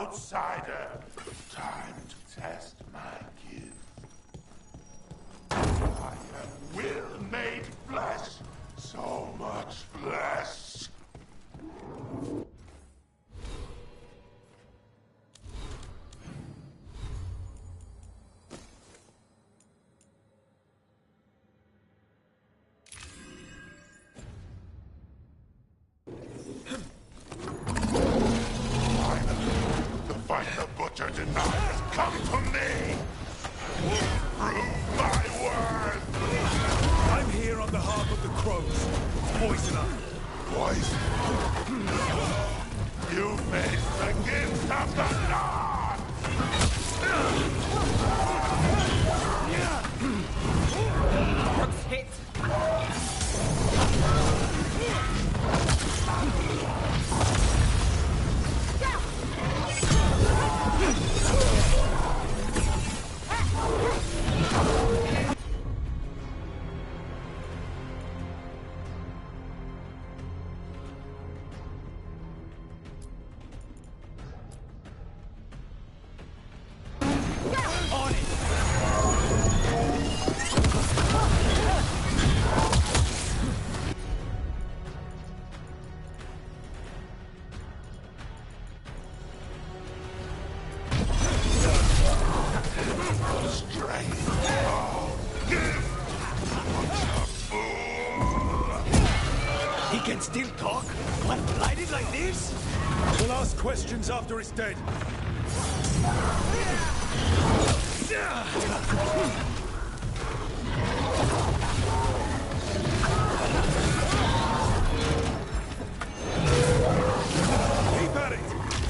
outsider. Time to test my gift. Fire will made flesh. So much flesh. Fight the butcher denies. Come to me! Prove my worth! I'm here on behalf of the crows. Poisoner. Poison? You face the gift of the Lord! Rook's hit! On it! Strength! Oh, gift! What a fool! He can still talk? One blighted like this? We'll ask questions after it's dead. Keep at it!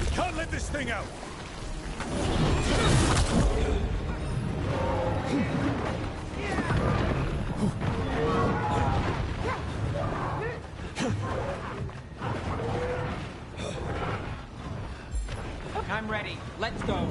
We can't let this thing out! I'm ready. Let's go.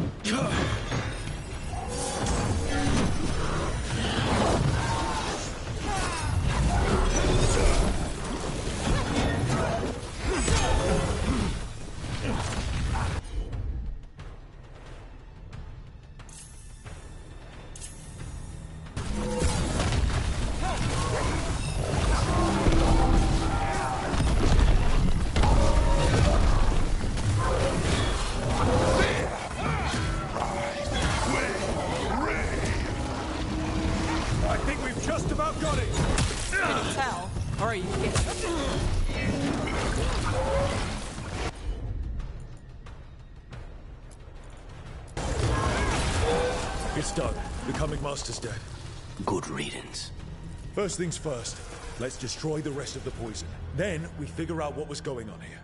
I think we've just about got it! Can you tell? Or are you kidding? It's done. The coming master's dead. Good riddance. First things first, let's destroy the rest of the poison. Then we figure out what was going on here.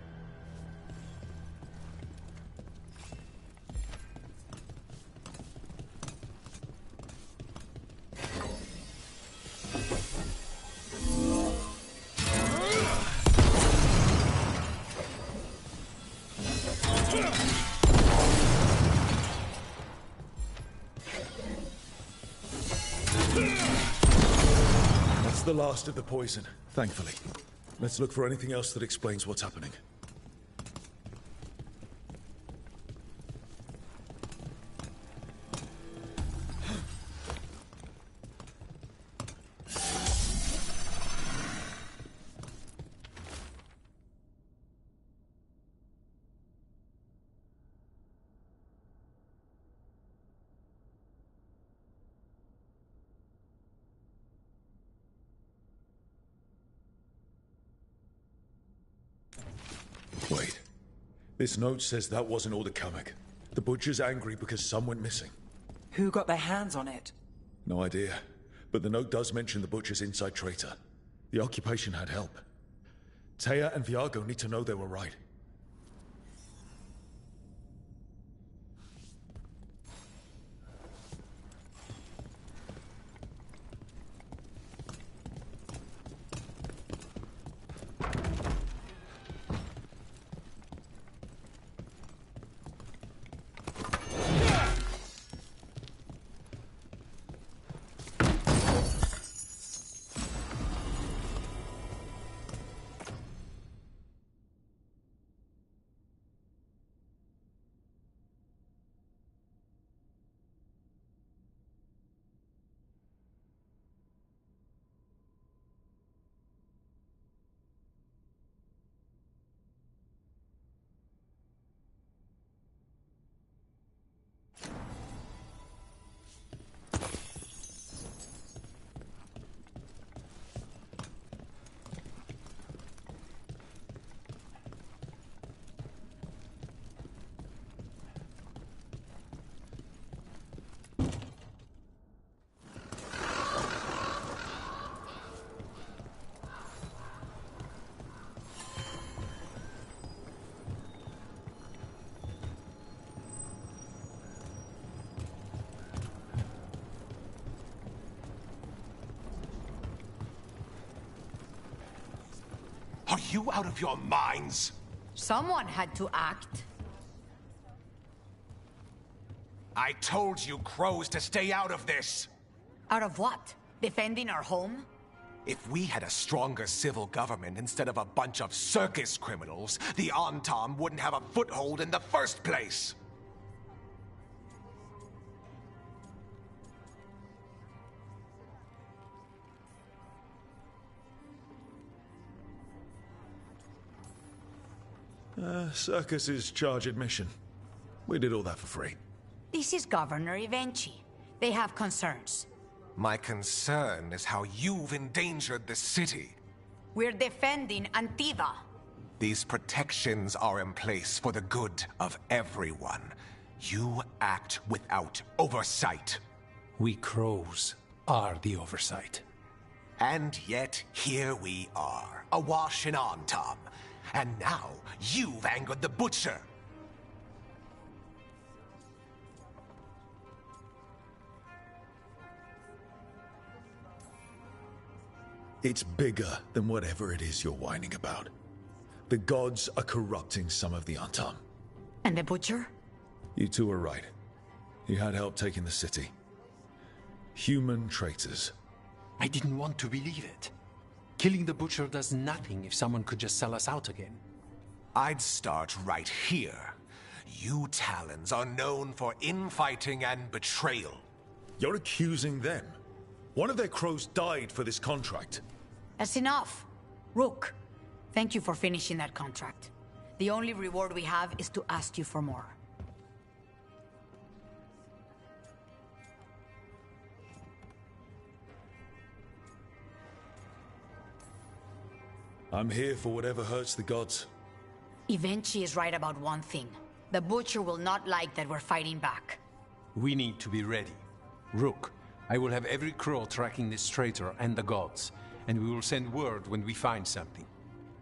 That's the last of the poison, thankfully. Let's look for anything else that explains what's happening. Wait. This note says that wasn't all the Kamek. The butcher's angry because some went missing. Who got their hands on it? No idea. But the note does mention the butcher's inside traitor. The occupation had help. Taya and Viago need to know they were right. Are you out of your minds? Someone had to act. I told you crows to stay out of this! Out of what? Defending our home? If we had a stronger civil government instead of a bunch of circus criminals, the Antam wouldn't have a foothold in the first place! Circus's charge admission. We did all that for free. This is Governor Evenchi. They have concerns. My concern is how you've endangered the city. We're defending Antiva. These protections are in place for the good of everyone. You act without oversight. We crows are the oversight. And yet, here we are, awash in Antam. And now, you've angered the Butcher. It's bigger than whatever it is you're whining about. The gods are corrupting some of the Antam. And the Butcher? You two are right. He had help taking the city. Human traitors. I didn't want to believe it. Killing the Butcher does nothing if someone could just sell us out again. I'd start right here. You Talons are known for infighting and betrayal. You're accusing them. One of their crows died for this contract. That's enough. Rook, thank you for finishing that contract. The only reward we have is to ask you for more. I'm here for whatever hurts the gods. Evenchi is right about one thing. The Butcher will not like that we're fighting back. We need to be ready. Rook, I will have every crow tracking this traitor and the gods, and we will send word when we find something.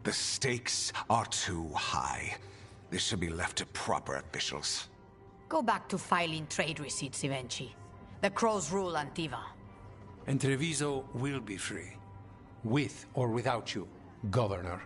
The stakes are too high. This should be left to proper officials. Go back to filing trade receipts, Evenchi. The crows rule Antiva. And Treviso will be free. With or without you, Governor.